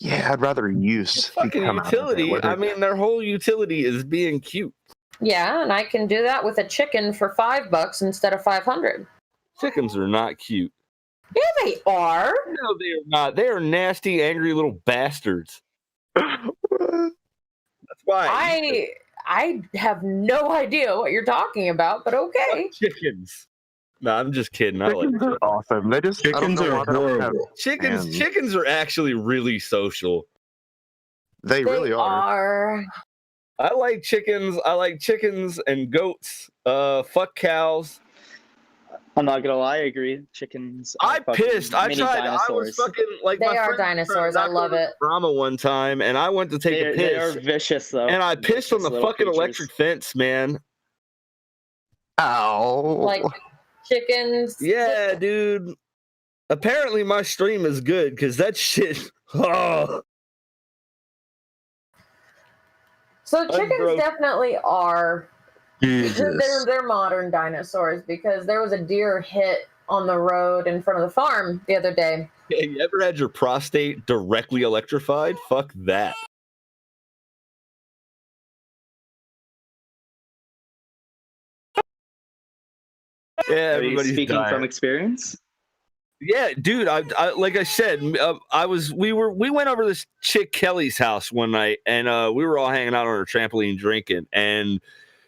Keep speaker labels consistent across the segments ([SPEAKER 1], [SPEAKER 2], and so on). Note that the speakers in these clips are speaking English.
[SPEAKER 1] Yeah, I'd rather use
[SPEAKER 2] fucking utility. I mean, their whole utility is being cute.
[SPEAKER 3] Yeah, and I can do that with a chicken for $5 instead of 500.
[SPEAKER 2] Chickens are not cute.
[SPEAKER 3] Yeah, they are.
[SPEAKER 2] No, they are not. They are nasty, angry little bastards. That's
[SPEAKER 3] why I have no idea what you're talking about, but okay.
[SPEAKER 2] Chickens. No, I'm just kidding.
[SPEAKER 1] Chickens are awesome. They just
[SPEAKER 4] chickens are horrible.
[SPEAKER 2] Chickens are actually really social.
[SPEAKER 1] They really
[SPEAKER 3] are.
[SPEAKER 2] I like chickens. I like chickens and goats. Fuck cows.
[SPEAKER 5] I'm not gonna lie, I agree. Chickens.
[SPEAKER 2] I pissed. I tried.
[SPEAKER 5] Dinosaurs.
[SPEAKER 2] I was fucking like.
[SPEAKER 3] They are dinosaurs. I love it.
[SPEAKER 2] Brahma one time, and I went to take a piss.
[SPEAKER 5] They are vicious though.
[SPEAKER 2] And I pissed on the fucking electric fence, man.
[SPEAKER 1] Ow!
[SPEAKER 3] Like chickens.
[SPEAKER 2] Yeah, dude. Apparently, my stream is good because that shit. Oh.
[SPEAKER 3] So chickens definitely are.
[SPEAKER 1] Jesus.
[SPEAKER 3] They're modern dinosaurs because there was a deer hit on the road in front of the farm the other day.
[SPEAKER 2] Yeah, you ever had your prostate directly electrified? Fuck that. Yeah, everybody's
[SPEAKER 5] speaking
[SPEAKER 2] dying.
[SPEAKER 5] from experience.
[SPEAKER 2] Yeah, dude. I like I said, we went over to this chick Kelly's house one night, and we were all hanging out on her trampoline drinking, and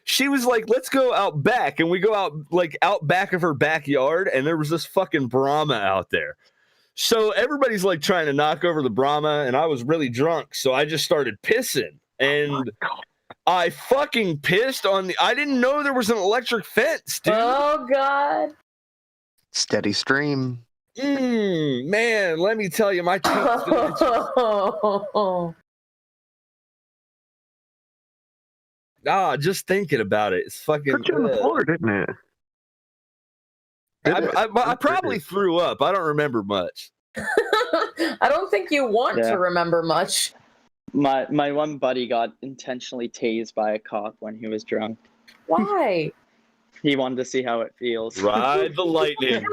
[SPEAKER 2] she was like, "Let's go out back," and we go out back of her backyard, and there was this fucking Brahma out there. So everybody's like trying to knock over the Brahma, and I was really drunk, so I just started pissing, and I fucking pissed on I didn't know there was an electric fence, dude.
[SPEAKER 3] Oh God!
[SPEAKER 1] Steady stream.
[SPEAKER 2] Man, let me tell you, my just thinking about it, it's fucking.
[SPEAKER 1] Put you on the floor, didn't it?
[SPEAKER 2] I probably threw up. I don't remember much.
[SPEAKER 3] I don't think you want to remember much.
[SPEAKER 5] My one buddy got intentionally tased by a cop when he was drunk.
[SPEAKER 3] Why?
[SPEAKER 5] He wanted to see how it feels.
[SPEAKER 2] Ride the lightning.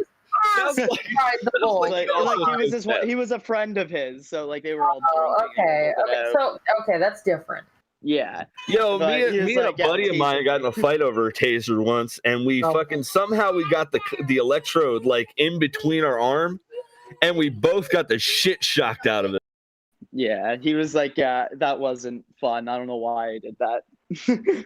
[SPEAKER 5] He was a friend of his, so like they were all drunk.
[SPEAKER 3] Okay, that's different.
[SPEAKER 5] Yeah.
[SPEAKER 2] Yo, me and a buddy of mine got in a fight over a taser once, and we somehow we got the electrode like in between our arm, and we both got the shit shocked out of it.
[SPEAKER 5] Yeah, he was like, "Yeah, that wasn't fun. I don't know why I did that."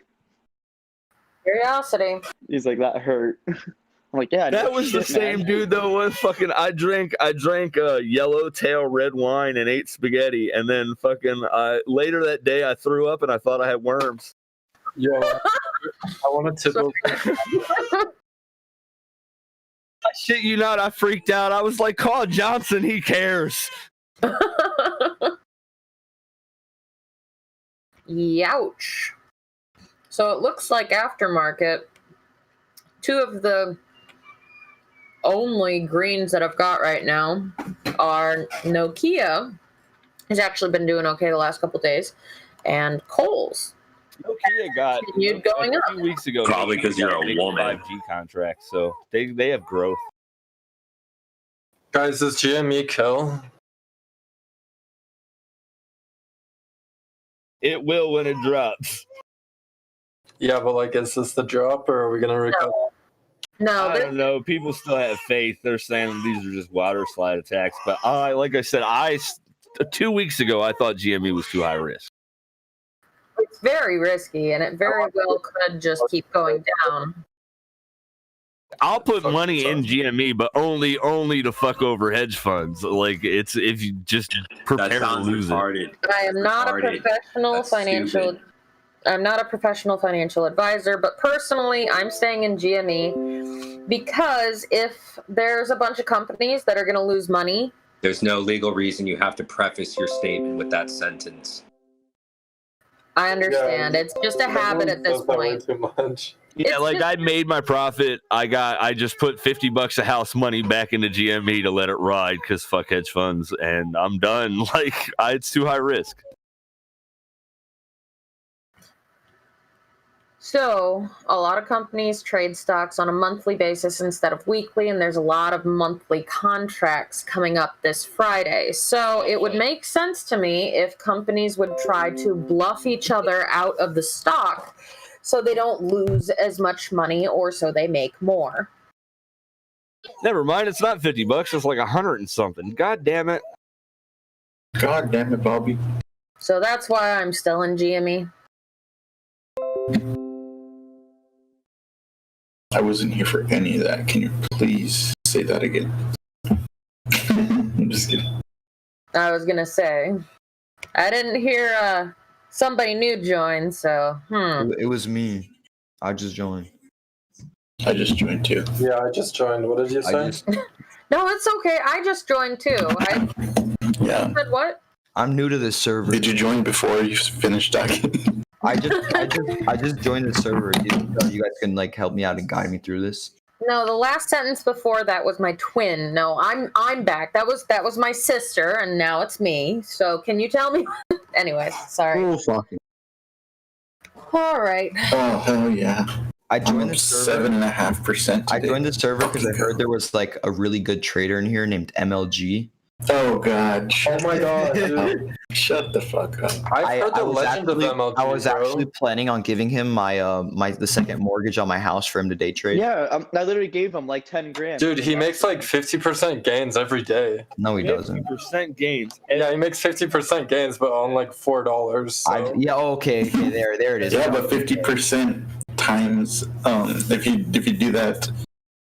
[SPEAKER 3] Curiosity.
[SPEAKER 5] He's like, "That hurt." I'm like, "Yeah."
[SPEAKER 2] That was the same dude though. Was fucking. I drank yellowtail red wine and ate spaghetti, and then fucking later that day I threw up and I thought I had worms.
[SPEAKER 4] Yo, I wanted to.
[SPEAKER 2] I shit you not, I freaked out. I was like, "Call Johnson. He cares."
[SPEAKER 3] Youch. So it looks like aftermarket. Two of the only greens that I've got right now are Nokia, has actually been doing okay the last couple days, and Kohl's.
[SPEAKER 2] Nokia got
[SPEAKER 3] continued going up
[SPEAKER 2] a few weeks ago.
[SPEAKER 4] Probably because you're a woman.
[SPEAKER 2] 5G contract, so they have growth.
[SPEAKER 4] Guys, does GME kill?
[SPEAKER 2] It will when it drops.
[SPEAKER 4] Yeah, but like, is this the drop, or are we gonna recover?
[SPEAKER 3] No,
[SPEAKER 2] I don't know. People still have faith. They're saying these are just water slide attacks. But like I said, 2 weeks ago I thought GME was too high risk.
[SPEAKER 3] It's very risky, and it very well could just keep going down.
[SPEAKER 2] I'll put money in GME, but only to fuck over hedge funds. Like it's if you just prepare to lose it.
[SPEAKER 3] I am not a professional financial. I'm not a professional financial advisor, but personally, I'm staying in GME because if there's a bunch of companies that are going to lose money,
[SPEAKER 6] there's no legal reason you have to preface your statement with that sentence.
[SPEAKER 3] I understand. It's just a habit at this point.
[SPEAKER 4] Too much.
[SPEAKER 2] Yeah, like I made my profit. I just put $50 of house money back into GME to let it ride because fuck hedge funds, and I'm done. Like it's too high risk.
[SPEAKER 3] So, a lot of companies trade stocks on a monthly basis instead of weekly, and there's a lot of monthly contracts coming up this Friday. So, it would make sense to me if companies would try to bluff each other out of the stock so they don't lose as much money or so they make more.
[SPEAKER 2] Never mind, it's not $50. It's like 100 and something. God damn it.
[SPEAKER 7] God damn it, Bobby.
[SPEAKER 3] So, that's why I'm still in GME.
[SPEAKER 7] I wasn't here for any of that. Can you please say that again? I'm just kidding.
[SPEAKER 3] I was gonna say, I didn't hear somebody new join, so
[SPEAKER 8] It was me. I just joined.
[SPEAKER 7] I just joined too.
[SPEAKER 4] Yeah, I just joined. What did you say?
[SPEAKER 3] No, it's okay. I just joined too. I
[SPEAKER 7] Yeah.
[SPEAKER 3] said what?
[SPEAKER 8] I'm new to this server.
[SPEAKER 7] Did you join before you finished talking?
[SPEAKER 8] I just joined the server. You guys can like help me out and guide me through this.
[SPEAKER 3] No, the last sentence before that was my twin. No, I'm back. That was my sister, and now it's me. So can you tell me? Anyways, sorry.
[SPEAKER 8] Oh fucking.
[SPEAKER 3] All right.
[SPEAKER 7] Oh hell yeah!
[SPEAKER 8] I joined
[SPEAKER 7] I'm
[SPEAKER 8] the server.
[SPEAKER 7] 7.5%.
[SPEAKER 8] I joined the server because I heard there was like a really good trader in here named MLG.
[SPEAKER 7] Oh god!
[SPEAKER 4] Oh my god, dude.
[SPEAKER 7] Shut the fuck up!
[SPEAKER 4] I've heard the legend of MLG,
[SPEAKER 8] I was
[SPEAKER 4] bro.
[SPEAKER 8] actually planning on giving him my the second mortgage on my house for him to day trade.
[SPEAKER 5] Yeah, I literally gave him like 10 grand.
[SPEAKER 4] Dude, he makes like 50% gains every day.
[SPEAKER 8] No, he doesn't.
[SPEAKER 2] 50% gains.
[SPEAKER 4] Yeah, he makes 50% gains, but on like $4. So.
[SPEAKER 8] Yeah. Okay. There it is.
[SPEAKER 7] Yeah, but 50% times if you do that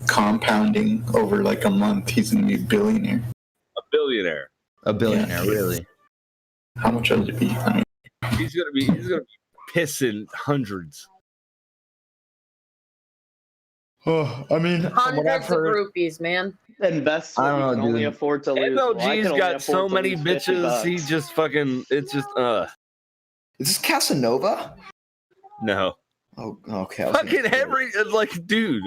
[SPEAKER 7] compounding over like a month, he's gonna be a billionaire.
[SPEAKER 2] A billionaire.
[SPEAKER 8] A billionaire,
[SPEAKER 7] Yeah.
[SPEAKER 8] really.
[SPEAKER 7] How much would it be? I mean,
[SPEAKER 2] He's gonna be pissing hundreds.
[SPEAKER 8] Oh, I mean,
[SPEAKER 3] Hundreds of rupees, man.
[SPEAKER 5] Invest
[SPEAKER 8] I
[SPEAKER 5] what
[SPEAKER 8] don't
[SPEAKER 5] you
[SPEAKER 8] know,
[SPEAKER 5] can only
[SPEAKER 8] dude.
[SPEAKER 5] afford to lose. Well, I can
[SPEAKER 2] MLG's
[SPEAKER 5] only
[SPEAKER 2] got
[SPEAKER 5] afford
[SPEAKER 2] so
[SPEAKER 5] to
[SPEAKER 2] many
[SPEAKER 5] lose 50
[SPEAKER 2] bitches. He
[SPEAKER 5] bucks.
[SPEAKER 2] just fucking. It's just
[SPEAKER 8] Is this Casanova?
[SPEAKER 2] no.
[SPEAKER 8] Oh, okay. I was gonna
[SPEAKER 2] Fucking
[SPEAKER 8] say.
[SPEAKER 2] every dude.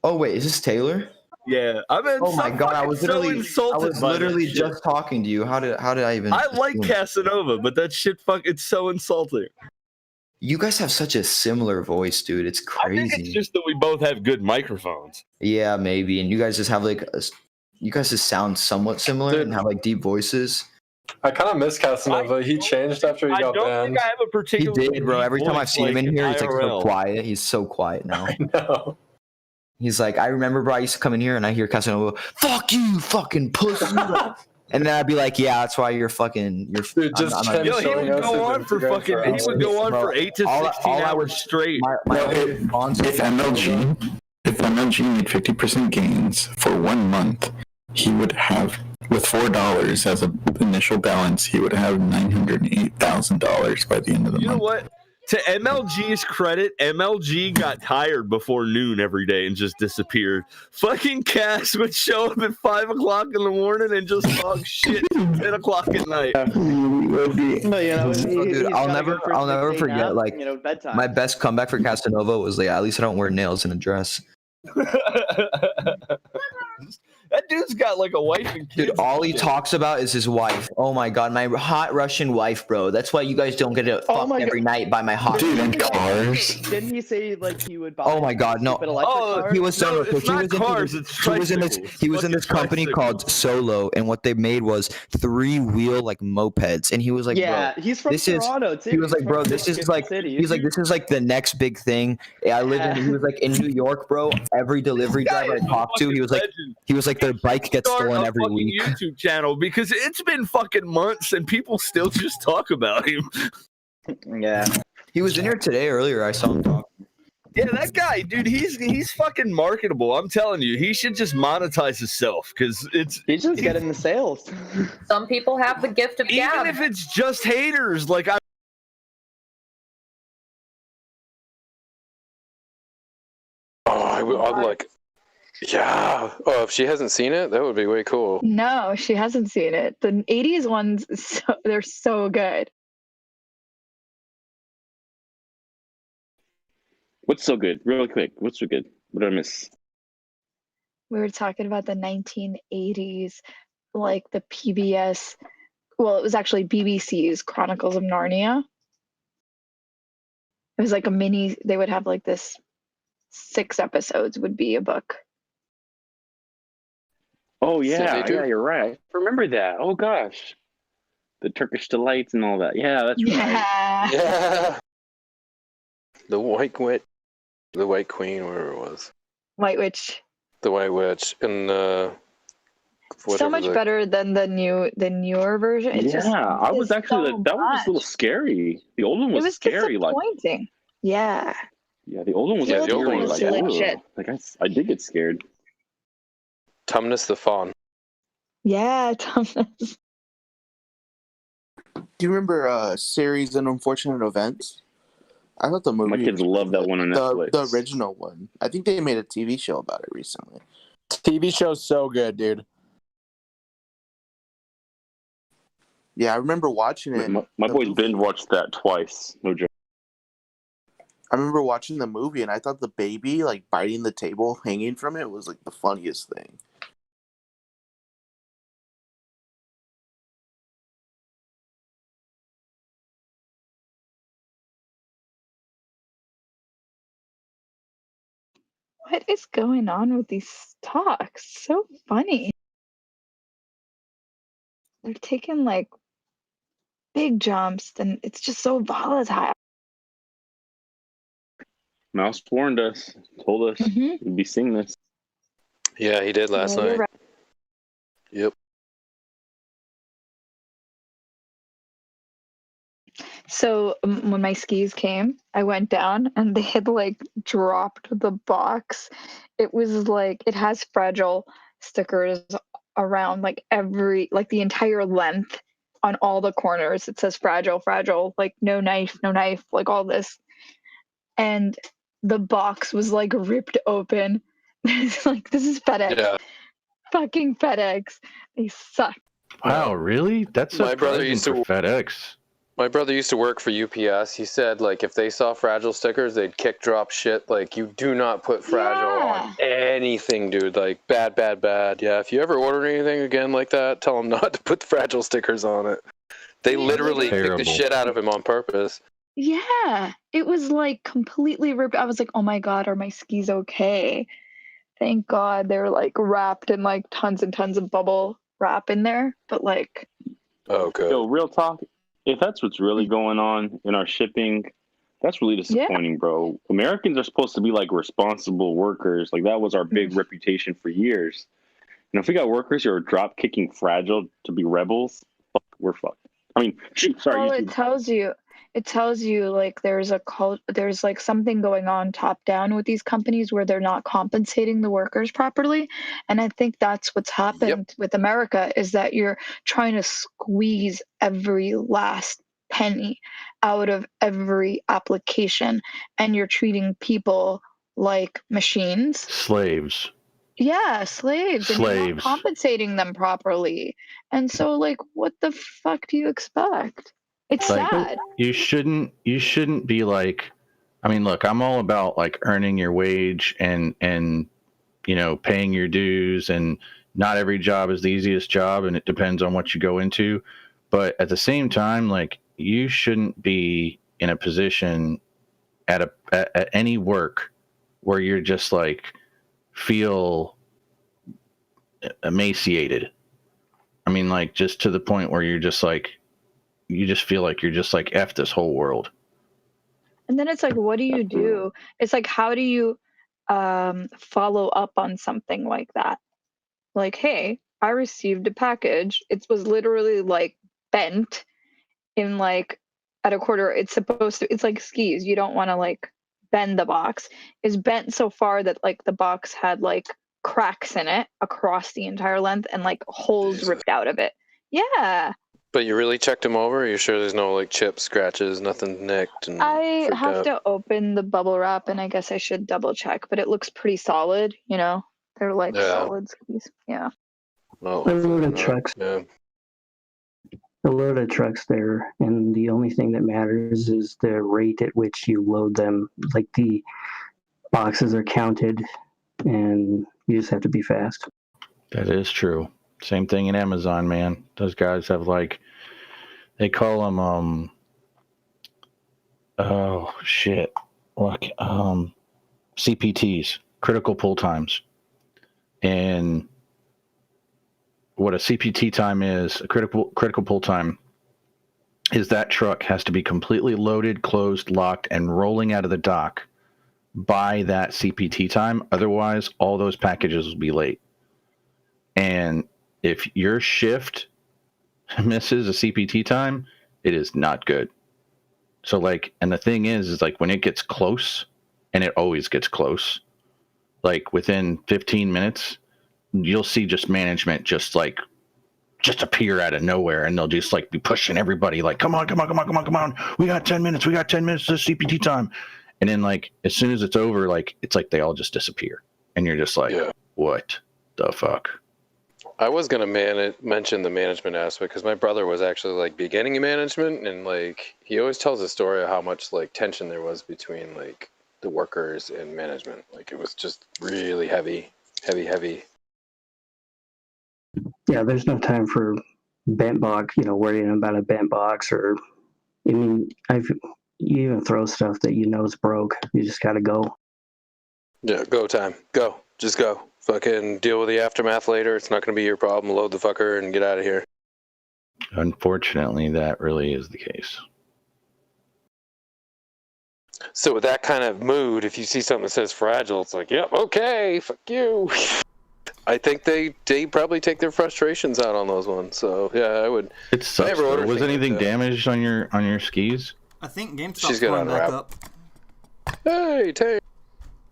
[SPEAKER 8] Oh wait, is this Taylor?
[SPEAKER 2] Yeah, I mean,
[SPEAKER 8] Oh my god, I was literally,
[SPEAKER 2] insulted. by that shit.
[SPEAKER 8] just talking to you. How did I even?
[SPEAKER 2] I like
[SPEAKER 8] assume?
[SPEAKER 2] Casanova, but that shit, it's so insulting.
[SPEAKER 8] You guys have such a similar voice, dude. It's
[SPEAKER 2] I think
[SPEAKER 8] crazy.
[SPEAKER 2] it's just that we both have good microphones.
[SPEAKER 8] Yeah, maybe. And you guys just have like, you guys just sound somewhat similar
[SPEAKER 4] Dude.
[SPEAKER 8] and have like deep voices.
[SPEAKER 4] I kind of miss Casanova. He changed after he
[SPEAKER 2] I
[SPEAKER 4] got
[SPEAKER 2] don't
[SPEAKER 4] banned.
[SPEAKER 2] think I have a
[SPEAKER 8] He
[SPEAKER 2] particular.
[SPEAKER 8] did, bro. Every time I've seen him in here, he's like so
[SPEAKER 2] IRL.
[SPEAKER 8] quiet. He's so quiet now.
[SPEAKER 4] No.
[SPEAKER 8] He's like, I remember, bro. I used to come in here and I hear Casanova, "Fuck you, fucking pussy," and then I'd be like, "Yeah, that's why you're fucking."
[SPEAKER 4] Dude, just
[SPEAKER 8] I'm
[SPEAKER 4] him
[SPEAKER 2] Yo, he
[SPEAKER 4] showing
[SPEAKER 2] would
[SPEAKER 4] us
[SPEAKER 2] go
[SPEAKER 4] his
[SPEAKER 2] on for
[SPEAKER 4] Instagram
[SPEAKER 2] fucking. He
[SPEAKER 4] for
[SPEAKER 2] would go on
[SPEAKER 8] Bro,
[SPEAKER 2] for 8 to
[SPEAKER 8] all
[SPEAKER 2] 16
[SPEAKER 8] I
[SPEAKER 2] hours
[SPEAKER 8] would-
[SPEAKER 2] straight.
[SPEAKER 8] my
[SPEAKER 7] No,
[SPEAKER 8] only
[SPEAKER 7] if
[SPEAKER 8] response-
[SPEAKER 7] if MLG made 50% gains for 1 month, he would have, with $4 as an initial balance, he would have $908,000 by the end of the
[SPEAKER 2] You know
[SPEAKER 7] month.
[SPEAKER 2] what? To MLG's credit, MLG got tired before noon every day and just disappeared. Fucking Cass would show up at 5 o'clock in the morning and just talk shit at 10 o'clock at night.
[SPEAKER 5] No, you know,
[SPEAKER 8] Dude, I'll never forget,
[SPEAKER 5] nap,
[SPEAKER 8] like,
[SPEAKER 5] you know, bedtime.
[SPEAKER 8] My best comeback for Casanova was like, at least I don't wear nails in a dress.
[SPEAKER 2] That dude's got like a wife and kids.
[SPEAKER 8] Dude, all he talks about is his wife. Oh my god, my hot Russian wife, bro. That's why you guys don't get it
[SPEAKER 5] Oh
[SPEAKER 8] fucked
[SPEAKER 5] my
[SPEAKER 8] every night by my hot.
[SPEAKER 7] Dude, and cars.
[SPEAKER 5] Didn't he say like he would buy?
[SPEAKER 8] Oh my god, no.
[SPEAKER 5] stupid electric
[SPEAKER 2] Oh,
[SPEAKER 5] car?
[SPEAKER 8] He was
[SPEAKER 2] No,
[SPEAKER 8] so
[SPEAKER 2] it's not cars, it's
[SPEAKER 8] he was in this
[SPEAKER 2] tricycles.
[SPEAKER 8] he was in this
[SPEAKER 2] Fucking
[SPEAKER 8] company called
[SPEAKER 2] tricycles.
[SPEAKER 8] Solo, and what they made was 3-wheel like mopeds, and he was like,
[SPEAKER 5] yeah,
[SPEAKER 8] bro,
[SPEAKER 5] he's from
[SPEAKER 8] this is-
[SPEAKER 5] Toronto too.
[SPEAKER 8] he was
[SPEAKER 5] He's
[SPEAKER 8] like, bro,
[SPEAKER 5] from
[SPEAKER 8] this is
[SPEAKER 5] Michigan
[SPEAKER 8] like
[SPEAKER 5] City.
[SPEAKER 8] he's like, this is like the next big thing. I live in. He was like in New York, bro. Every delivery
[SPEAKER 2] Guy
[SPEAKER 8] driver
[SPEAKER 2] is
[SPEAKER 8] I
[SPEAKER 2] a
[SPEAKER 8] talked to,
[SPEAKER 2] fucking
[SPEAKER 8] he was like their bike gets
[SPEAKER 2] Start
[SPEAKER 8] stolen
[SPEAKER 2] a
[SPEAKER 8] every
[SPEAKER 2] fucking
[SPEAKER 8] week.
[SPEAKER 2] YouTube channel because it's been fucking months and people still just talk about him.
[SPEAKER 5] Yeah.
[SPEAKER 8] He was in here today earlier. I saw him talk.
[SPEAKER 2] Yeah, that guy, dude, he's fucking marketable. I'm telling you, he should just monetize himself because it's
[SPEAKER 5] He just get in the sales.
[SPEAKER 3] Some people have the gift of
[SPEAKER 2] even
[SPEAKER 3] gab.
[SPEAKER 2] if it's just haters. Like
[SPEAKER 9] I'd like, yeah. Oh, if she hasn't seen it, that would be way cool.
[SPEAKER 10] No, she hasn't seen it. The 80s ones, they're so good.
[SPEAKER 11] What's so good? Really quick. What's so good? What did I miss?
[SPEAKER 10] We were talking about the 1980s, like the PBS. Well, it was actually BBC's Chronicles of Narnia. It was like a mini. They would have like this 6 episodes would be a book.
[SPEAKER 11] Oh
[SPEAKER 9] Silly
[SPEAKER 11] yeah,
[SPEAKER 9] dude.
[SPEAKER 11] yeah, you're right. I remember that. Oh gosh, the Turkish delights and all that. Yeah, that's right.
[SPEAKER 10] Yeah.
[SPEAKER 9] Yeah. The White Witch, the White Queen, whatever it was.
[SPEAKER 10] White Witch.
[SPEAKER 9] The White Witch, and
[SPEAKER 10] So much better than the newer version. It's just
[SPEAKER 11] I was actually
[SPEAKER 10] so
[SPEAKER 11] that one was a little
[SPEAKER 10] much.
[SPEAKER 11] scary. The old one
[SPEAKER 10] It
[SPEAKER 11] was
[SPEAKER 10] was
[SPEAKER 11] scary. Like
[SPEAKER 10] disappointing. Yeah.
[SPEAKER 11] yeah, the old one was
[SPEAKER 10] The
[SPEAKER 11] like
[SPEAKER 10] old one
[SPEAKER 11] scary.
[SPEAKER 10] was
[SPEAKER 11] Like
[SPEAKER 10] legit.
[SPEAKER 11] like I did get scared.
[SPEAKER 9] Tumnus the Fawn.
[SPEAKER 10] Yeah, Thomas.
[SPEAKER 12] Do you remember Series and Unfortunate Events? I thought the movie.
[SPEAKER 11] My kids
[SPEAKER 12] was
[SPEAKER 11] love that
[SPEAKER 12] good.
[SPEAKER 11] one on Netflix.
[SPEAKER 12] The original one. I think they made a TV show about it recently. TV show's so good, dude. Yeah, I remember watching it.
[SPEAKER 11] My boys binge watched that twice. No joke.
[SPEAKER 12] I remember watching the movie, and I thought the baby, like, biting the table, hanging from it, was, like, the funniest thing.
[SPEAKER 10] What is going on with these talks? So funny. They're taking like big jumps, and it's just so volatile.
[SPEAKER 11] Mouse warned us, told us we'd be seeing this.
[SPEAKER 9] Yeah, he did last
[SPEAKER 10] Yeah, you're
[SPEAKER 9] night.
[SPEAKER 10] right.
[SPEAKER 9] Yep.
[SPEAKER 10] So when my skis came, I went down and they had like dropped the box. It was like it has fragile stickers around like the entire length on all the corners. It says fragile, fragile, like no knife, like all this. And the box was like ripped open. It's like, this is FedEx.
[SPEAKER 9] Yeah.
[SPEAKER 10] Fucking FedEx. They suck.
[SPEAKER 13] Wow, really? That's
[SPEAKER 9] My brother
[SPEAKER 13] surprising
[SPEAKER 9] used
[SPEAKER 13] for
[SPEAKER 9] to-
[SPEAKER 13] FedEx.
[SPEAKER 9] My brother used to work for UPS. He said, like, if they saw fragile stickers, they'd kick drop shit. Like, you do not put fragile on anything, dude. Like, bad, bad, bad. Yeah, if you ever order anything again like that, tell them not to put fragile stickers on it. They literally kicked
[SPEAKER 13] Terrible.
[SPEAKER 9] the shit out of him on purpose.
[SPEAKER 10] Yeah, it was like completely ripped. I was like, oh my God, are my skis okay? Thank God they're like wrapped in like tons and tons of bubble wrap in there. But like,
[SPEAKER 9] oh, good.
[SPEAKER 11] Yo, real talk. If that's what's really going on in our shipping, that's really disappointing, bro. Americans are supposed to be like responsible workers. Like that was our big reputation for years. And if we got workers who are drop kicking fragile to be rebels, we're fucked. I mean, shoot, sorry.
[SPEAKER 10] well, it tells you like there's like something going on top down with these companies where they're not compensating the workers properly. And I think that's what's happened with America, is that you're trying to squeeze every last penny out of every application, and you're treating people like machines.
[SPEAKER 13] Slaves.
[SPEAKER 10] Yeah, slaves. And you're not
[SPEAKER 13] Slaves.
[SPEAKER 10] compensating them properly. And so like, what the fuck do you expect? It's
[SPEAKER 13] Like,
[SPEAKER 10] sad.
[SPEAKER 13] You shouldn't be like, I mean, look, I'm all about like earning your wage and you know, paying your dues, and not every job is the easiest job, and it depends on what you go into. But at the same time, like, you shouldn't be in a position at any work where you're just like feel emaciated. I mean, like, just to the point where you're just like, you just feel like you're just like F this whole world.
[SPEAKER 10] And then it's like, what do you do? It's like, how do you follow up on something like that? Like, hey, I received a package. It was literally like bent in like at a quarter. It's like skis. You don't want to like bend the box. It's bent so far that like the box had like cracks in it across the entire length and like holes ripped out of it. Yeah.
[SPEAKER 9] But you really checked him over? Are you sure there's no, like, chips, scratches, nothing nicked? And
[SPEAKER 10] I
[SPEAKER 9] freaked
[SPEAKER 10] have
[SPEAKER 9] out?
[SPEAKER 10] to open the bubble wrap, and I guess I should double check, but it looks pretty solid, you know? They're like solid skis. Yeah.
[SPEAKER 9] Oh,
[SPEAKER 14] A load of trucks.
[SPEAKER 9] Yeah.
[SPEAKER 14] A load of trucks there, and the only thing that matters is the rate at which you load them. Like, the boxes are counted, and you just have to be fast.
[SPEAKER 13] That is true. Same thing in Amazon, man. Those guys have like, they call them Oh shit! Look, CPTs, critical pull times, and what a CPT time is, a critical pull time, is that truck has to be completely loaded, closed, locked, and rolling out of the dock by that CPT time. Otherwise, all those packages will be late. And if your shift misses a CPT time, it is not good. So like, and the thing is like when it gets close, and it always gets close, like within 15 minutes, you'll see just management just appear out of nowhere, and they'll just like be pushing everybody like, come on. We got 10 minutes to CPT time. And then like, as soon as it's over, like, it's like they all just disappear. And you're just like, what the fuck?
[SPEAKER 9] I was going to mention the management aspect because my brother was actually like beginning management, and like he always tells a story of how much like tension there was between like the workers and management. Like it was just really heavy.
[SPEAKER 14] Yeah, there's no time for bent box, worrying about a bent box or, you even throw stuff that you know is broke. You just got to go.
[SPEAKER 9] Yeah, go time. Go. Just go. Fucking deal with the aftermath later. It's not going to be your problem. Load the fucker and get out of here.
[SPEAKER 13] Unfortunately, that really is the case.
[SPEAKER 9] So with that kind of mood, if you see something that says fragile, it's like, yep, okay, fuck you. I think they probably take their frustrations out on those ones. So yeah, I would.
[SPEAKER 13] It sucks. Was anything damaged on your skis?
[SPEAKER 15] I think GameStop's going back up.
[SPEAKER 9] Hey, Tame.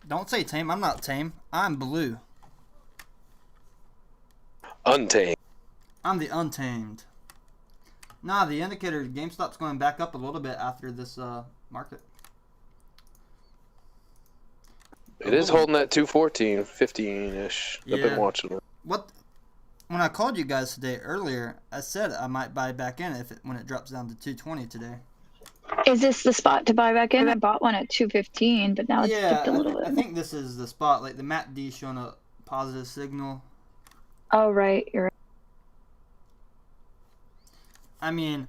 [SPEAKER 15] Don't say tame. I'm not tame. I'm blue.
[SPEAKER 9] Untamed.
[SPEAKER 15] I'm the untamed. Nah, the indicator GameStop's going back up a little bit after this market.
[SPEAKER 9] It is holding that 214, 15-ish.
[SPEAKER 15] Yeah.
[SPEAKER 9] I've been watching it.
[SPEAKER 15] When I called you guys today earlier, I said I might buy back in when it drops down to 220 today.
[SPEAKER 10] Is this the spot to buy back in? I bought one at 215, but now it's dipped a little bit.
[SPEAKER 15] I think this is the spot. Like the MACD showing a positive signal.
[SPEAKER 10] Oh, right. You're right.
[SPEAKER 15] I mean,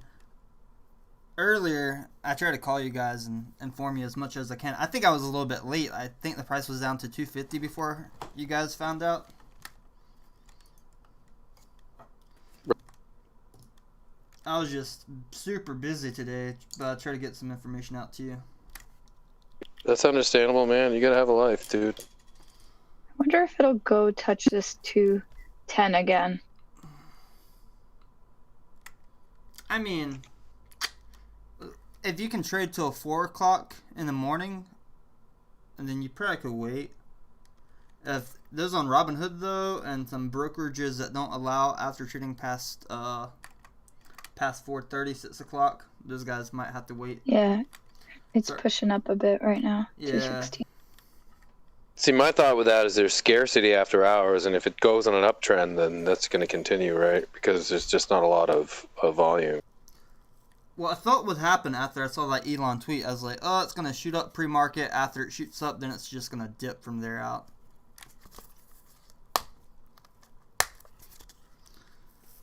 [SPEAKER 15] earlier I tried to call you guys and inform you as much as I can. I think I was a little bit late. I think the price was down to 250 before you guys found out. I was just super busy today, but I tried to get some information out to you.
[SPEAKER 9] That's understandable, man. You gotta have a life, dude.
[SPEAKER 10] I wonder if it'll go touch this 210 again.
[SPEAKER 15] I mean, if you can trade till 4 o'clock in the morning, and then you probably could wait. If those on Robinhood though, and some brokerages that don't allow after trading past 4:30, 6 o'clock, those guys might have to wait.
[SPEAKER 10] Yeah, it's pushing up a bit right now.
[SPEAKER 15] Yeah.
[SPEAKER 10] 216.
[SPEAKER 9] See, my thought with that is there's scarcity after hours, and if it goes on an uptrend, then that's going to continue, right? Because there's just not a lot of volume.
[SPEAKER 15] Well, I thought what happened after I saw that Elon tweet, I was like, oh, it's going to shoot up pre-market. After it shoots up, then it's just going to dip from there out.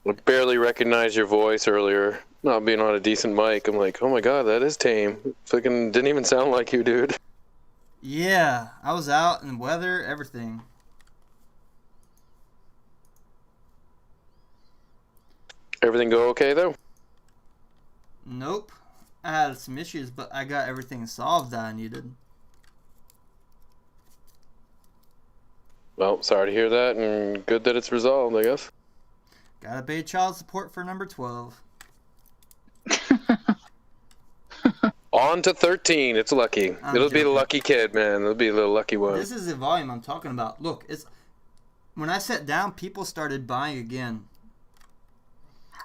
[SPEAKER 9] I barely recognized your voice earlier, not being on a decent mic. I'm like, oh my god, that is tame. Fucking didn't even sound like you, dude.
[SPEAKER 15] Yeah, I was out in weather, everything.
[SPEAKER 9] Everything go okay, though?
[SPEAKER 15] Nope. I had some issues, but I got everything solved that I needed.
[SPEAKER 9] Well, sorry to hear that, and good that it's resolved, I guess.
[SPEAKER 15] Gotta pay child support for number 12.
[SPEAKER 9] On to 13. It's lucky. It'll be the lucky kid, man. It'll be the lucky one.
[SPEAKER 15] This is the volume I'm talking about. Look, it's when I sat down, people started buying again.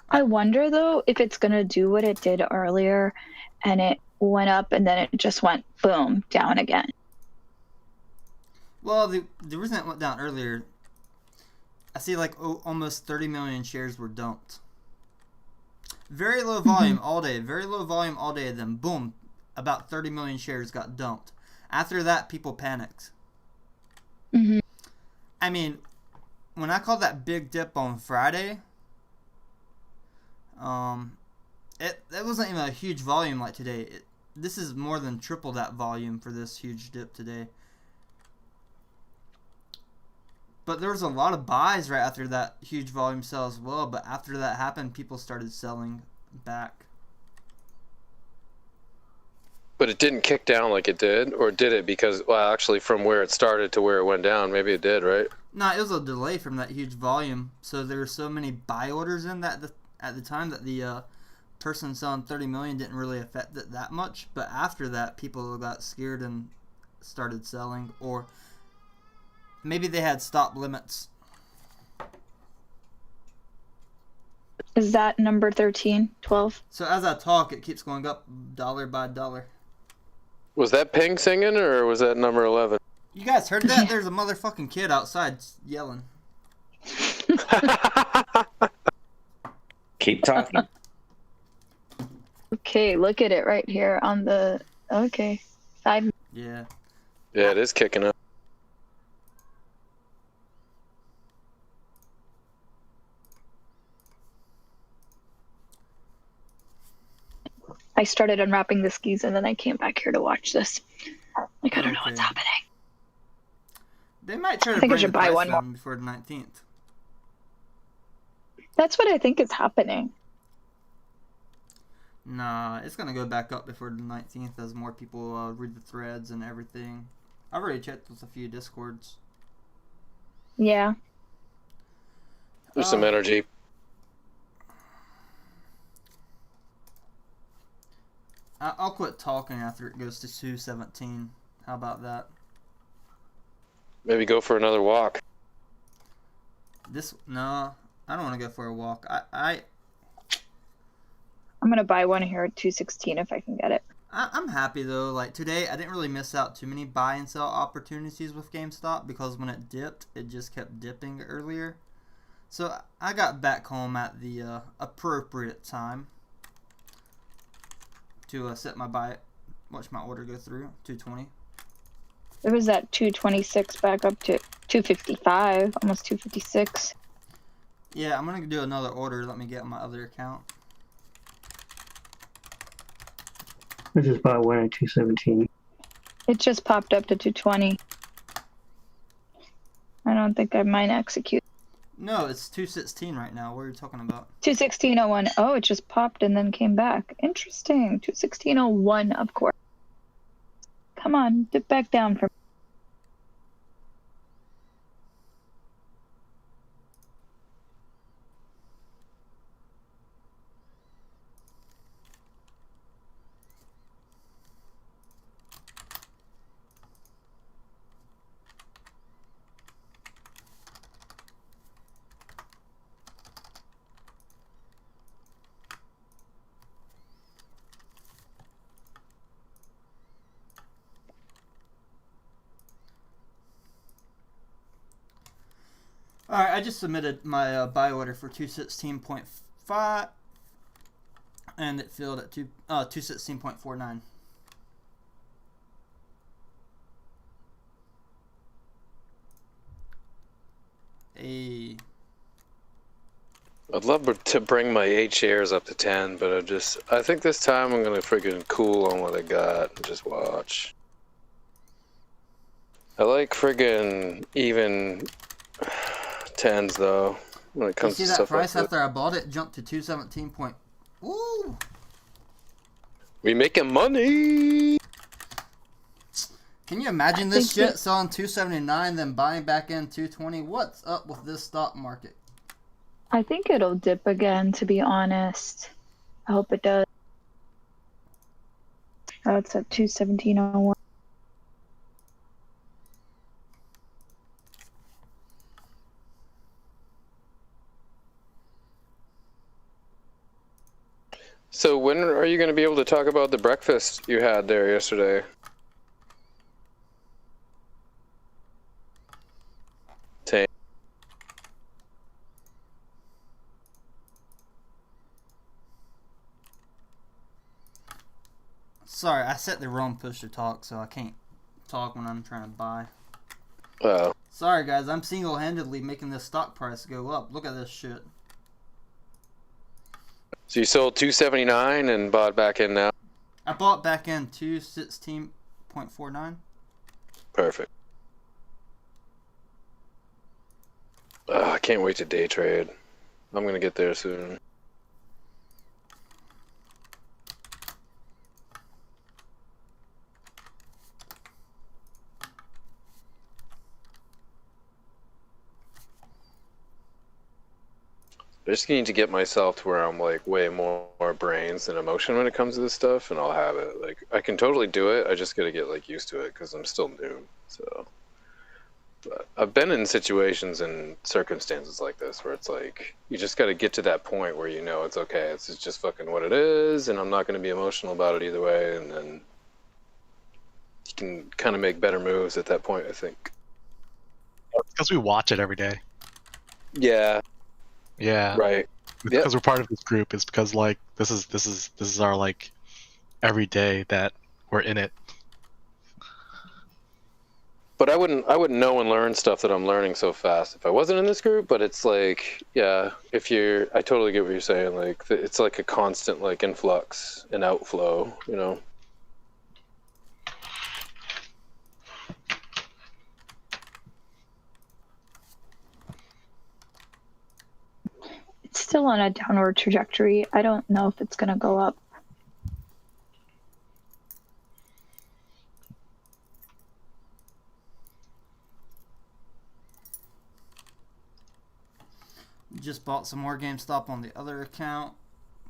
[SPEAKER 10] I wonder though if it's gonna do what it did earlier, and it went up and then it just went boom down again.
[SPEAKER 15] Well, the reason it went down earlier, I see like almost 30 million shares were dumped. Very low volume all day. Very low volume all day. Then boom, about 30 million shares got dumped. After that, people panicked. I mean, when I called that big dip on Friday, it wasn't even a huge volume like today. this is more than triple that volume for this huge dip today. But there was a lot of buys right after that huge volume sell as well. But after that happened, people started selling back.
[SPEAKER 9] But it didn't kick down like it did, or did it? Because, well, actually, from where it started to where it went down, maybe it did, right?
[SPEAKER 15] No, it was a delay from that huge volume. So there were so many buy orders in that at the time that the person selling 30 million didn't really affect it that much. But after that, people got scared and started selling, or maybe they had stop limits.
[SPEAKER 10] Is that number 13, 12?
[SPEAKER 15] So as I talk, it keeps going up dollar by dollar.
[SPEAKER 9] Was that Ping singing, or was that number 11?
[SPEAKER 15] You guys heard that? There's a motherfucking kid outside yelling.
[SPEAKER 6] Keep talking.
[SPEAKER 10] Okay, look at it right here on the, okay, side.
[SPEAKER 15] Yeah.
[SPEAKER 9] Yeah, it is kicking up.
[SPEAKER 10] I started unwrapping the skis and then I came back here to watch this. Like, I don't know what's happening.
[SPEAKER 15] They might try to
[SPEAKER 10] I think I
[SPEAKER 15] bring
[SPEAKER 10] should
[SPEAKER 15] the
[SPEAKER 10] buy
[SPEAKER 15] price
[SPEAKER 10] one more.
[SPEAKER 15] down before the 19th.
[SPEAKER 10] That's what I think is happening.
[SPEAKER 15] Nah, it's gonna go back up before the 19th as more people read the threads and everything. I've already checked with a few discords.
[SPEAKER 10] Yeah.
[SPEAKER 9] There's some energy.
[SPEAKER 15] I'll quit talking after it goes to 217. How about that?
[SPEAKER 9] Maybe go for another walk.
[SPEAKER 15] No, I don't want to go for a walk.
[SPEAKER 10] I'm gonna buy one here at 216 if I can get it.
[SPEAKER 15] I'm happy though. Like today, I didn't really miss out too many buy and sell opportunities with GameStop because when it dipped, it just kept dipping earlier. So I got back home at the appropriate time to set my buy, watch my order go through 220.
[SPEAKER 10] It was at 226 back up to 255, almost 256.
[SPEAKER 15] Yeah, I'm gonna do another order. Let me get on my other account.
[SPEAKER 14] I just bought one at 217.
[SPEAKER 10] It just popped up to 220. I don't think I might execute.
[SPEAKER 15] No, it's 216 right now. What are you talking about?
[SPEAKER 10] 216.01. Oh, it just popped and then came back. Interesting. 216.01, of course. Come on, dip back down for.
[SPEAKER 15] Alright, I just submitted my buy order for 216.5 and it filled at 216.49.
[SPEAKER 9] I'd love to bring my 8 shares up to 10, but I think this time I'm gonna freaking cool on what I got and just watch. I like friggin' even 10s though when it comes
[SPEAKER 15] you see
[SPEAKER 9] to
[SPEAKER 15] that
[SPEAKER 9] stuff
[SPEAKER 15] price
[SPEAKER 9] like
[SPEAKER 15] after I bought it jumped to 217 point. Ooh!
[SPEAKER 9] We making money.
[SPEAKER 15] Can you imagine this shit selling 279 then buying back in 220? What's up with this stock market?
[SPEAKER 10] I think it'll dip again, to be honest. I hope it does. Oh, it's at 217.01.
[SPEAKER 9] So when are you going to be able to talk about the breakfast you had there yesterday?
[SPEAKER 15] Sorry, I set the wrong push to talk, so I can't talk when I'm trying to buy.
[SPEAKER 9] Oh.
[SPEAKER 15] Sorry guys, I'm single-handedly making this stock price go up. Look at this shit.
[SPEAKER 9] So you sold 279 and bought back in now?
[SPEAKER 15] I bought back in 216.49.
[SPEAKER 9] Perfect. I can't wait to day trade. I'm gonna get there soon. I just need to get myself to where I'm like way more brains than emotion when it comes to this stuff, and I'll have it. Like I can totally do it. I just gotta get like used to it because I'm still new. So, but I've been in situations and circumstances like this where it's like you just gotta get to that point where you know it's okay. It's just fucking what it is, and I'm not gonna be emotional about it either way. And then you can kind of make better moves at that point, I think.
[SPEAKER 16] Because we watch it every day.
[SPEAKER 9] Yeah.
[SPEAKER 16] Yeah.
[SPEAKER 9] Right.
[SPEAKER 16] Because we're part of this group. It's because like this is our like every day that we're in it.
[SPEAKER 9] But I wouldn't know and learn stuff that I'm learning so fast if I wasn't in this group. But it's like, yeah, I totally get what you're saying. Like it's like a constant like influx and outflow, you know.
[SPEAKER 10] It's still on a downward trajectory. I don't know if it's going to go up.
[SPEAKER 15] Just bought some more GameStop on the other account.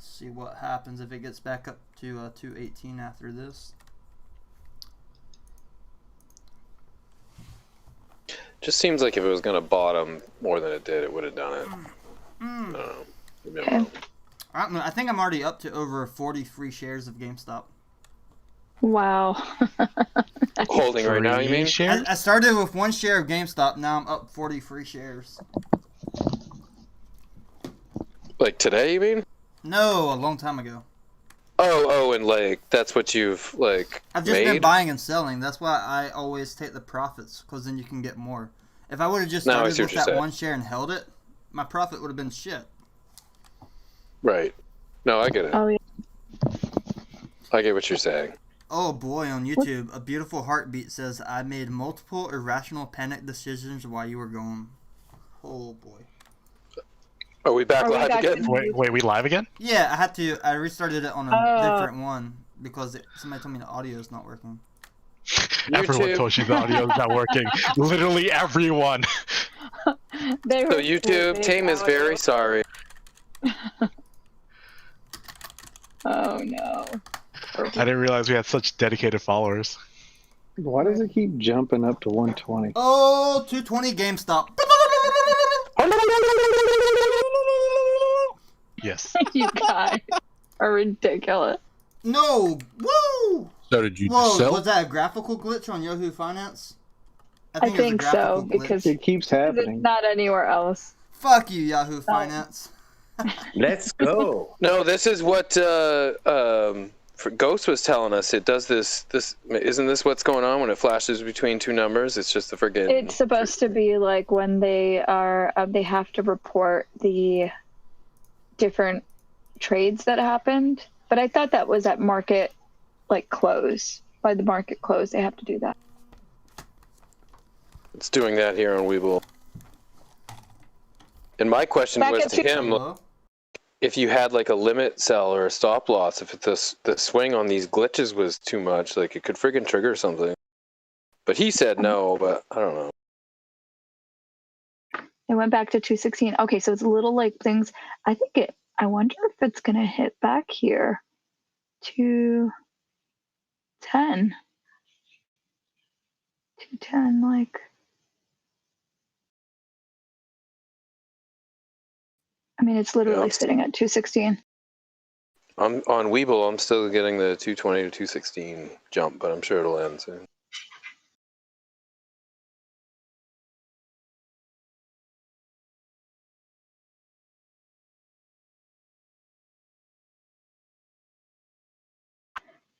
[SPEAKER 15] See what happens if it gets back up to 218 after this.
[SPEAKER 9] Just seems like if it was going to bottom more than it did, it would have done it. I don't know. Maybe I'm wrong.
[SPEAKER 15] I think I'm already up to over 40 free shares of GameStop.
[SPEAKER 10] Wow.
[SPEAKER 9] Holding right now, you mean?
[SPEAKER 15] I started with 1 share of GameStop. Now I'm up 40 free shares.
[SPEAKER 9] Like today, you mean?
[SPEAKER 15] No, a long time ago.
[SPEAKER 9] Oh, and like that's what you've like
[SPEAKER 15] I've just
[SPEAKER 9] made?
[SPEAKER 15] been buying and selling. That's why I always take the profits, because then you can get more. If I would have just
[SPEAKER 9] No, I
[SPEAKER 15] started
[SPEAKER 9] see
[SPEAKER 15] with
[SPEAKER 9] what you're
[SPEAKER 15] that
[SPEAKER 9] saying.
[SPEAKER 15] 1 share and held it, my profit would have been shit.
[SPEAKER 9] Right. No, I get it.
[SPEAKER 10] Oh, yeah.
[SPEAKER 9] I get what you're saying.
[SPEAKER 15] Oh boy, on YouTube, a beautiful heartbeat says, I made multiple irrational panic decisions while you were gone. Oh boy.
[SPEAKER 9] Are we back live again?
[SPEAKER 16] Wait, we live again?
[SPEAKER 15] Yeah, I restarted it on a different one because somebody told me the audio is not working.
[SPEAKER 16] Everyone told you the audio is not working. Literally everyone.
[SPEAKER 9] So YouTube, Tame is very sorry.
[SPEAKER 10] Oh no.
[SPEAKER 16] I didn't realize we had such dedicated followers.
[SPEAKER 4] Why does it keep jumping up to 120?
[SPEAKER 15] Oh, 220 GameStop.
[SPEAKER 16] Yes.
[SPEAKER 10] You guys are ridiculous.
[SPEAKER 15] No! Woo!
[SPEAKER 17] So did you
[SPEAKER 15] Whoa,
[SPEAKER 17] sell?
[SPEAKER 15] was that a graphical glitch on Yahoo Finance?
[SPEAKER 10] I think so, because
[SPEAKER 4] it keeps happening.
[SPEAKER 10] It's not anywhere else.
[SPEAKER 15] Fuck you, Yahoo Finance.
[SPEAKER 6] Let's go.
[SPEAKER 9] No, this is what Ghost was telling us. It does this. Isn't this what's going on when it flashes between two numbers? It's just the friggin'.
[SPEAKER 10] It's supposed to be like when they are they have to report the different trades that happened. But I thought that was at market close. By the market close, they have to do that.
[SPEAKER 9] It's doing that here on Weeble. And my question
[SPEAKER 10] Back
[SPEAKER 9] was
[SPEAKER 10] at
[SPEAKER 9] to him, if you had like a limit sell or a stop loss, if the swing on these glitches was too much, like it could friggin' trigger something. But he said no, but I don't know.
[SPEAKER 10] It went back to 216. Okay, so it's little things. I wonder if it's gonna hit back here. 210. 210, I mean, it's literally sitting at 216.
[SPEAKER 9] I'm on Weeble. I'm still getting the 220 to 216 jump, but I'm sure it'll end soon.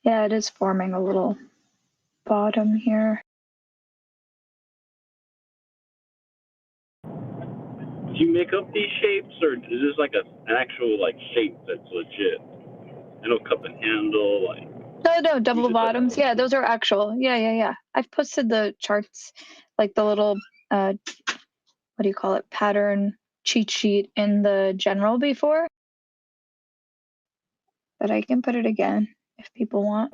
[SPEAKER 10] Yeah, it is forming a little bottom here.
[SPEAKER 11] Do you make up these shapes, or is this like an actual shape that's legit? An old cup and handle,
[SPEAKER 10] No, double bottoms. Yeah, those are actual. Yeah. I've posted the charts, like the little, what do you call it, pattern cheat sheet in the general before. But I can put it again if people want.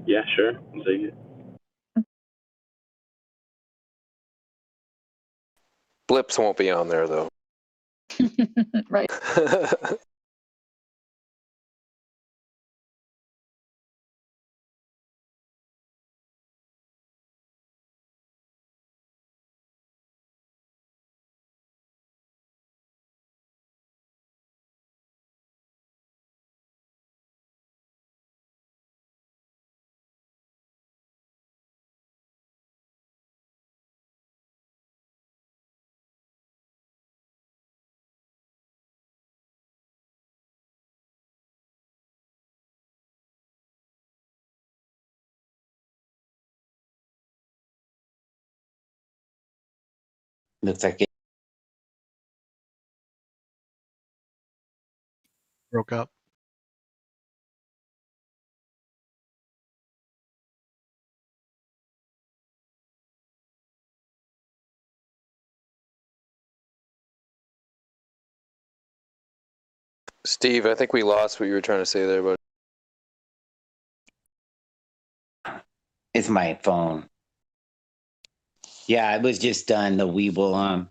[SPEAKER 11] Yeah, sure. See it.
[SPEAKER 9] Blips won't be on there though.
[SPEAKER 10] Right.
[SPEAKER 17] Looks like it.
[SPEAKER 16] Broke up.
[SPEAKER 9] Steve, I think we lost what you were trying to say there, but
[SPEAKER 17] It's my phone. Yeah, I was just done the Weeble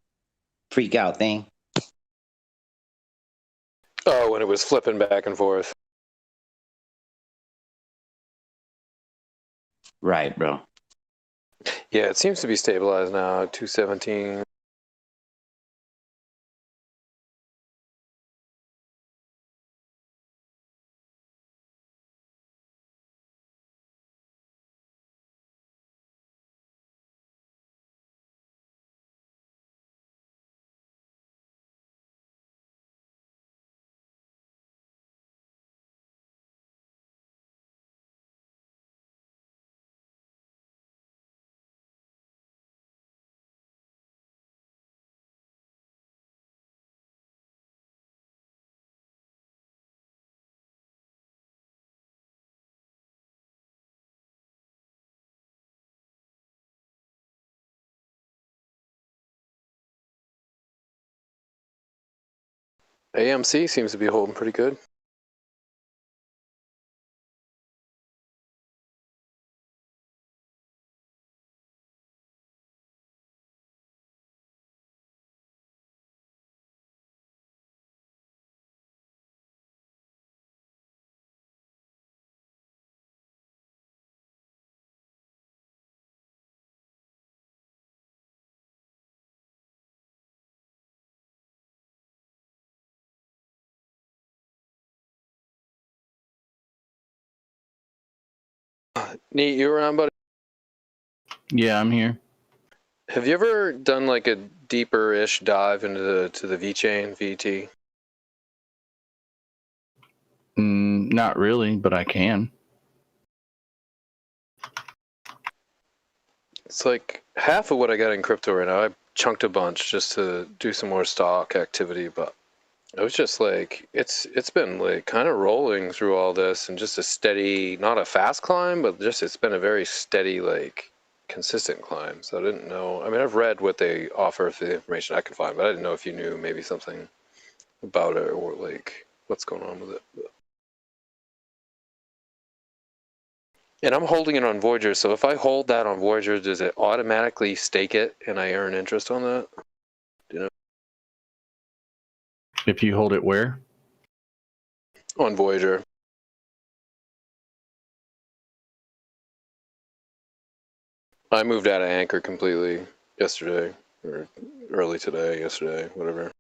[SPEAKER 17] freak out thing.
[SPEAKER 9] oh, when it was flipping back and forth.
[SPEAKER 17] Right, bro.
[SPEAKER 9] Yeah, it seems to be stabilized now. 217. AMC seems to be holding pretty good. Neat, you around, buddy?
[SPEAKER 13] Yeah, I'm here.
[SPEAKER 9] Have you ever done like a deeper-ish dive into the VeChain, VT?
[SPEAKER 13] Not really, but I can.
[SPEAKER 9] It's like half of what I got in crypto right now. I chunked a bunch just to do some more stock activity, but it was just like it's been like kind of rolling through all this and just a steady, not a fast climb, but just it's been a very steady, like consistent climb. So I didn't know. I mean, I've read what they offer for the information I can find, but I didn't know if you knew maybe something about it or like what's going on with it. And I'm holding it on Voyager, so if I hold that on Voyager, does it automatically stake it and I earn interest on that? Do you know?
[SPEAKER 13] If you hold it where?
[SPEAKER 9] On Voyager. I moved out of Anchor completely yesterday, or early today, yesterday, whatever.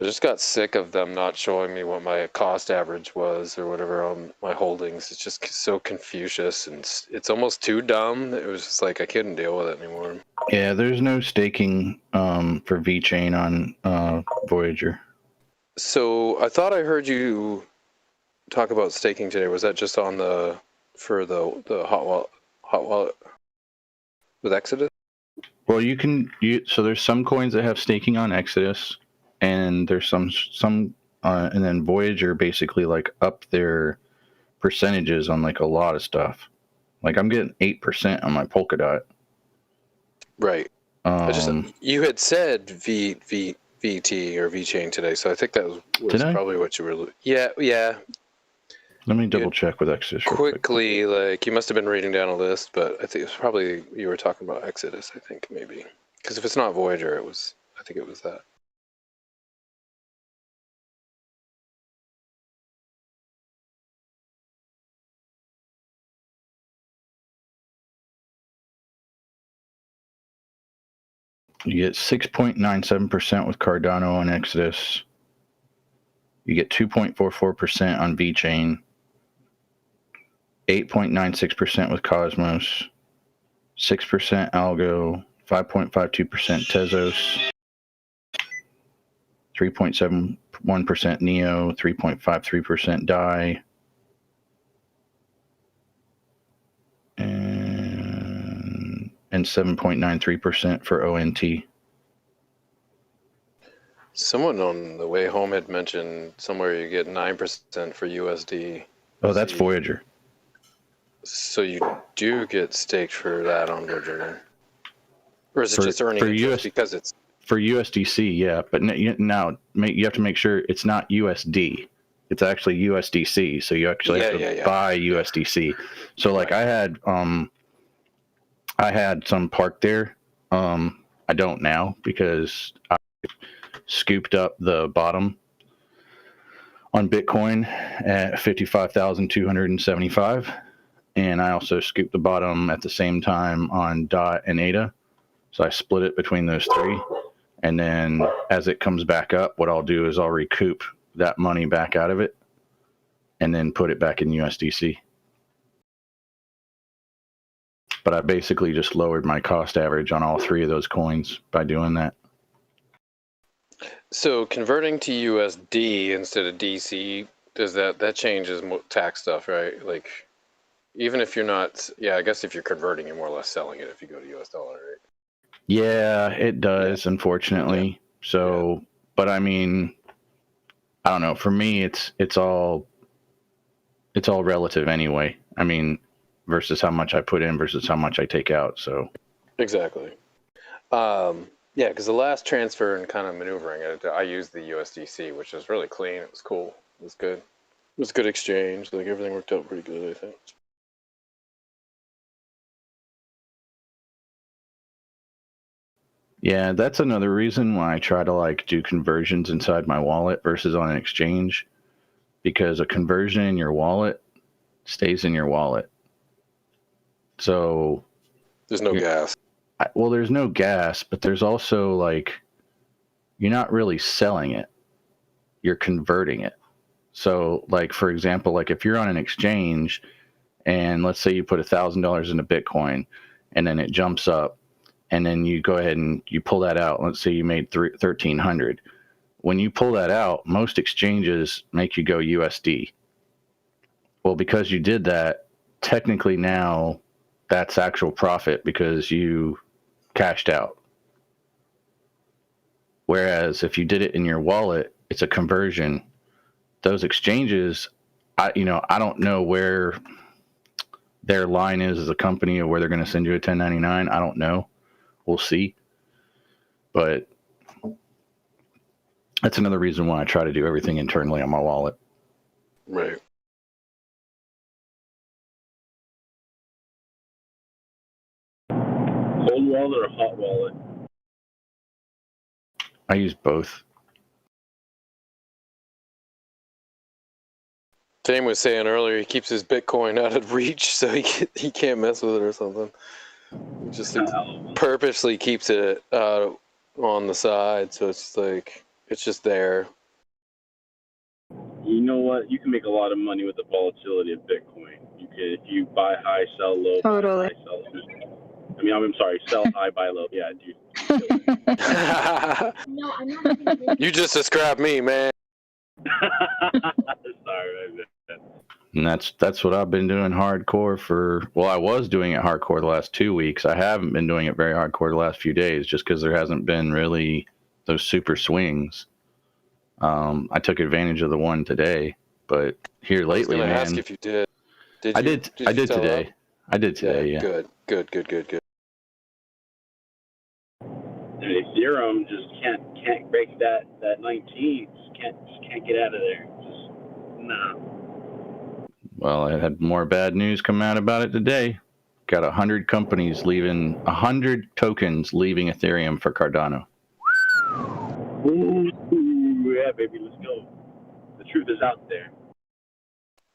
[SPEAKER 9] I just got sick of them not showing me what my cost average was or whatever on my holdings. It's just so Confucius and it's almost too dumb. It was just like I couldn't deal with it anymore.
[SPEAKER 13] Yeah, there's no staking for VeChain on Voyager.
[SPEAKER 9] So I thought I heard you talk about staking today. Was that just on the hot wallet with Exodus?
[SPEAKER 13] Well, so there's some coins that have staking on Exodus. and there's some and then Voyager basically like up their percentages on like a lot of stuff. Like I'm getting 8% on my Polkadot.
[SPEAKER 9] Right. You had said VT or VChain today, so I think that was probably what you were. Yeah.
[SPEAKER 13] Let me double check with Exodus real quick.
[SPEAKER 9] Quickly, like you must have been reading down a list, but I think it was probably you were talking about Exodus. I think maybe because if it's not Voyager, I think it was that.
[SPEAKER 13] You get 6.97% with Cardano on Exodus. You get 2.44% on VChain. 8.96% with Cosmos. 6% Algo. 5.52% Tezos. 3.71% Neo. 3.53% DAI. And 7.93% for ONT.
[SPEAKER 9] Someone on the way home had mentioned somewhere you get 9% for USD.
[SPEAKER 13] Oh, that's Voyager.
[SPEAKER 9] So you do get staked for that on Voyager, or is it just earning interest because it's
[SPEAKER 13] for USDC? Yeah, but now you have to make sure it's not USD. It's actually USDC. So you actually have to buy USDC. So like I had some parked there. I don't now because I scooped up the bottom on Bitcoin at 55,275, and I also scooped the bottom at the same time on DOT and ADA. So I split it between those three, and then as it comes back up, what I'll do is I'll recoup that money back out of it, and then put it back in USDC. But I basically just lowered my cost average on all three of those coins by doing that.
[SPEAKER 9] So converting to USD instead of DC, does that changes tax stuff, right? Like, even if you're not, I guess if you're converting, you're more or less selling it if you go to US dollar, right?
[SPEAKER 13] Yeah, it does, unfortunately. Yeah. So, but I mean, I don't know. For me, it's all relative anyway. I mean, versus how much I put in versus how much I take out. So
[SPEAKER 9] exactly. Yeah, because the last transfer and kind of maneuvering it, I used the USDC, which was really clean. It was cool. It was good. It was a good exchange. Like everything worked out pretty good, I think.
[SPEAKER 13] Yeah, that's another reason why I try to like do conversions inside my wallet versus on an exchange, because a conversion in your wallet stays in your wallet. So
[SPEAKER 9] there's no gas.
[SPEAKER 13] Well, there's no gas, but there's also like, you're not really selling it. You're converting it. So like, for example, like if you're on an exchange and let's say you put $1,000 into Bitcoin and then it jumps up and then you go ahead and you pull that out. Let's say you made 1,300. When you pull that out, most exchanges make you go USD. Well, because you did that, technically now that's actual profit because you cashed out. Whereas if you did it in your wallet, it's a conversion. Those exchanges, I don't know where their line is as a company or where they're going to send you a 1099. I don't know. We'll see. But that's another reason why I try to do everything internally on my wallet.
[SPEAKER 9] Right.
[SPEAKER 11] Cold wallet or hot wallet?
[SPEAKER 13] I use both.
[SPEAKER 9] Dame was saying earlier he keeps his Bitcoin out of reach so he can't mess with it or something. He just purposely keeps it on the side, so it's like it's just there.
[SPEAKER 11] You know what? You can make a lot of money with the volatility of Bitcoin. You can, if you buy high, sell low.
[SPEAKER 10] Totally.
[SPEAKER 11] Buy high, sell low. I'm sorry, sell high, buy low. Yeah, dude.
[SPEAKER 9] No, I'm not. You just described me, man.
[SPEAKER 11] Sorry, man.
[SPEAKER 13] And that's what I've been doing hardcore for. Well, I was doing it hardcore the last 2 weeks. I haven't been doing it very hardcore the last few days just because there hasn't been really those super swings. I took advantage of the one today, but here
[SPEAKER 9] I was
[SPEAKER 13] lately,
[SPEAKER 9] gonna
[SPEAKER 13] man,
[SPEAKER 9] ask if you did. Did
[SPEAKER 13] I
[SPEAKER 9] you?
[SPEAKER 13] did.
[SPEAKER 9] Did
[SPEAKER 13] I
[SPEAKER 9] you
[SPEAKER 13] did
[SPEAKER 9] sell
[SPEAKER 13] today.
[SPEAKER 9] out?
[SPEAKER 13] I did today. Yeah.
[SPEAKER 9] Good.
[SPEAKER 18] Ethereum just can't break that 19. Just can't get out of there. Just nah.
[SPEAKER 13] Well, I had more bad news come out about it today. Got 100 companies leaving, 100 tokens leaving Ethereum for Cardano.
[SPEAKER 18] Ooh, yeah, baby, let's go. The truth is out there.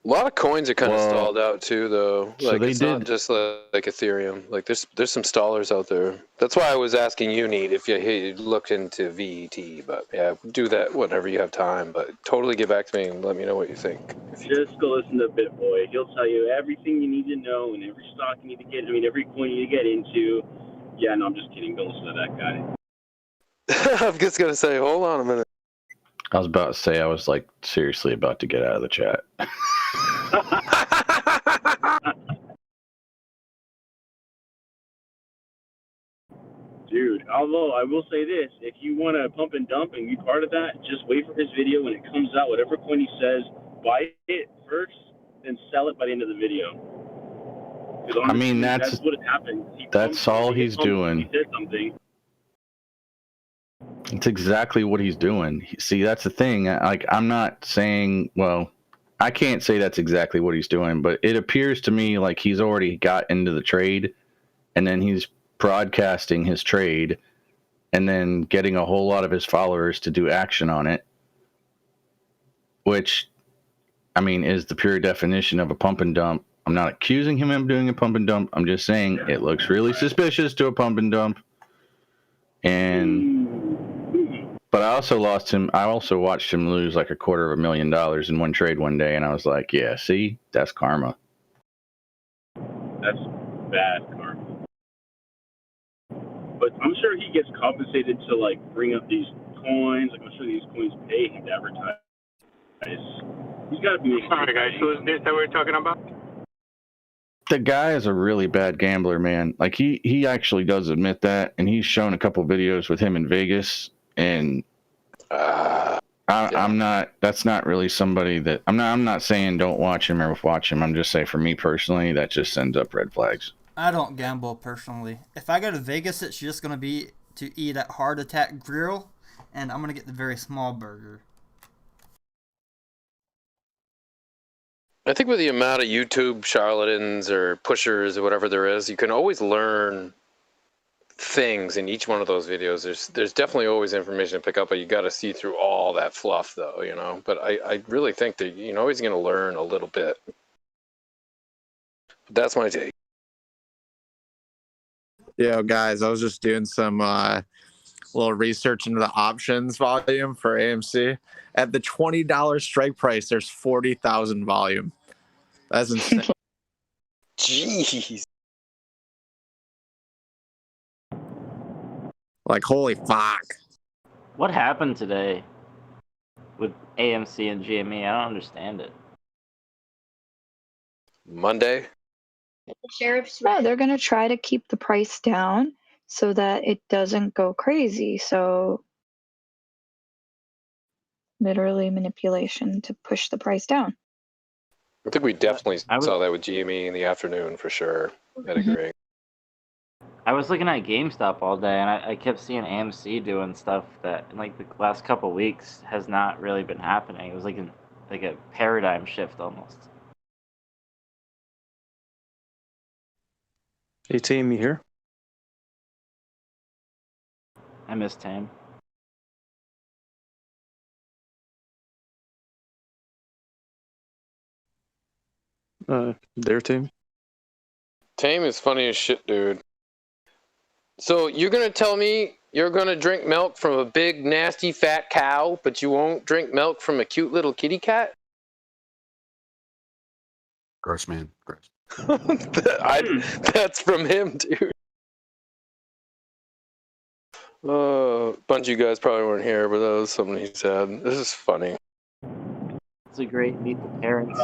[SPEAKER 9] A lot of coins are kind of stalled out too, though.
[SPEAKER 13] So
[SPEAKER 9] Like
[SPEAKER 13] they
[SPEAKER 9] it's
[SPEAKER 13] did-
[SPEAKER 9] not just like Ethereum. Like there's some stallers out there. That's why I was asking you, Need, if you looked into VET. But yeah, do that whenever you have time. But totally get back to me and let me know what you think.
[SPEAKER 18] Just go listen to BitBoy. He'll tell you everything you need to know and every stock you need to get. I mean, every coin you need to get into. Yeah, no, I'm just kidding. Don't listen to that guy.
[SPEAKER 9] I'm just gonna say, hold on a minute.
[SPEAKER 13] I was about to say, I was like seriously about to get out of the chat.
[SPEAKER 18] Dude, although I will say this, if you want to pump and dump and be part of that, just wait for his video. When it comes out, whatever coin he says, buy it first, then sell it by the end of the video. 'Cause
[SPEAKER 13] I mean,
[SPEAKER 18] honestly,
[SPEAKER 13] that's
[SPEAKER 18] what happens.
[SPEAKER 13] that's all he's
[SPEAKER 18] He
[SPEAKER 13] doing.
[SPEAKER 18] says something.
[SPEAKER 13] It's exactly what he's doing. See, that's the thing. Like, I'm not saying, well, I can't say that's exactly what he's doing, but it appears to me like he's already got into the trade, and then he's broadcasting his trade, and then getting a whole lot of his followers to do action on it, which, I mean, is the pure definition of a pump and dump. I'm not accusing him of doing a pump and dump. I'm just saying it looks really suspicious to a pump and dump. But I also lost him. I also watched him lose like $250,000 in one trade one day, and I was like, yeah, see, that's karma.
[SPEAKER 18] That's bad karma. But I'm sure he gets compensated to like bring up these coins. Like I'm sure these coins pay him to advertise. He's got to be making. Sorry, guys. Who is this that we're talking about?
[SPEAKER 13] The guy is a really bad gambler, man. Like he actually does admit that, and he's shown a couple videos with him in Vegas, and I'm not. That's not really somebody that I'm not saying don't watch him or watch him. I'm just saying for me personally, that just sends up red flags.
[SPEAKER 15] I don't gamble personally. If I go to Vegas, it's just gonna be to eat at Heart Attack Grill, and I'm gonna get the very small burger.
[SPEAKER 9] I think with the amount of YouTube charlatans or pushers or whatever there is, you can always learn things in each one of those videos. There's definitely always information to pick up, but you got to see through all that fluff, though, you know. But I really think that you're always going to learn a little bit. That's my take.
[SPEAKER 19] Yo, guys, I was just doing some little research into the options volume for AMC. At the $20 strike price, there's 40,000 volume. That's insane.
[SPEAKER 9] Jeez.
[SPEAKER 19] Like, holy fuck.
[SPEAKER 20] What happened today with AMC and GME? I don't understand it.
[SPEAKER 9] Monday?
[SPEAKER 10] The sheriff's no, they're going to try to keep the price down so that it doesn't go crazy. So, literally manipulation to push the price down.
[SPEAKER 9] I think we definitely saw that with GME in the afternoon for sure. I'd agree.
[SPEAKER 20] I was looking at GameStop all day, and I kept seeing AMC doing stuff that, in like the last couple weeks, has not really been happening. It was like a paradigm shift almost.
[SPEAKER 21] Hey, team, you here?
[SPEAKER 20] I miss Tame.
[SPEAKER 21] Their team.
[SPEAKER 9] Tame is funny as shit, dude. So you're gonna tell me you're gonna drink milk from a big, nasty, fat cow, but you won't drink milk from a cute little kitty cat?
[SPEAKER 22] Gross, man. Gross.
[SPEAKER 9] That's from him, dude. A bunch of you guys probably weren't here, but that was something he said. This is funny.
[SPEAKER 20] It's a great meet the parents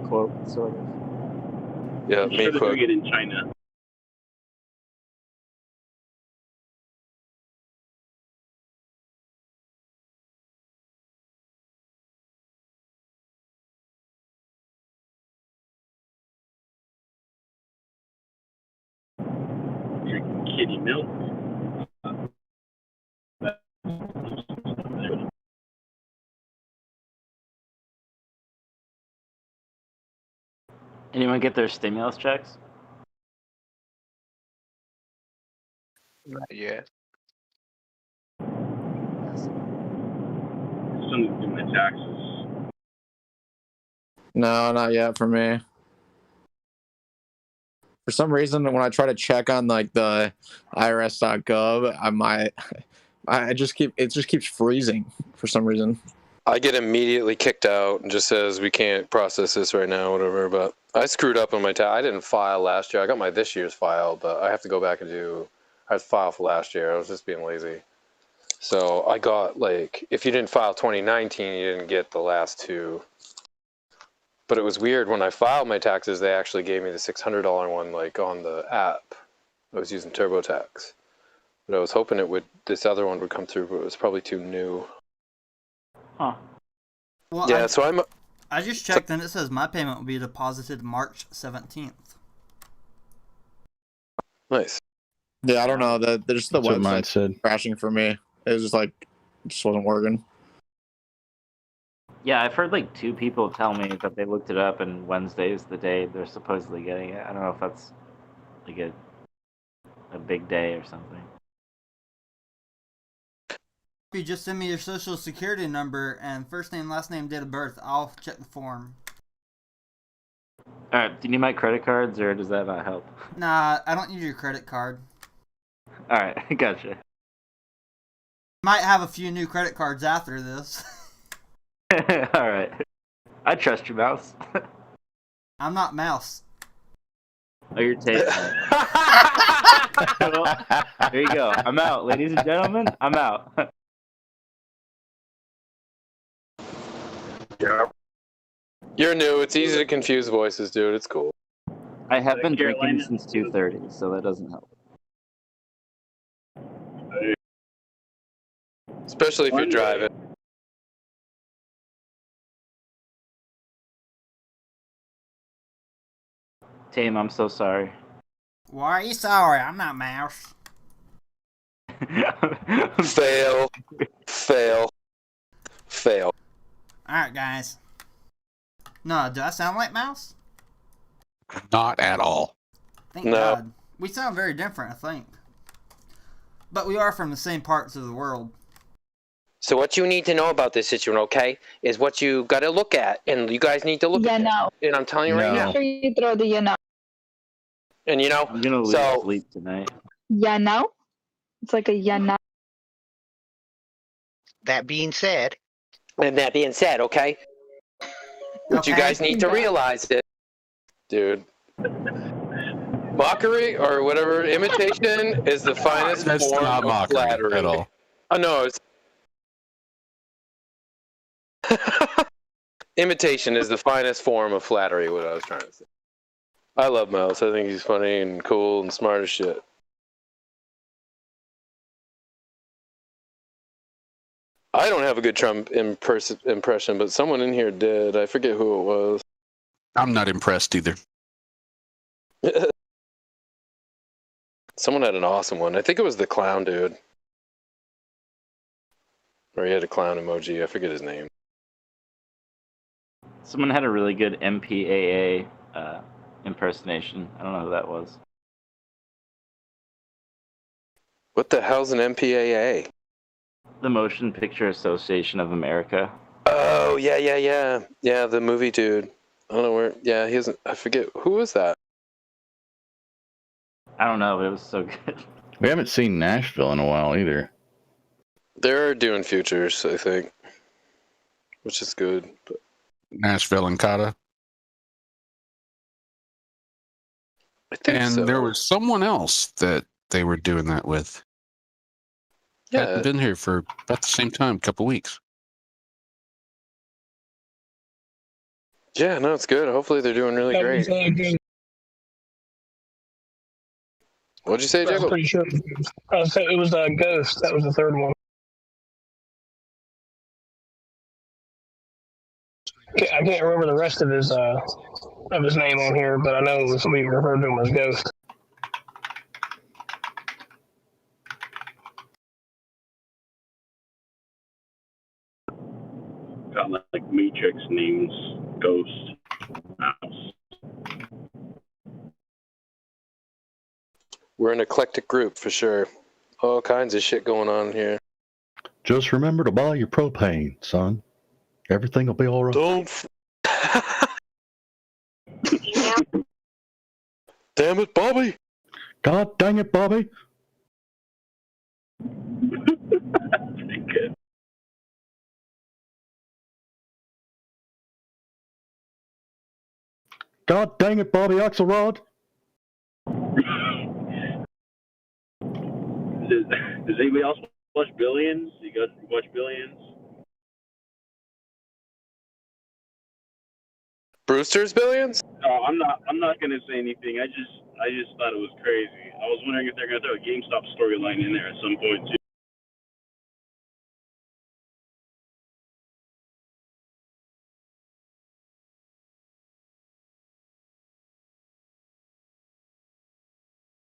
[SPEAKER 20] quote, sort of.
[SPEAKER 9] Yeah,
[SPEAKER 18] I'm
[SPEAKER 9] me
[SPEAKER 18] sure they're
[SPEAKER 9] quote.
[SPEAKER 18] doing it in China. drinking kitty milk.
[SPEAKER 20] Anyone get their stimulus checks?
[SPEAKER 1] Not yet.
[SPEAKER 18] Still need to do my taxes.
[SPEAKER 19] No, not yet for me. For some reason, when I try to check on like the IRS.gov, it just keeps freezing for some reason.
[SPEAKER 9] I get immediately kicked out and just says we can't process this right now, whatever. But I screwed up on my tax. I didn't file last year. I got my this year's file, but I have to go back and I have to file for last year. I was just being lazy. So I got like, if you didn't file 2019, you didn't get the last two. But it was weird when I filed my taxes. They actually gave me the $600 one, like on the app. I was using TurboTax, but I was hoping this other one would come through, but it was probably too new.
[SPEAKER 20] Huh.
[SPEAKER 15] Well,
[SPEAKER 9] Yeah, so
[SPEAKER 15] I just checked and it says my payment will be deposited March 17th.
[SPEAKER 9] Nice.
[SPEAKER 19] Yeah, I don't know. There's the
[SPEAKER 13] That's what mine
[SPEAKER 19] website
[SPEAKER 13] said.
[SPEAKER 19] crashing for me. It was just like, it just wasn't working.
[SPEAKER 20] Yeah, I've heard like 2 people tell me that they looked it up and Wednesday is the day they're supposedly getting it. I don't know if that's like a big day or something.
[SPEAKER 15] If you just send me your social security number and first name, last name, date of birth, I'll check the form.
[SPEAKER 20] Alright, do you need my credit cards or does that not help?
[SPEAKER 15] Nah, I don't need your credit card.
[SPEAKER 20] Alright, gotcha.
[SPEAKER 15] Might have a few new credit cards after this.
[SPEAKER 20] Alright. I trust your mouse.
[SPEAKER 15] I'm not Mouse.
[SPEAKER 20] Oh, you're Tate. There you go. I'm out. Ladies and gentlemen, I'm out.
[SPEAKER 9] Yeah. You're new. It's easy to confuse voices, dude. It's cool.
[SPEAKER 20] I have been drinking since 2:30, so that doesn't help.
[SPEAKER 9] Especially if you're driving.
[SPEAKER 20] Tame, I'm so sorry.
[SPEAKER 15] Why are you sorry? I'm not Mouse.
[SPEAKER 9] Fail. Fail. Fail.
[SPEAKER 15] Alright, guys. No, do I sound like Mouse?
[SPEAKER 11] Not at all.
[SPEAKER 15] Thank God. We sound very different, I think. But we are from the same parts of the world.
[SPEAKER 9] So what you need to know about this situation, okay, is what you got to look at, and you guys need to look at it. And I'm telling you right now.
[SPEAKER 10] Make sure you throw the you know.
[SPEAKER 9] And you know,
[SPEAKER 20] I'm gonna lose sleep tonight.
[SPEAKER 10] You know? It's like a you know.
[SPEAKER 1] That being said.
[SPEAKER 9] And that being said, okay? What you guys need to realize is, dude, mockery or whatever, imitation is the finest
[SPEAKER 11] That's
[SPEAKER 9] form
[SPEAKER 11] not
[SPEAKER 9] of
[SPEAKER 11] mockery
[SPEAKER 9] flattery.
[SPEAKER 11] at all.
[SPEAKER 9] Oh, no, it's... Imitation is the finest form of flattery, what I was trying to say. I love Mouse. I think he's funny and cool and smart as shit. I don't have a good Trump impression, but someone in here did. I forget who it was.
[SPEAKER 11] I'm not impressed either.
[SPEAKER 9] Someone had an awesome one. I think it was the clown dude. Or he had a clown emoji. I forget his name.
[SPEAKER 20] Someone had a really good MPAA impersonation. I don't know who that was.
[SPEAKER 9] What the hell's an MPAA?
[SPEAKER 20] The Motion Picture Association of America.
[SPEAKER 9] Oh, yeah. Yeah, the movie dude. I don't know where. Yeah, he hasn't. I forget. Who was that?
[SPEAKER 20] I don't know, but it was so good.
[SPEAKER 13] We haven't seen Nashville in a while either.
[SPEAKER 9] They're doing futures, I think. Which is good. But
[SPEAKER 11] Nashville and Kata.
[SPEAKER 9] I think
[SPEAKER 11] and
[SPEAKER 9] so.
[SPEAKER 11] there was someone else that they were doing that with.
[SPEAKER 9] Yeah.
[SPEAKER 11] Hadn't been here for about the same time, a couple weeks.
[SPEAKER 9] Yeah, no, it's good. Hopefully they're doing really great. What'd you say,
[SPEAKER 21] I'm
[SPEAKER 9] Jacob?
[SPEAKER 21] pretty sure. It was Ghost. That was the third one. I can't remember the rest of his name on here, but I know we referred to him as Ghost.
[SPEAKER 18] chick's name's Ghost House.
[SPEAKER 9] We're an eclectic group for sure. All kinds of shit going on here.
[SPEAKER 13] Just remember to buy your propane, son. Everything will be all right.
[SPEAKER 9] Don't. Damn it, Bobby!
[SPEAKER 13] God dang it, Bobby!
[SPEAKER 18] Pretty good.
[SPEAKER 13] God dang it, Bobby Axelrod!
[SPEAKER 18] Does anybody else watch Billions? You guys watch Billions?
[SPEAKER 9] Brewster's Billions?
[SPEAKER 18] No, I'm not gonna say anything. I just thought it was crazy. I was wondering if they're gonna throw a GameStop storyline in there at some point too.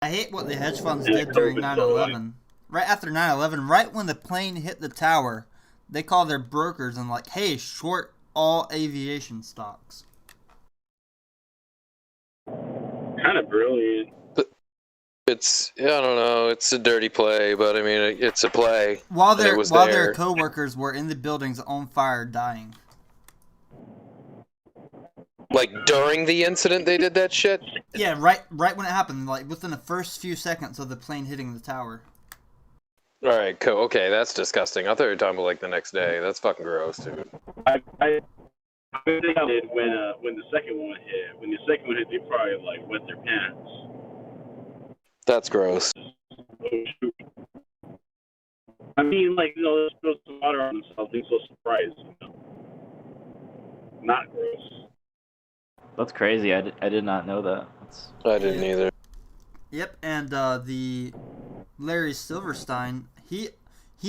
[SPEAKER 15] I hate what the hedge funds did during 9/11. Right after 9/11, right when the plane hit the tower, they called their brokers and like, hey, short all aviation stocks.
[SPEAKER 18] Kind of brilliant.
[SPEAKER 9] It's, I don't know, it's a dirty play, but I mean, it's a play.
[SPEAKER 15] While
[SPEAKER 9] and it was
[SPEAKER 15] their
[SPEAKER 9] there.
[SPEAKER 15] co-workers were in the buildings on fire dying.
[SPEAKER 9] Like during the incident, they did that shit.
[SPEAKER 15] Yeah, right when it happened, like within the first few seconds of the plane hitting the tower.
[SPEAKER 9] All right, cool. Okay, that's disgusting. I thought you were talking about like the next day. That's fucking gross, dude.
[SPEAKER 18] I think I did when the second one hit. When the second one hit, they probably like wet their pants.
[SPEAKER 9] That's gross.
[SPEAKER 18] I mean, like, you know, they spill some water on themselves. They're so surprised. You know? Not gross.
[SPEAKER 20] That's crazy. I did not know that.
[SPEAKER 9] I didn't either.
[SPEAKER 15] Yep, and the Larry Silverstein, he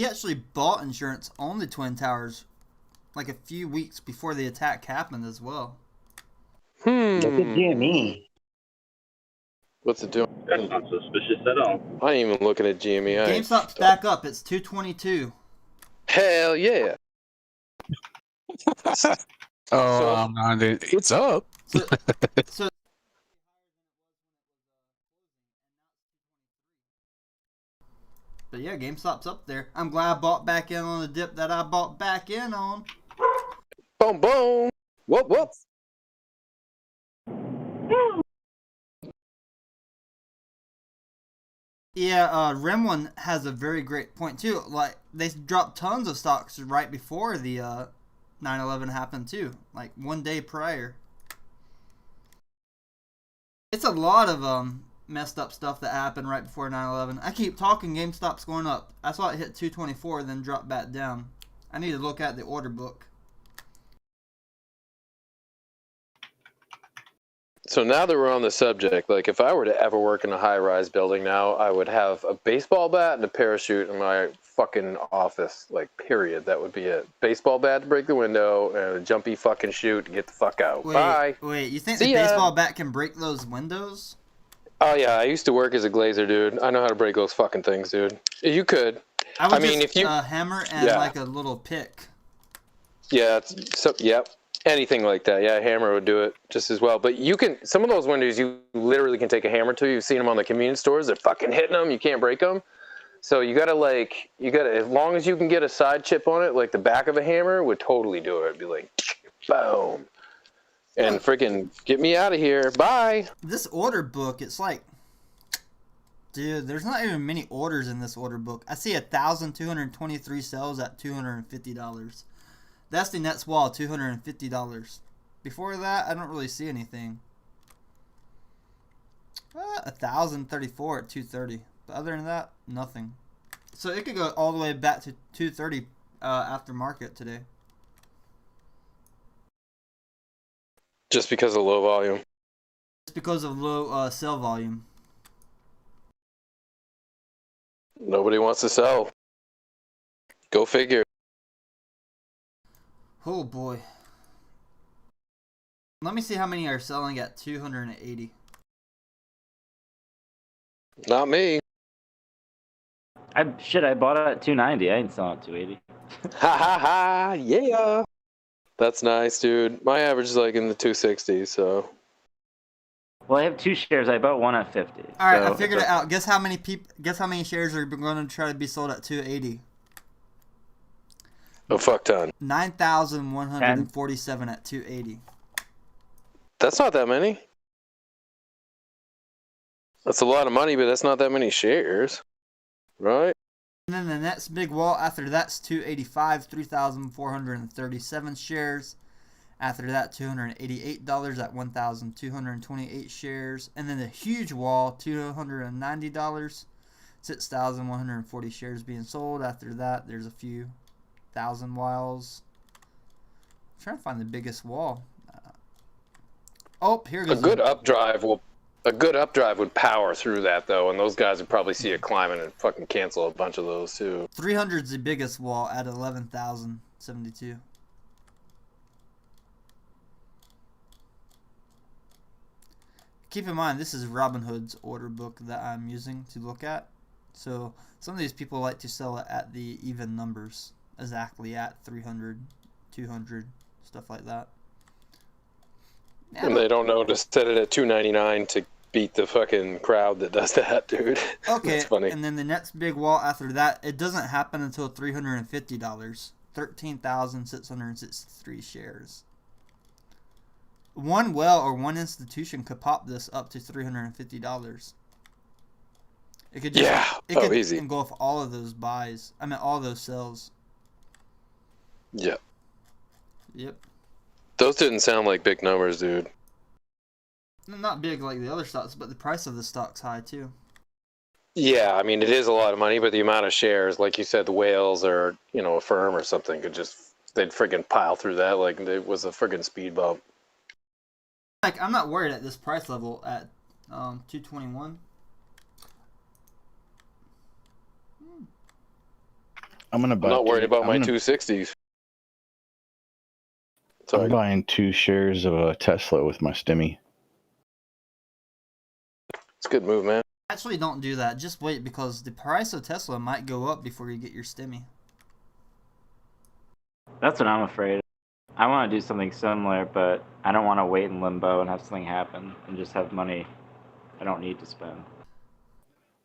[SPEAKER 15] actually bought insurance on the Twin Towers like a few weeks before the attack happened as well.
[SPEAKER 17] Look at GME.
[SPEAKER 9] What's it doing?
[SPEAKER 18] That's not suspicious at all.
[SPEAKER 9] I ain't even looking at GME.
[SPEAKER 15] GameStop's back up. It's 222.
[SPEAKER 9] Hell yeah.
[SPEAKER 22] It's up.
[SPEAKER 15] So but yeah, GameStop's up there. I'm glad I bought back in on the dip that I bought back in on.
[SPEAKER 9] Boom, boom. Whoop, whoop.
[SPEAKER 15] Yeah, Remlin has a very great point too. Like they dropped tons of stocks right before the 9/11 happened too, like one day prior. It's a lot of messed up stuff that happened right before 9/11. I keep talking, GameStop's going up. I saw it hit 224, then drop back down. I need to look at the order book.
[SPEAKER 9] So now that we're on the subject, like if I were to ever work in a high-rise building now, I would have a baseball bat and a parachute in my fucking office. Like, period. That would be it. Baseball bat to break the window and a jumpy fucking chute to get the fuck out. Bye.
[SPEAKER 15] Wait, you think
[SPEAKER 9] See
[SPEAKER 15] the
[SPEAKER 9] ya.
[SPEAKER 15] baseball bat can break those windows?
[SPEAKER 9] Oh yeah, I used to work as a glazer, dude. I know how to break those fucking things, dude. You could.
[SPEAKER 15] I would
[SPEAKER 9] mean,
[SPEAKER 15] just
[SPEAKER 9] if you
[SPEAKER 15] hammer and
[SPEAKER 9] Yeah.
[SPEAKER 15] like a little pick.
[SPEAKER 9] Yeah, yep. Anything like that. Yeah, a hammer would do it just as well. But you can, some of those windows, you literally can take a hammer to. You've seen them on the convenience stores. They're fucking hitting them. You can't break them. So you gotta as long as you can get a side chip on it, like the back of a hammer would totally do it. It'd be like, boom. And freaking get me out of here. Bye.
[SPEAKER 15] This order book, it's like, dude, there's not even many orders in this order book. I see 1,223 sales at $250. That's the net wall, $250. Before that, I don't really see anything. 1,034 at $230. But other than that, nothing. So it could go all the way back to $230 after market today.
[SPEAKER 9] Just because of low volume.
[SPEAKER 15] It's because of low sell volume.
[SPEAKER 9] Nobody wants to sell. Go figure.
[SPEAKER 15] Oh boy. Let me see how many are selling at 280.
[SPEAKER 9] Not me.
[SPEAKER 20] I bought it at 290. I ain't selling it at 280.
[SPEAKER 9] Ha ha ha! Yeah. That's nice, dude. My average is like in the 260s, so.
[SPEAKER 20] Well, I have 2 shares. I bought one at 50.
[SPEAKER 15] All right,
[SPEAKER 20] so
[SPEAKER 15] I figured it out. Guess how many shares are going to try to be sold at 280?
[SPEAKER 9] A fuck ton.
[SPEAKER 15] 9,147 at 280.
[SPEAKER 9] That's not that many. That's a lot of money, but that's not that many shares, right?
[SPEAKER 15] And then the next big wall after that's 285, 3,437 shares. After that, $288 at 1,228 shares. And then the huge wall, $290, 6,140 shares being sold. After that, there's a few thousand walls. I'm trying to find the biggest wall. Oh, here goes.
[SPEAKER 9] A good updrive would power through that though, and those guys would probably see it climbing and fucking cancel a bunch of those too.
[SPEAKER 15] 300's the biggest wall at 11,072. Keep in mind, this is Robinhood's order book that I'm using to look at. So some of these people like to sell it at the even numbers, exactly at 300, 200, stuff like that. Yeah,
[SPEAKER 9] And they don't know to set it at $2.99 to beat the fucking crowd that does that, dude.
[SPEAKER 15] Okay,
[SPEAKER 9] That's funny.
[SPEAKER 15] and then the next big wall after that, it doesn't happen until $350. 13,663 shares. One well or one institution could pop this up to $350. It could just
[SPEAKER 9] easy.
[SPEAKER 15] engulf all of those buys. I mean, all those sells.
[SPEAKER 9] Yeah.
[SPEAKER 15] Yep.
[SPEAKER 9] Those didn't sound like big numbers, dude.
[SPEAKER 15] Not big like the other stocks, but the price of the stock's high too.
[SPEAKER 9] Yeah, I mean, it is a lot of money, but the amount of shares, like you said, the whales or, a firm or something they'd friggin' pile through that like it was a friggin' speed bump.
[SPEAKER 15] Like, I'm not worried at this price level at 221.
[SPEAKER 13] I'm
[SPEAKER 9] not worried about my 260s.
[SPEAKER 13] I'm buying 2 shares of a Tesla with my stimmy.
[SPEAKER 9] It's a good move, man.
[SPEAKER 15] Actually, don't do that. Just wait, because the price of Tesla might go up before you get your stimmy.
[SPEAKER 20] That's what I'm afraid of. I want to do something similar, but I don't want to wait in limbo and have something happen and just have money I don't need to spend.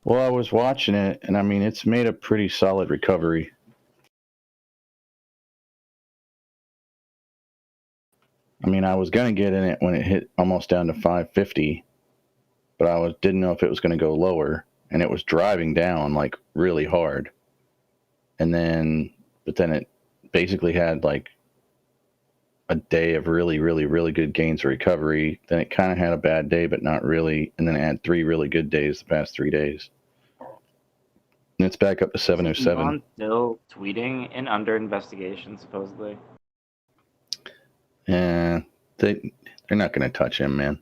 [SPEAKER 13] Well, I was watching it, and I mean, it's made a pretty solid recovery. I mean, I was going to get in it when it hit almost down to 550, but I didn't know if it was going to go lower, and it was driving down like really hard. But then it basically had like a day of really, really, really good gains of recovery. Then it kind of had a bad day, but not really. And then it had 3 really good days the past 3 days. And it's back up to 707.
[SPEAKER 20] Elon still tweeting and under investigation, supposedly.
[SPEAKER 13] Yeah, they're not going to touch him, man.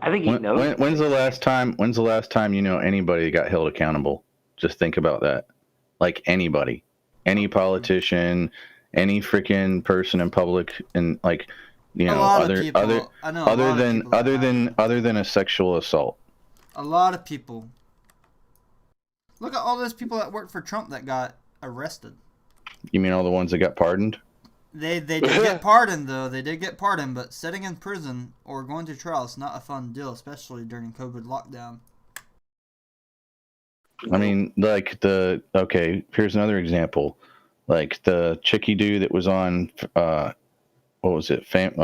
[SPEAKER 20] I think he knows.
[SPEAKER 13] When's the last time anybody got held accountable? Just think about that. Like anybody, any politician, any freaking person in public, and like, other than a sexual assault.
[SPEAKER 15] A lot of people. Look at all those people that worked for Trump that got arrested.
[SPEAKER 13] You mean all the ones that got pardoned?
[SPEAKER 15] They did get pardoned, though. They did get pardoned, but sitting in prison or going to trial is not a fun deal, especially during COVID lockdown.
[SPEAKER 13] I mean, like here's another example. Like the chickie dude that was on, what was it? I can't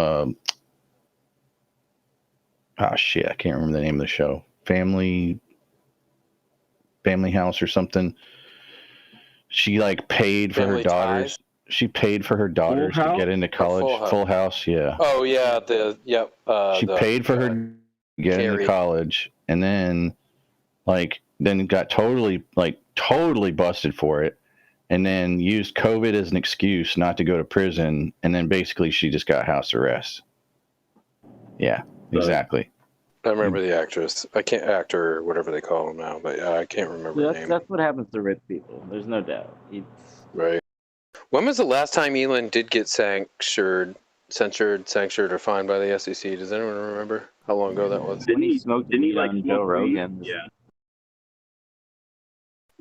[SPEAKER 13] remember the name of the show. Family House or something. She like paid for her daughters. She paid for her daughters to get into college. Full House, yeah.
[SPEAKER 9] Oh yeah,
[SPEAKER 13] she paid for her to get into college, and then got totally busted for it, and then used COVID as an excuse not to go to prison, and then basically she just got house arrest. Yeah, exactly.
[SPEAKER 9] I remember the actress. I can't actor or whatever they call him now, but yeah, I can't remember her name.
[SPEAKER 20] That's what happens to rich people. There's no doubt.
[SPEAKER 9] Right. When was the last time Elon did get censured, or fined by the SEC? Does anyone remember how long ago that was?
[SPEAKER 20] Didn't he smoke
[SPEAKER 18] like
[SPEAKER 20] on Joe Rogan?
[SPEAKER 18] Yeah.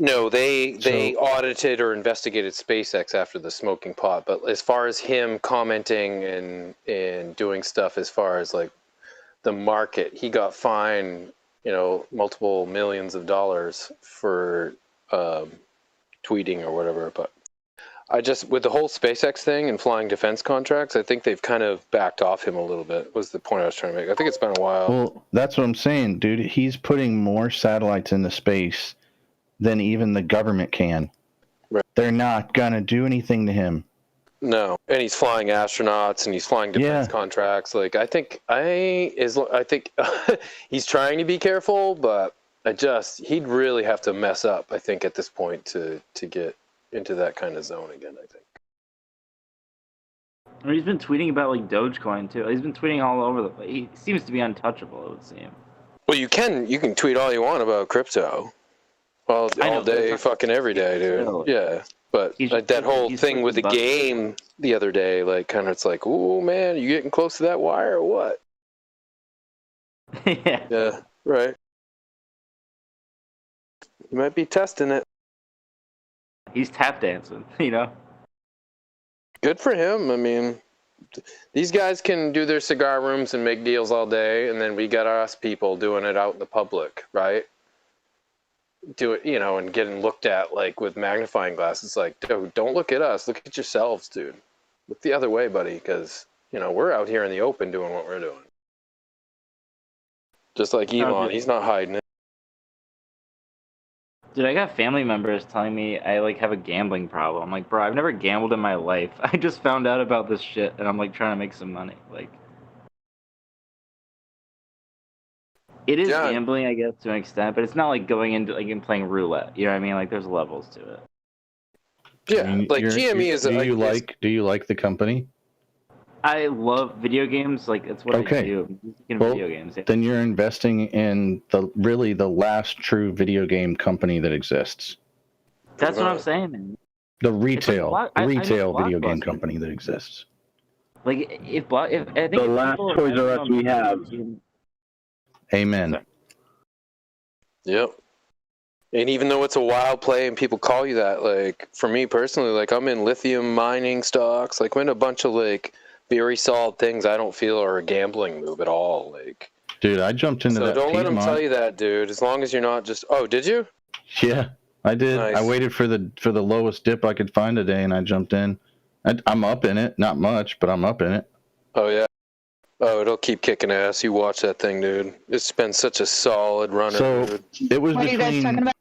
[SPEAKER 9] No, they audited or investigated SpaceX after the smoking pot. But as far as him commenting and doing stuff, as far as like the market, he got fined, multiple millions of dollars for tweeting or whatever. But with the whole SpaceX thing and flying defense contracts, I think they've kind of backed off him a little bit, was the point I was trying to make. I think it's been a while.
[SPEAKER 13] Well, that's what I'm saying, dude. He's putting more satellites into space than even the government can.
[SPEAKER 9] Right.
[SPEAKER 13] They're not going to do anything to him.
[SPEAKER 9] No, and he's flying astronauts and he's flying defense contracts. Like I think he's trying to be careful, but he'd really have to mess up, I think, at this point to get into that kind of zone again, I think.
[SPEAKER 20] I mean, he's been tweeting about like Dogecoin too. He's been tweeting all over the place. He seems to be untouchable, it would seem.
[SPEAKER 9] Well, you can tweet all you want about crypto all day, fucking every day, dude. Yeah. But that whole thing with the game the other day, like, kind of, it's like, ooh, man, you getting close to that wire or what? Yeah, right. You might be testing it.
[SPEAKER 20] He's tap dancing,
[SPEAKER 9] Good for him. I mean, these guys can do their cigar rooms and make deals all day, and then we got us people doing it out in the public, right? Do it, and getting looked at like with magnifying glasses. Like, dude, don't look at us. Look at yourselves, dude. Look the other way, buddy, because we're out here in the open doing what we're doing. Just like Elon, he's not hiding it.
[SPEAKER 20] Dude, I got family members telling me I like have a gambling problem. I'm like, bro, I've never gambled in my life. I just found out about this shit, and I'm like trying to make some money. Like, it is gambling, I guess, to an extent, but it's not like going into like and playing roulette. You know what I mean? Like, there's levels to it.
[SPEAKER 9] Yeah, like GME is.
[SPEAKER 13] Do you like the company?
[SPEAKER 20] I love video games. Like, it's what I do. Video games. Yeah.
[SPEAKER 13] Then you're investing in the last true video game company that exists.
[SPEAKER 20] That's what I'm saying, man.
[SPEAKER 13] The retail
[SPEAKER 20] I
[SPEAKER 13] video game company that exists.
[SPEAKER 20] Like, I think
[SPEAKER 11] the last Toys R Us we have.
[SPEAKER 13] Amen.
[SPEAKER 9] Yep. And even though it's a wild play and people call you that, like, for me personally, like, I'm in lithium mining stocks, like, I'm in a bunch of, like, very solid things I don't feel are a gambling move at all. Like,
[SPEAKER 13] dude, I jumped into that.
[SPEAKER 9] So don't let them tell you that, dude. As long as you're not just. Oh, did you?
[SPEAKER 13] Yeah, I did.
[SPEAKER 9] Nice.
[SPEAKER 13] I waited for the lowest dip I could find today, and I jumped in. I'm up in it, not much, but I'm up in it.
[SPEAKER 9] Oh yeah. Oh, it'll keep kicking ass. You watch that thing, dude. It's been such a solid runner.
[SPEAKER 13] So
[SPEAKER 9] dude.
[SPEAKER 13] it was
[SPEAKER 10] What are you guys talking about?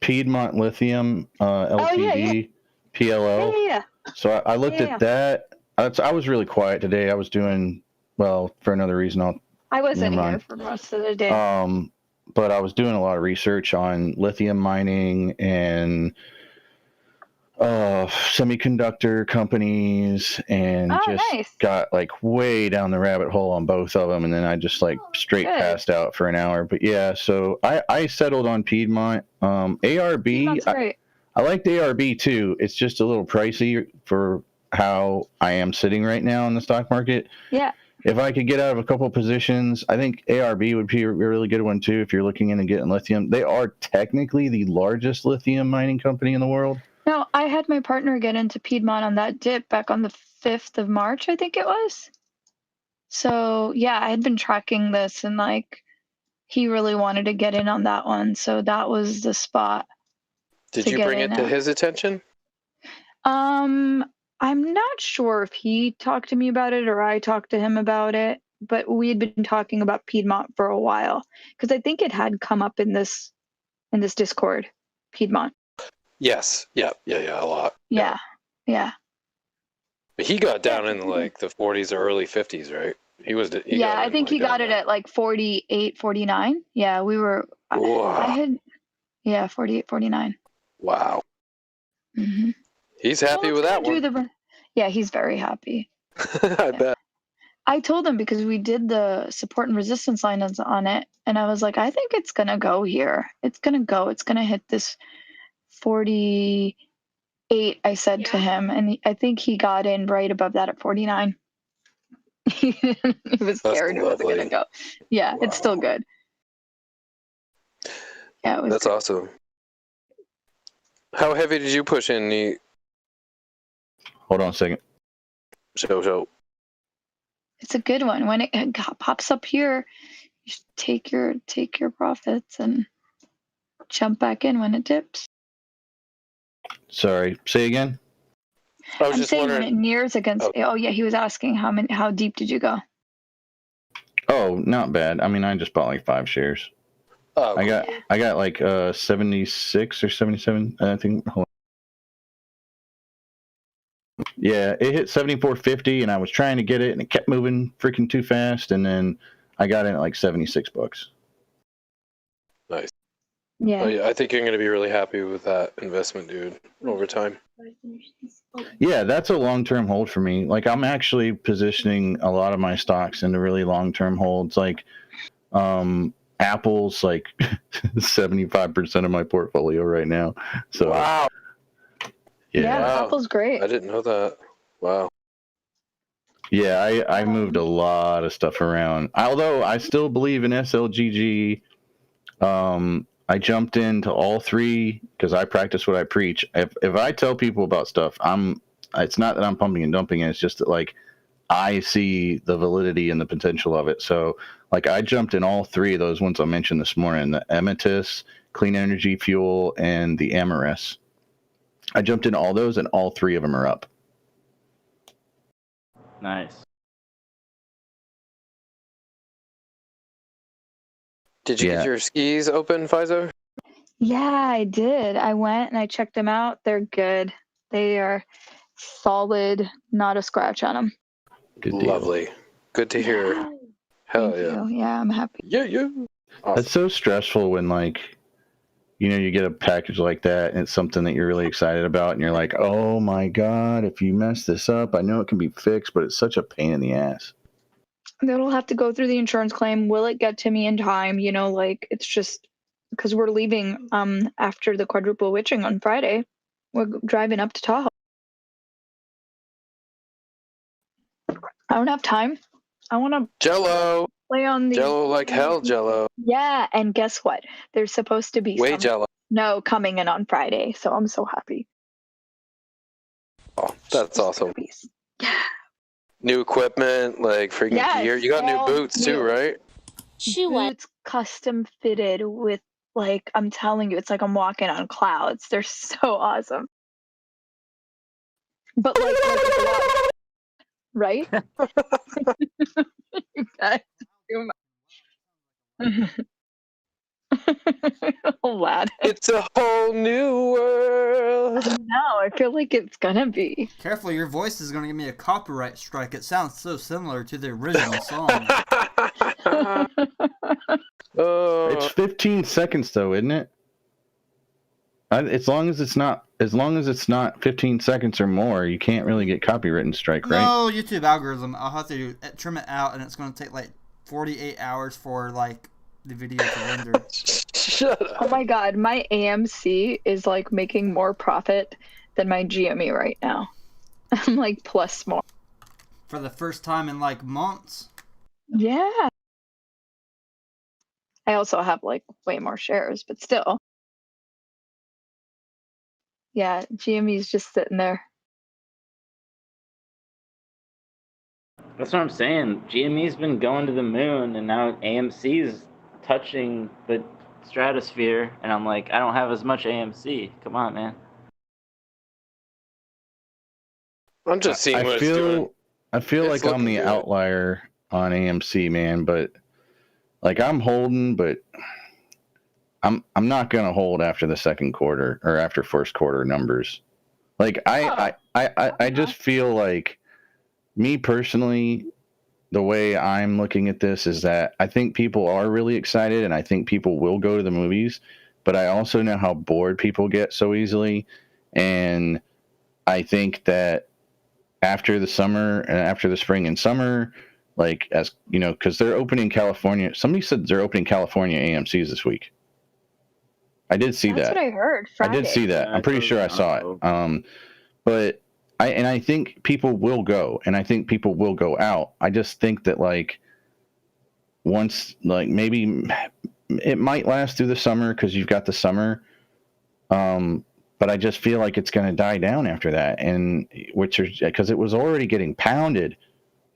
[SPEAKER 13] Piedmont Lithium, LTD, PLO.
[SPEAKER 10] Yeah.
[SPEAKER 13] So I looked at that. I was really quiet today. I was doing, well, for another reason.
[SPEAKER 10] I wasn't here for most of the day.
[SPEAKER 13] But I was doing a lot of research on lithium mining and semiconductor companies, and got like way down the rabbit hole on both of them. And then I just like straight passed out for an hour. But yeah, so I settled on Piedmont. ARB, I liked ARB too. It's just a little pricey for how I am sitting right now in the stock market.
[SPEAKER 10] Yeah.
[SPEAKER 13] If I could get out of a couple positions, I think ARB would be a really good one too if you're looking into getting lithium. They are technically the largest lithium mining company in the world.
[SPEAKER 10] No, I had my partner get into Piedmont on that dip back on the 5th of March, I think it was. So, yeah, I had been tracking this, and like he really wanted to get in on that one. So that was the spot.
[SPEAKER 9] Did you bring it to his attention?
[SPEAKER 10] I'm not sure if he talked to me about it or I talked to him about it, but we had been talking about Piedmont for a while because I think it had come up in this Discord, Piedmont.
[SPEAKER 9] Yes. Yeah, a lot.
[SPEAKER 10] Yeah.
[SPEAKER 9] But he got down in like the 40s or early 50s, right?
[SPEAKER 10] I think he got it at like 48, 49. Yeah, we were. I had 48, 49.
[SPEAKER 9] Wow.
[SPEAKER 10] Mm-hmm.
[SPEAKER 9] He's happy with that one.
[SPEAKER 10] Yeah, he's very happy.
[SPEAKER 9] I bet.
[SPEAKER 10] I told him because we did the support and resistance lines on it, and I was like, I think it's gonna go here. It's gonna hit this 48. I said to him, and I think he got in right above that at 49. He was scared it wasn't gonna go. Yeah, It's still good. Yeah,
[SPEAKER 9] That's awesome. How heavy did you push in, Neat?
[SPEAKER 13] Hold on a second.
[SPEAKER 9] So.
[SPEAKER 10] It's a good one. When it pops up here, you just take your profits and jump back in when it dips.
[SPEAKER 13] Sorry, say again.
[SPEAKER 9] I was
[SPEAKER 10] I'm
[SPEAKER 9] just
[SPEAKER 10] saying
[SPEAKER 9] wondering.
[SPEAKER 10] when it nears against. Oh yeah, he was asking how deep did you go?
[SPEAKER 13] Oh, not bad. I mean, I just bought like 5 shares.
[SPEAKER 9] Oh,
[SPEAKER 13] cool. I got like 76 or 77. I think. Hold on. Yeah, it hit 74.50, and I was trying to get it, and it kept moving freaking too fast, and then I got in at like $76.
[SPEAKER 9] Nice.
[SPEAKER 10] Yeah.
[SPEAKER 9] Oh, yeah. I think you're going to be really happy with that investment, dude, over time.
[SPEAKER 13] Yeah, that's a long-term hold for me. Like, I'm actually positioning a lot of my stocks into really long-term holds. Like, Apple's like 75% of my portfolio right now. So
[SPEAKER 9] wow.
[SPEAKER 10] Yeah,
[SPEAKER 9] Wow.
[SPEAKER 10] Apple's great.
[SPEAKER 9] I didn't know that. Wow.
[SPEAKER 13] Yeah, I moved a lot of stuff around. Although I still believe in SLGG. I jumped into all 3 because I practice what I preach. If I tell people about stuff, it's not that I'm pumping and dumping it. It's just that like I see the validity and the potential of it. So like I jumped in all 3 of those ones I mentioned this morning: the Amethyst, Clean Energy Fuel, and the Amaris. I jumped in all those, and all 3 of them are up.
[SPEAKER 20] Nice.
[SPEAKER 9] Did you get your skis open, Fizo?
[SPEAKER 10] Yeah, I did. I went and I checked them out. They're good. They are solid, not a scratch on them.
[SPEAKER 13] Good
[SPEAKER 9] deal. Lovely. Good to hear. Hell
[SPEAKER 10] Thank
[SPEAKER 9] yeah.
[SPEAKER 10] you. Yeah, I'm happy.
[SPEAKER 9] Yeah. Awesome.
[SPEAKER 13] That's so stressful when like, you get a package like that and it's something that you're really excited about and you're like, oh my God, if you mess this up, I know it can be fixed, but it's such a pain in the ass.
[SPEAKER 10] That'll have to go through the insurance claim. Will it get to me in time? Like it's just because we're leaving after the quadruple witching on Friday. We're driving up to Tahoe. I don't have time. I want to
[SPEAKER 9] Jello.
[SPEAKER 10] play on the
[SPEAKER 9] Jello like hell, Jello.
[SPEAKER 10] Yeah, and guess what? There's supposed to be
[SPEAKER 9] Way
[SPEAKER 10] some
[SPEAKER 9] Jello.
[SPEAKER 10] snow coming in on Friday, so I'm so happy.
[SPEAKER 9] Oh, that's awesome.
[SPEAKER 10] Yeah.
[SPEAKER 9] New equipment, like freaking
[SPEAKER 10] Yes,
[SPEAKER 9] gear. You got new
[SPEAKER 10] all
[SPEAKER 9] boots too,
[SPEAKER 10] new.
[SPEAKER 9] right?
[SPEAKER 10] Boots custom fitted with like I'm telling you, it's like I'm walking on clouds. They're so awesome. But like gloves, right? You guys do oh, lad.
[SPEAKER 9] It's a whole new world.
[SPEAKER 10] No, I feel like it's gonna be.
[SPEAKER 15] Careful, your voice is gonna give me a copyright strike. It sounds so similar to the original song.
[SPEAKER 13] It's 15 seconds though, isn't it? As long as it's not 15 seconds or more, you can't really get copyright strike, right?
[SPEAKER 15] No, YouTube algorithm. I'll have to trim it out, and it's gonna take like 48 hours for like the video to render.
[SPEAKER 9] Shut up.
[SPEAKER 10] Oh my god, my AMC is like making more profit than my GME right now. I'm like plus more.
[SPEAKER 15] For the first time in like months.
[SPEAKER 10] Yeah. I also have like way more shares, but still. Yeah, GME's just sitting there.
[SPEAKER 20] That's what I'm saying. GME's been going to the moon, and now AMC's touching the stratosphere, and I'm like, I don't have as much AMC. Come on, man.
[SPEAKER 9] I'm just seeing what it's doing.
[SPEAKER 13] I feel
[SPEAKER 9] It's
[SPEAKER 13] like I'm the
[SPEAKER 9] looking good.
[SPEAKER 13] outlier on AMC, man, but like I'm holding, but I'm not gonna hold after the second quarter or after first quarter numbers. Like I just feel like me personally, the way I'm looking at this is that I think people are really excited and I think people will go to the movies, but I also know how bored people get so easily. And I think that after the summer and after the spring and summer, like as you know, because they're opening California. Somebody said they're opening California AMCs this week. I did see
[SPEAKER 10] That's
[SPEAKER 13] that.
[SPEAKER 10] what I heard.
[SPEAKER 13] I did see that. I'm pretty sure I saw it. But I think people will go, and I think people will go out. I just think that like once, like maybe it might last through the summer because you've got the summer. But but I just feel like it's going to die down after that, and which is because it was already getting pounded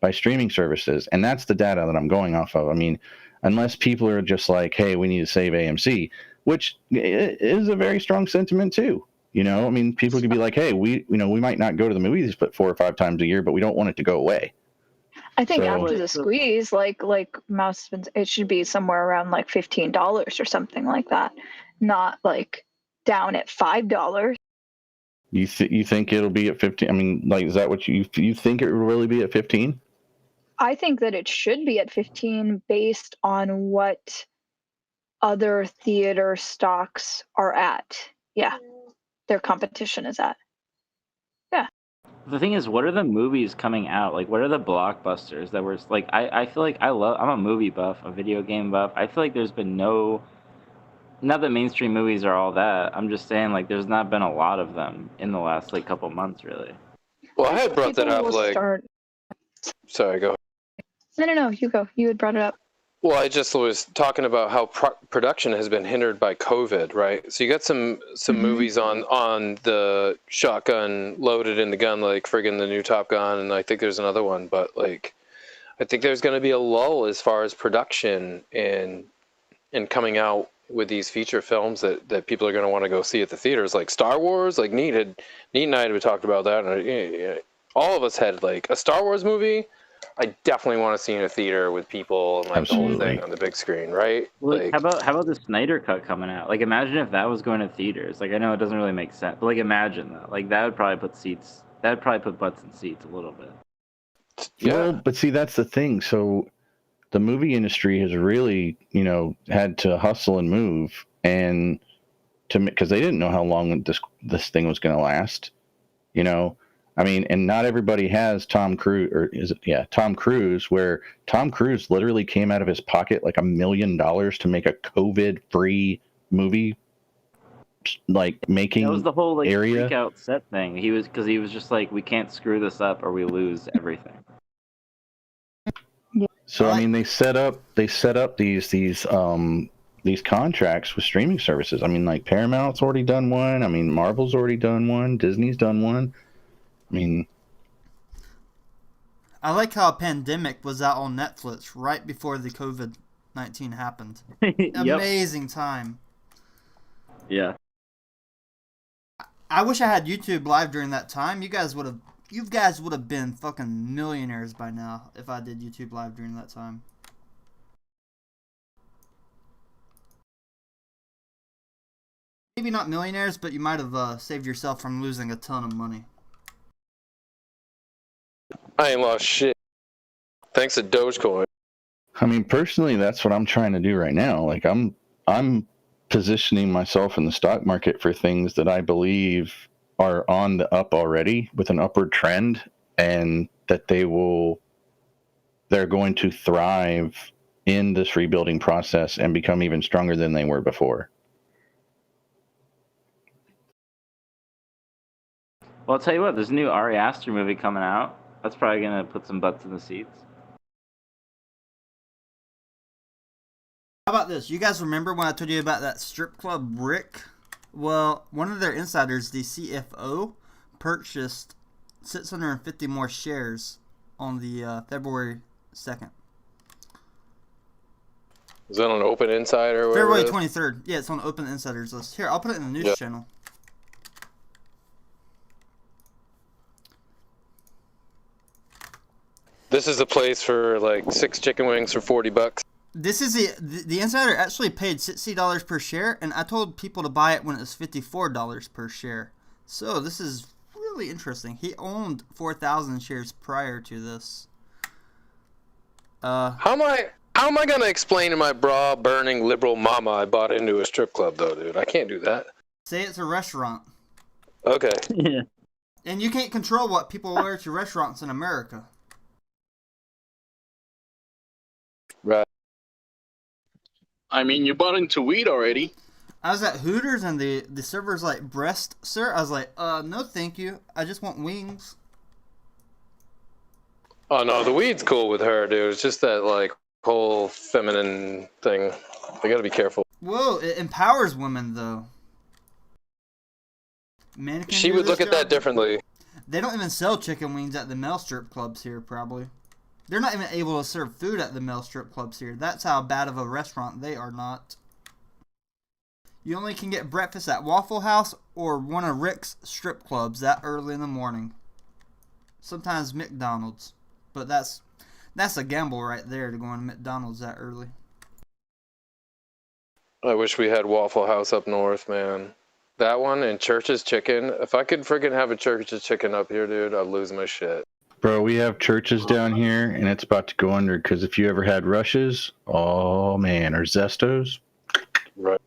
[SPEAKER 13] by streaming services, and that's the data that I'm going off of. I mean, unless people are just like, hey, we need to save AMC, which is a very strong sentiment too. You know, I mean, people could be like, hey, we might not go to the movies but 4 or 5 times a year, but we don't want it to go away.
[SPEAKER 10] I think
[SPEAKER 13] So-
[SPEAKER 10] after the squeeze, like Mouse, it should be somewhere around like $15 or something like that, not like down at $5.
[SPEAKER 13] You think it'll be at 15? I mean, like, is that what you think it will really be at 15?
[SPEAKER 10] I think that it should be at 15 based on what other theater stocks are at. Yeah, their competition is at. Yeah.
[SPEAKER 20] The thing is, what are the movies coming out? Like, what are the blockbusters that were like? I feel like I'm a movie buff, a video game buff. I feel like there's been not that mainstream movies are all that. I'm just saying, like, there's not been a lot of them in the last like couple months, really.
[SPEAKER 9] Well, I had brought that up. Like, sorry, go ahead.
[SPEAKER 10] No, you go. You had brought it up.
[SPEAKER 9] Well, I just was talking about how production has been hindered by COVID, right? So you got some movies on the shotgun loaded in the gun, like friggin' the new Top Gun, and I think there's another one. But like, I think there's going to be a lull as far as production and coming out with these feature films that people are going to want to go see at the theaters, like Star Wars. Like Neat and I had talked about that, and all of us had like a Star Wars movie. I definitely want to see in a theater with people and like the whole thing on the big screen, right?
[SPEAKER 20] Well,
[SPEAKER 9] Like,
[SPEAKER 20] how about the Snyder Cut coming out? Like, imagine if that was going to theaters. Like, I know it doesn't really make sense, but like, imagine that. Like, that would probably put seats. That would probably put butts in seats a little bit.
[SPEAKER 9] Yeah.
[SPEAKER 13] Well, but see, that's the thing. So the movie industry has really, had to hustle and move, and because they didn't know how long this thing was going to last. I mean, and not everybody has Tom Cruise, Tom Cruise, where Tom Cruise literally came out of his pocket like $1 million to make a COVID-free movie, like making
[SPEAKER 20] That was the whole like
[SPEAKER 13] area.
[SPEAKER 20] freak out set thing. He was just like, we can't screw this up or we lose everything.
[SPEAKER 13] So I mean, they set up these contracts with streaming services. I mean, like Paramount's already done one. I mean, Marvel's already done one. Disney's done one. I mean,
[SPEAKER 15] I like how Pandemic was out on Netflix right before the COVID-19 happened. Amazing time.
[SPEAKER 20] Yeah.
[SPEAKER 15] I wish I had YouTube Live during that time. You guys would have been fucking millionaires by now if I did YouTube Live during that time. Maybe not millionaires, but you might have saved yourself from losing a ton of money.
[SPEAKER 9] I ain't lost shit. Thanks to Dogecoin.
[SPEAKER 13] I mean, personally, that's what I'm trying to do right now. Like, I'm positioning myself in the stock market for things that I believe are on the up already with an upward trend, and that they're going to thrive in this rebuilding process and become even stronger than they were before.
[SPEAKER 20] Well, I'll tell you what. There's a new Ari Aster movie coming out. That's probably gonna put some butts in the seats.
[SPEAKER 15] How about this? You guys remember when I told you about that strip club Rick? Well, one of their insiders, the CFO, purchased 650 more shares on the February 2nd.
[SPEAKER 9] Is that on Open Insider? Or
[SPEAKER 15] February 23rd. Yeah, it's on Open Insiders list. Here, I'll put it in the news channel.
[SPEAKER 9] This is the place for like 6 chicken wings for $40.
[SPEAKER 15] This is the insider actually paid $60 per share, and I told people to buy it when it was $54 per share. So this is really interesting. He owned 4,000 shares prior to this.
[SPEAKER 9] How am I gonna explain to my bra burning liberal mama I bought into a strip club though, dude? I can't do that.
[SPEAKER 15] Say it's a restaurant.
[SPEAKER 9] Okay.
[SPEAKER 20] Yeah.
[SPEAKER 15] And you can't control what people wear to restaurants in America.
[SPEAKER 9] Right.
[SPEAKER 7] I mean, you bought into weed already.
[SPEAKER 15] I was at Hooters and the server's like, breast, sir? I was like, no thank you. I just want wings.
[SPEAKER 9] Oh no, the weed's cool with her, dude. It's just that like whole feminine thing. They gotta be careful.
[SPEAKER 15] Whoa, it empowers women though. Men can
[SPEAKER 9] She
[SPEAKER 15] do
[SPEAKER 9] would
[SPEAKER 15] this
[SPEAKER 9] look at that
[SPEAKER 15] job.
[SPEAKER 9] differently.
[SPEAKER 15] They don't even sell chicken wings at the male strip clubs here, probably. They're not even able to serve food at the male strip clubs here. That's how bad of a restaurant they are not. You only can get breakfast at Waffle House or one of Rick's strip clubs that early in the morning. Sometimes McDonald's. But that's a gamble right there to go to McDonald's that early.
[SPEAKER 9] I wish we had Waffle House up north, man. That one and Church's Chicken. If I could freaking have a Church's Chicken up here, dude, I'd lose my shit.
[SPEAKER 13] Bro, we have churches down here, and it's about to go under because if you ever had Rushes, oh man, or Zestos.
[SPEAKER 9] Right.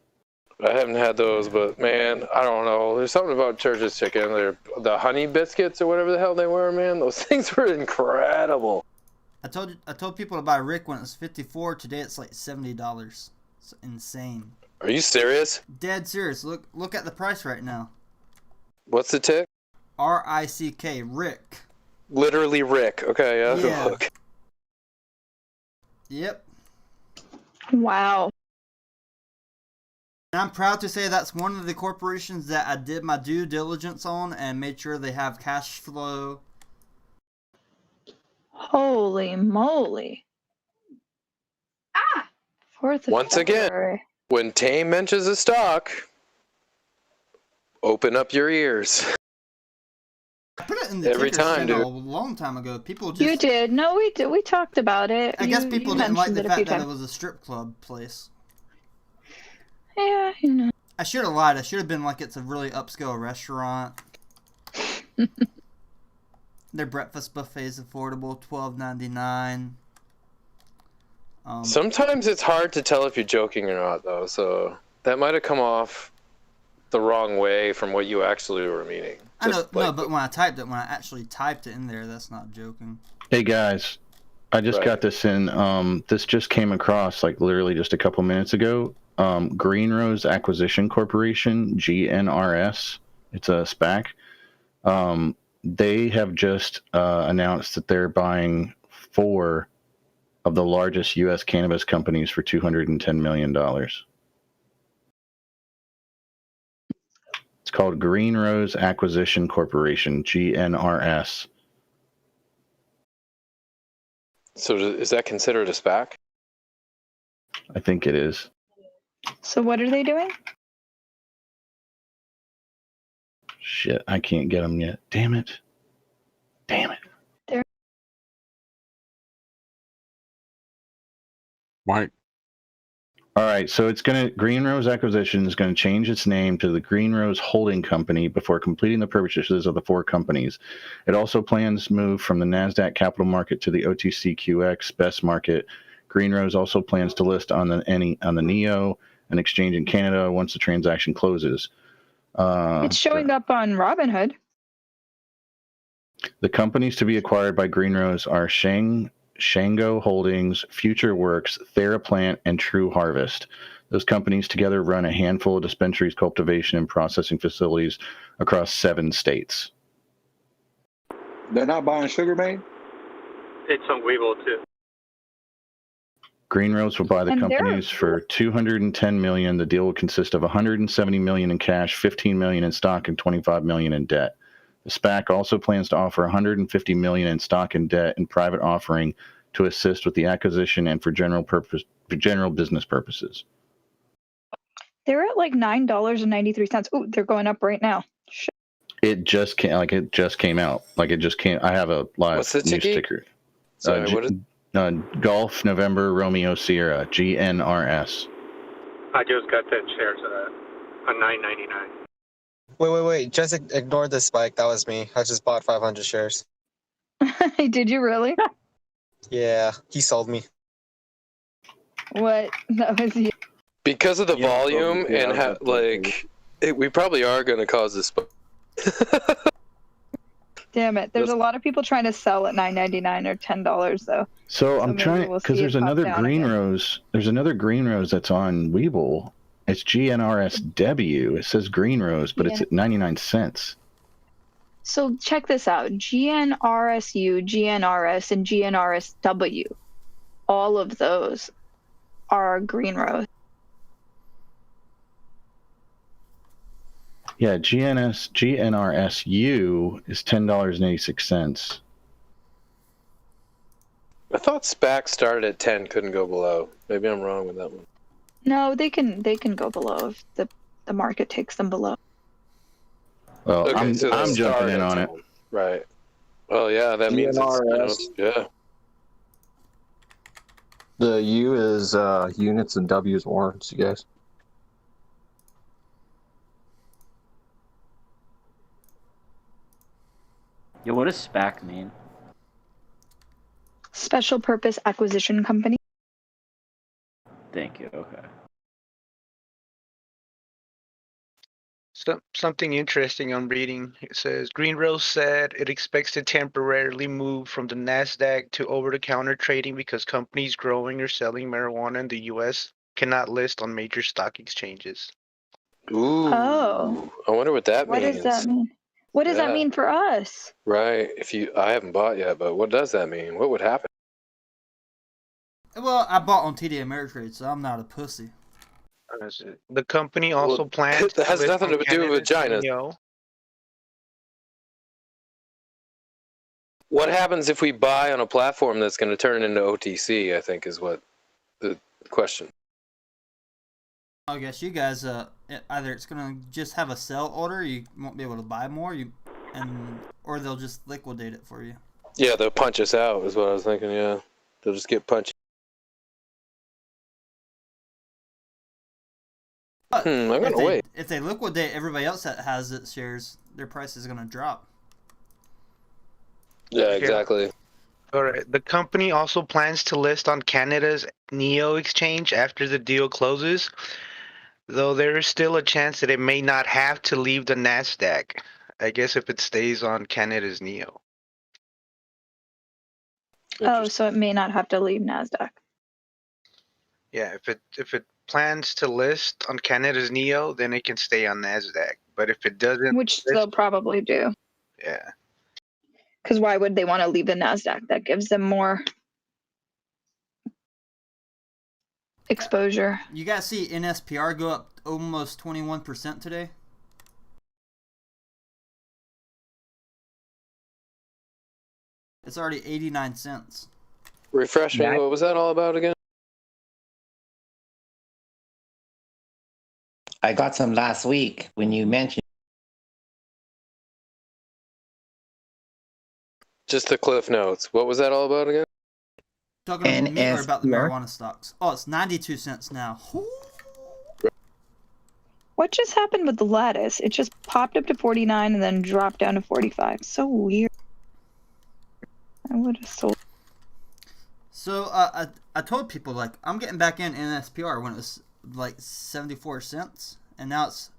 [SPEAKER 9] I haven't had those, but man, I don't know. There's something about Church's Chicken. They're the honey biscuits or whatever the hell they were, man. Those things were incredible.
[SPEAKER 15] I told people to buy Rick when it was $54. Today it's like $70. It's insane.
[SPEAKER 9] Are you serious?
[SPEAKER 15] Dead serious. Look at the price right now.
[SPEAKER 9] What's the tick?
[SPEAKER 15] RICK, Rick.
[SPEAKER 9] Literally Rick. Okay, yeah. Look.
[SPEAKER 15] Yep.
[SPEAKER 10] Wow.
[SPEAKER 15] And I'm proud to say that's one of the corporations that I did my due diligence on and made sure they have cash flow.
[SPEAKER 10] Holy moly. 4th of
[SPEAKER 9] Once
[SPEAKER 10] February.
[SPEAKER 9] again, when Tame mentions a stock, open up your ears.
[SPEAKER 15] I put it in the
[SPEAKER 9] Every
[SPEAKER 15] ticker
[SPEAKER 9] time,
[SPEAKER 15] channel
[SPEAKER 9] dude.
[SPEAKER 15] a long time ago. People just...
[SPEAKER 10] You did. No, we did. We talked about it.
[SPEAKER 15] I guess people didn't like the
[SPEAKER 10] mentioned it a
[SPEAKER 15] fact
[SPEAKER 10] few
[SPEAKER 15] that it
[SPEAKER 10] times.
[SPEAKER 15] was a strip club place.
[SPEAKER 10] Yeah, you know.
[SPEAKER 15] I should have lied. I should have been like it's a really upscale restaurant. Their breakfast buffet is affordable, $12.99.
[SPEAKER 9] Sometimes it's hard to tell if you're joking or not, though, so that might have come off the wrong way from what you actually were meaning.
[SPEAKER 15] I know, no, but when I actually typed it in there, that's not joking.
[SPEAKER 13] Hey guys, I just got this in. This just came across like literally just a couple minutes ago. Green Rose Acquisition Corporation, GNRS. It's a SPAC. They have just announced that they're buying 4 of the largest U.S. cannabis companies for $210 million. It's called Green Rose Acquisition Corporation, GNRS.
[SPEAKER 9] So is that considered a SPAC?
[SPEAKER 13] I think it is.
[SPEAKER 10] So what are they doing?
[SPEAKER 13] Shit, I can't get them yet. Damn it. Damn it.
[SPEAKER 22] Mike.
[SPEAKER 13] All right, so Green Rose Acquisition is going to change its name to the Green Rose Holding Company before completing the purchases of the 4 companies. It also plans to move from the NASDAQ Capital Market to the OTCQX Best Market. Green Rose also plans to list on the NEO, an exchange in Canada, once the transaction closes.
[SPEAKER 10] It's showing up on Robinhood.
[SPEAKER 13] The companies to be acquired by Green Rose are Shango Holdings, FutureWorks, TheraPlant, and True Harvest. Those companies together run a handful of dispensaries, cultivation, and processing facilities across 7 states.
[SPEAKER 5] They're not buying Sugar Mane?
[SPEAKER 4] It's on Weevil too.
[SPEAKER 13] Green Rose will buy the
[SPEAKER 10] And
[SPEAKER 13] companies for $210 million. The deal will consist of $170 million in cash, $15 million in stock, and $25 million in debt. The SPAC also plans to offer $150 million in stock and debt in private offering to assist with the acquisition and for general business purposes.
[SPEAKER 10] They're at like $9.93. Oh, they're going up right now. Shit.
[SPEAKER 13] It just came out. I have a live
[SPEAKER 9] What's the
[SPEAKER 13] news
[SPEAKER 9] ticket?
[SPEAKER 13] ticker.
[SPEAKER 9] Sorry, what is...
[SPEAKER 13] Golf November Romeo Sierra, GNRS.
[SPEAKER 4] I just got 10 shares of that on $9.99.
[SPEAKER 8] Wait. Just ignore the spike. That was me. I just bought 500 shares.
[SPEAKER 10] Did you really?
[SPEAKER 8] Yeah, he sold me.
[SPEAKER 10] What? That was you.
[SPEAKER 9] Because of the volume
[SPEAKER 11] yeah,
[SPEAKER 9] and we probably are going to cause this.
[SPEAKER 10] Damn it. There's a lot of people trying to sell at $9.99 or $10 though.
[SPEAKER 13] So I'm
[SPEAKER 10] maybe
[SPEAKER 13] trying
[SPEAKER 10] we'll
[SPEAKER 13] because
[SPEAKER 10] see
[SPEAKER 13] there's
[SPEAKER 10] it pop
[SPEAKER 13] another
[SPEAKER 10] down
[SPEAKER 13] Green
[SPEAKER 10] again.
[SPEAKER 13] Rose. There's another Green Rose that's on Webull. It's GNRSW. It says Green Rose, but it's at 99 cents.
[SPEAKER 10] So check this out. GNRSU, GNRS, and GNRSW. All of those are Green Rose.
[SPEAKER 13] Yeah, GNRSU is $10.86.
[SPEAKER 9] I thought SPAC started at 10, couldn't go below. Maybe I'm wrong with that one.
[SPEAKER 10] No, they can go below if the market takes them below.
[SPEAKER 13] Well,
[SPEAKER 9] Okay, so
[SPEAKER 13] I'm
[SPEAKER 9] they
[SPEAKER 13] jumping
[SPEAKER 9] start
[SPEAKER 13] in
[SPEAKER 9] at
[SPEAKER 13] on
[SPEAKER 9] 10.
[SPEAKER 13] it.
[SPEAKER 9] Right. Well, yeah, that means it's, yeah.
[SPEAKER 4] The U is units and W is warrants, you guys.
[SPEAKER 20] Yeah, what does SPAC mean?
[SPEAKER 10] Special Purpose Acquisition Company.
[SPEAKER 20] Thank you. Okay.
[SPEAKER 1] Something interesting I'm reading. It says Green Rose said it expects to temporarily move from the NASDAQ to over-the-counter trading because companies growing or selling marijuana in the U.S. cannot list on major stock exchanges.
[SPEAKER 9] Ooh.
[SPEAKER 10] Oh.
[SPEAKER 9] I wonder what that
[SPEAKER 10] What
[SPEAKER 9] means.
[SPEAKER 10] does that mean? What does that
[SPEAKER 9] Yeah.
[SPEAKER 10] mean for us?
[SPEAKER 9] Right. I haven't bought yet, but what does that mean? What would happen?
[SPEAKER 15] Well, I bought on TD Ameritrade, so I'm not a pussy.
[SPEAKER 1] The company also plans
[SPEAKER 9] that has
[SPEAKER 1] list
[SPEAKER 9] nothing
[SPEAKER 1] on
[SPEAKER 9] to do with
[SPEAKER 1] Canada's
[SPEAKER 9] vaginas.
[SPEAKER 1] NEO.
[SPEAKER 9] What happens if we buy on a platform that's going to turn into OTC, I think is what the question.
[SPEAKER 15] I guess you guys, either it's gonna just have a sell order, you won't be able to buy more, or they'll just liquidate it for you.
[SPEAKER 9] Yeah, they'll punch us out is what I was thinking, yeah. They'll just get punched.
[SPEAKER 15] But
[SPEAKER 9] I'm going to wait.
[SPEAKER 15] if they liquidate everybody else that has its shares, their price is gonna drop.
[SPEAKER 9] Yeah, exactly.
[SPEAKER 1] All right. The company also plans to list on Canada's NEO exchange after the deal closes, though there is still a chance that it may not have to leave the NASDAQ. I guess if it stays on Canada's NEO.
[SPEAKER 10] Oh, so it may not have to leave NASDAQ.
[SPEAKER 1] Yeah, if it plans to list on Canada's NEO, then it can stay on NASDAQ. But if it doesn't,
[SPEAKER 10] Which they'll probably do.
[SPEAKER 1] yeah.
[SPEAKER 10] Because why would they want to leave the NASDAQ? That gives them more exposure.
[SPEAKER 15] You guys see NSPR go up almost 21% today? It's already 89 cents.
[SPEAKER 9] Refresh me, what was that all about again?
[SPEAKER 17] I got some last week when you mentioned.
[SPEAKER 9] Just the cliff notes. What was that all about again?
[SPEAKER 15] Talking to me or about the
[SPEAKER 17] NSPR?
[SPEAKER 15] marijuana stocks? Oh, it's 92 cents now.
[SPEAKER 10] What just happened with the lattice? It just popped up to 49 and then dropped down to 45. So weird. I would have sold.
[SPEAKER 15] So I told people, like, I'm getting back in NSPR when it was like 74 cents, and now it's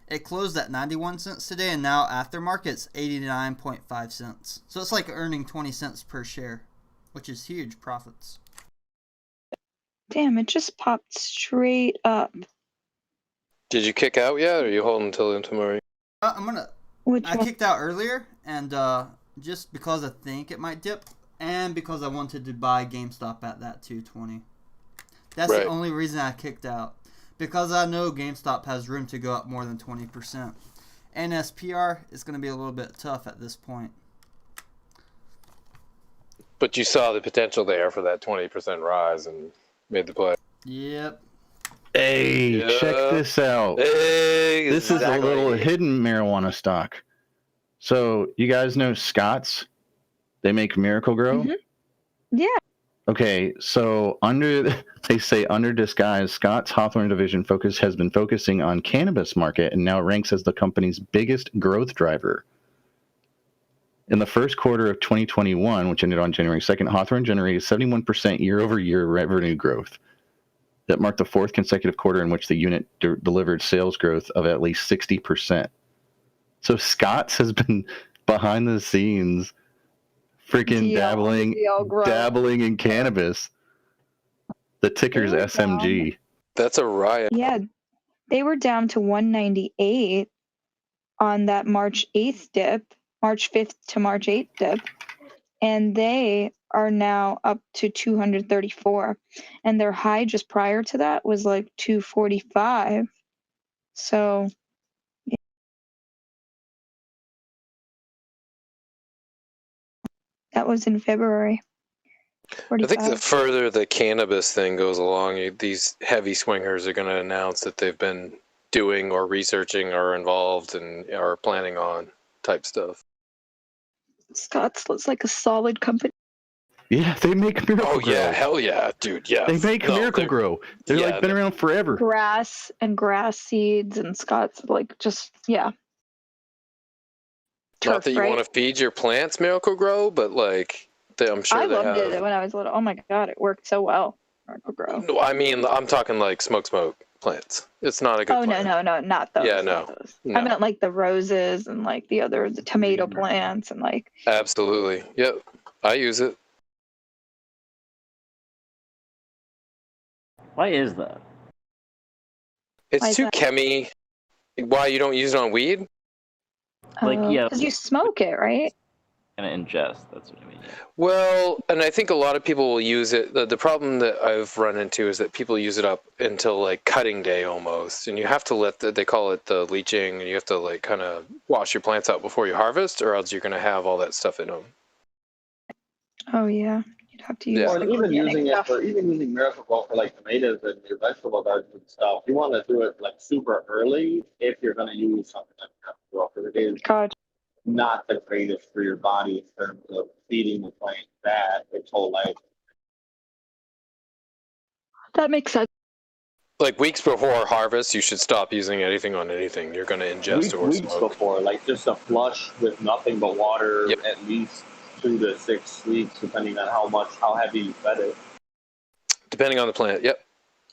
[SPEAKER 15] it closed at 91 cents today, and now after market's 89.5 cents. So it's like earning 20 cents per share, which is huge profits.
[SPEAKER 10] Damn, it just popped straight up.
[SPEAKER 9] Did you kick out yet, or are you holding until tomorrow?
[SPEAKER 15] I'm gonna. I kicked out earlier, and just because I think it might dip, and because I wanted to buy GameStop at that 220. That's the only reason I kicked out. Because I know GameStop has room to go up more than 20%. NSPR is going to be a little bit tough at this point.
[SPEAKER 9] But you saw the potential there for that 20% rise and made the play.
[SPEAKER 15] Yep.
[SPEAKER 13] Hey, check this out.
[SPEAKER 9] Hey,
[SPEAKER 13] this is a little hidden marijuana stock. So you guys know Scott's? They make Miracle Grow?
[SPEAKER 10] Mm-hmm. Yeah.
[SPEAKER 13] Okay, so they say under disguise, Scott's Hawthorne division has been focusing on cannabis market and now ranks as the company's biggest growth driver. In the first quarter of 2021, which ended on January 2nd, Hawthorne generated 71% year-over-year revenue growth. That marked the fourth consecutive quarter in which the unit delivered sales growth of at least 60%. So Scott's has been behind the scenes freaking dabbling in cannabis. The ticker's SMG.
[SPEAKER 9] That's a riot.
[SPEAKER 10] Yeah, they were down to 198 on that March 8th dip, March 5th to March 8th dip, and they are now up to 234. And their high just prior to that was like 245. So, yeah. That was in February.
[SPEAKER 9] I think the
[SPEAKER 10] 45.
[SPEAKER 9] further the cannabis thing goes along, these heavy swingers are going to announce that they've been doing or researching or involved and are planning on type stuff.
[SPEAKER 10] Scott's looks like a solid company.
[SPEAKER 13] Yeah, they make Miracle
[SPEAKER 9] Oh
[SPEAKER 13] Grow.
[SPEAKER 9] yeah, hell yeah, dude. Yeah,
[SPEAKER 13] They make Miracle Grow. They're
[SPEAKER 9] yeah,
[SPEAKER 13] like been around forever.
[SPEAKER 10] Grass and grass seeds, and Scott's like just
[SPEAKER 9] Not
[SPEAKER 10] turf,
[SPEAKER 9] that you
[SPEAKER 10] right?
[SPEAKER 9] want to feed your plants Miracle Grow, but like I'm sure
[SPEAKER 10] I
[SPEAKER 9] they
[SPEAKER 10] loved
[SPEAKER 9] have.
[SPEAKER 10] it when I was little. Oh my god, it worked so well. Miracle Grow.
[SPEAKER 9] No, I mean, I'm talking like smoke plants. It's not a good
[SPEAKER 10] Oh
[SPEAKER 9] plant.
[SPEAKER 10] no, not those.
[SPEAKER 9] Yeah,
[SPEAKER 10] not
[SPEAKER 9] no,
[SPEAKER 10] those.
[SPEAKER 9] no.
[SPEAKER 10] I meant like the roses and like the tomato plants and like.
[SPEAKER 9] Absolutely. Yep. I use it.
[SPEAKER 20] Why is that?
[SPEAKER 10] Why
[SPEAKER 9] It's
[SPEAKER 10] is
[SPEAKER 9] too
[SPEAKER 10] that?
[SPEAKER 9] chemi. Why you don't use it on weed?
[SPEAKER 20] Like, yeah.
[SPEAKER 10] Because you smoke it, right?
[SPEAKER 20] Gonna ingest. That's what I mean. Yeah.
[SPEAKER 9] Well, and I think a lot of people will use it. The problem that I've run into is that people use it up until like cutting day almost, and you have to they call it the leaching, and you have to like kind of wash your plants out before you harvest, or else you're going to have all that stuff in them.
[SPEAKER 10] Oh yeah, you'd have to use.
[SPEAKER 18] Or
[SPEAKER 10] like,
[SPEAKER 18] even
[SPEAKER 10] organic
[SPEAKER 18] using
[SPEAKER 10] stuff.
[SPEAKER 18] it for using Miracle Grow for like tomatoes and your vegetable gardens and stuff. You want to do it like super early if you're going to use something like Miracle Grow, because it is not the greatest for your body in terms of feeding the plant that its whole life.
[SPEAKER 10] That makes sense.
[SPEAKER 9] Like weeks before harvest, you should stop using anything on anything you're going to ingest or
[SPEAKER 18] Weeks
[SPEAKER 9] smoke.
[SPEAKER 18] before, like just a flush with nothing but water, at least 2 to 6 weeks, depending on how heavy you fed it.
[SPEAKER 9] Depending on the plant. Yep.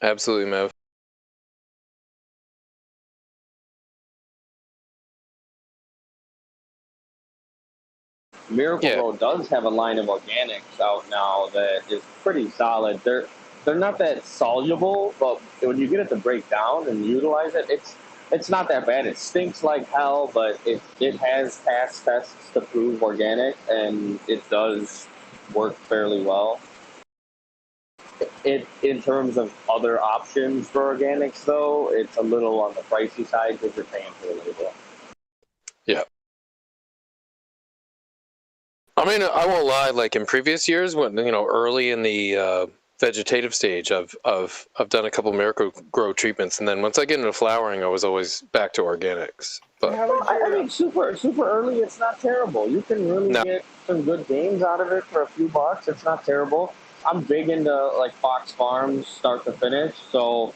[SPEAKER 9] Absolutely, Mev.
[SPEAKER 18] Miracle Grow does have a line of organics out now that is pretty solid. They're not that soluble, but when you get it to break down and utilize it, it's not that bad. It stinks like hell, but it has passed tests to prove organic, and it does work fairly well. In terms of other options for organics, though, it's a little on the pricey side because you're paying for the label.
[SPEAKER 9] Yeah. I mean, I won't lie. Like in previous years, when early in the vegetative stage, I've done a couple Miracle Grow treatments, and then once I get into flowering, I was always back to organics. But
[SPEAKER 18] I mean, super early, it's not terrible. You can really get some good gains out of it for a few bucks. It's not terrible. I'm big into like Fox Farms, start to finish. So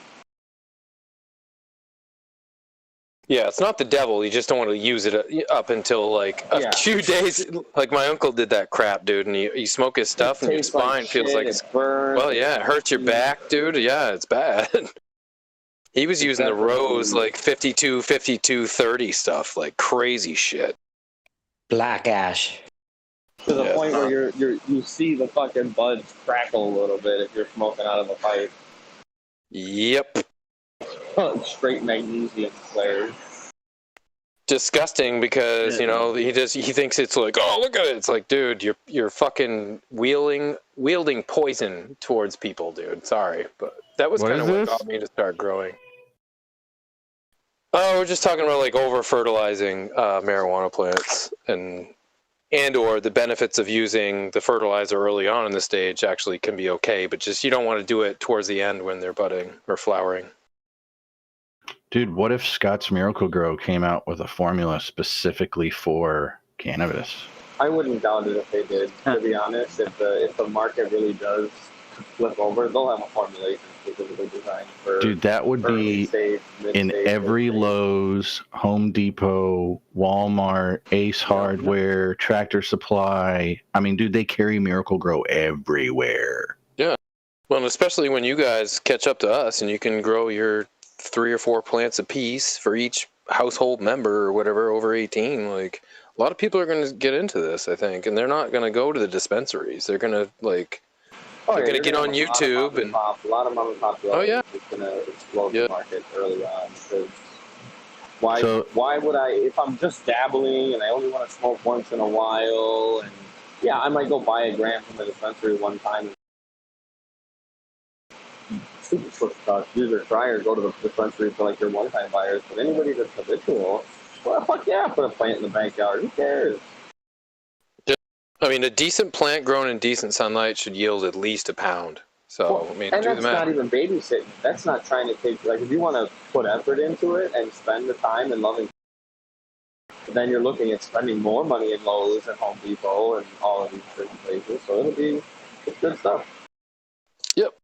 [SPEAKER 9] yeah, it's not the devil. You just don't want to use it up until like a few days. Like my uncle did that crap, dude, and you smoke his stuff, and your spine feels like it's
[SPEAKER 18] burns.
[SPEAKER 9] Well, yeah, it hurts your back, dude. Yeah, it's bad. He was using the Rose like 52, 30 stuff, like crazy shit.
[SPEAKER 17] Black ash.
[SPEAKER 18] to the point where you see the fucking buds crackle a little bit if you're smoking out of a pipe.
[SPEAKER 9] Yep.
[SPEAKER 18] Straight magnesium flares.
[SPEAKER 9] Disgusting because he thinks it's like, oh, look at it. It's like, dude, you're fucking wielding poison towards people, dude. Sorry, but that was kind of what got me to start growing. Oh, we're just talking about like over fertilizing marijuana plants and or the benefits of using the fertilizer early on in the stage actually can be okay, but just you don't want to do it towards the end when they're budding or flowering.
[SPEAKER 13] Dude, what if Scott's Miracle Grow came out with a formula specifically for cannabis?
[SPEAKER 18] I wouldn't doubt it if they did, to be honest. If the market really does flip over, they'll have a formulation specifically designed for.
[SPEAKER 13] Dude, that would be in every Lowe's, Home Depot, Walmart, Ace Hardware, Tractor Supply. I mean, dude, they carry Miracle Grow everywhere.
[SPEAKER 9] Yeah. Well, and especially when you guys catch up to us and you can grow your 3 or 4 plants a piece for each household member or whatever over 18. Like, a lot of people are going to get into this, I think, and they're not going to go to the dispensaries. They're going to they're going to get on YouTube and
[SPEAKER 18] a lot of mom and pop.
[SPEAKER 9] Oh yeah,
[SPEAKER 18] it's going to explode the market early on. Because why would I, if I'm just dabbling and I only want to smoke once in a while, and yeah, I might go buy a gram from the dispensary one time. Super switch stuff. Use or try or go to the dispensary for like your one-time buyers. But anybody that's habitual, well, fuck yeah, put a plant in the backyard. Who cares?
[SPEAKER 9] I mean, a decent plant grown in decent sunlight should yield at least a pound. So, I mean,
[SPEAKER 2] And
[SPEAKER 9] do the
[SPEAKER 2] that's
[SPEAKER 9] math.
[SPEAKER 2] not even babysitting. That's not trying to take, like, if you want to put effort into it and spend the time and loving, then you're looking at spending more money in Lowe's and Home Depot and all of these different places. So it's good stuff.
[SPEAKER 9] Yep.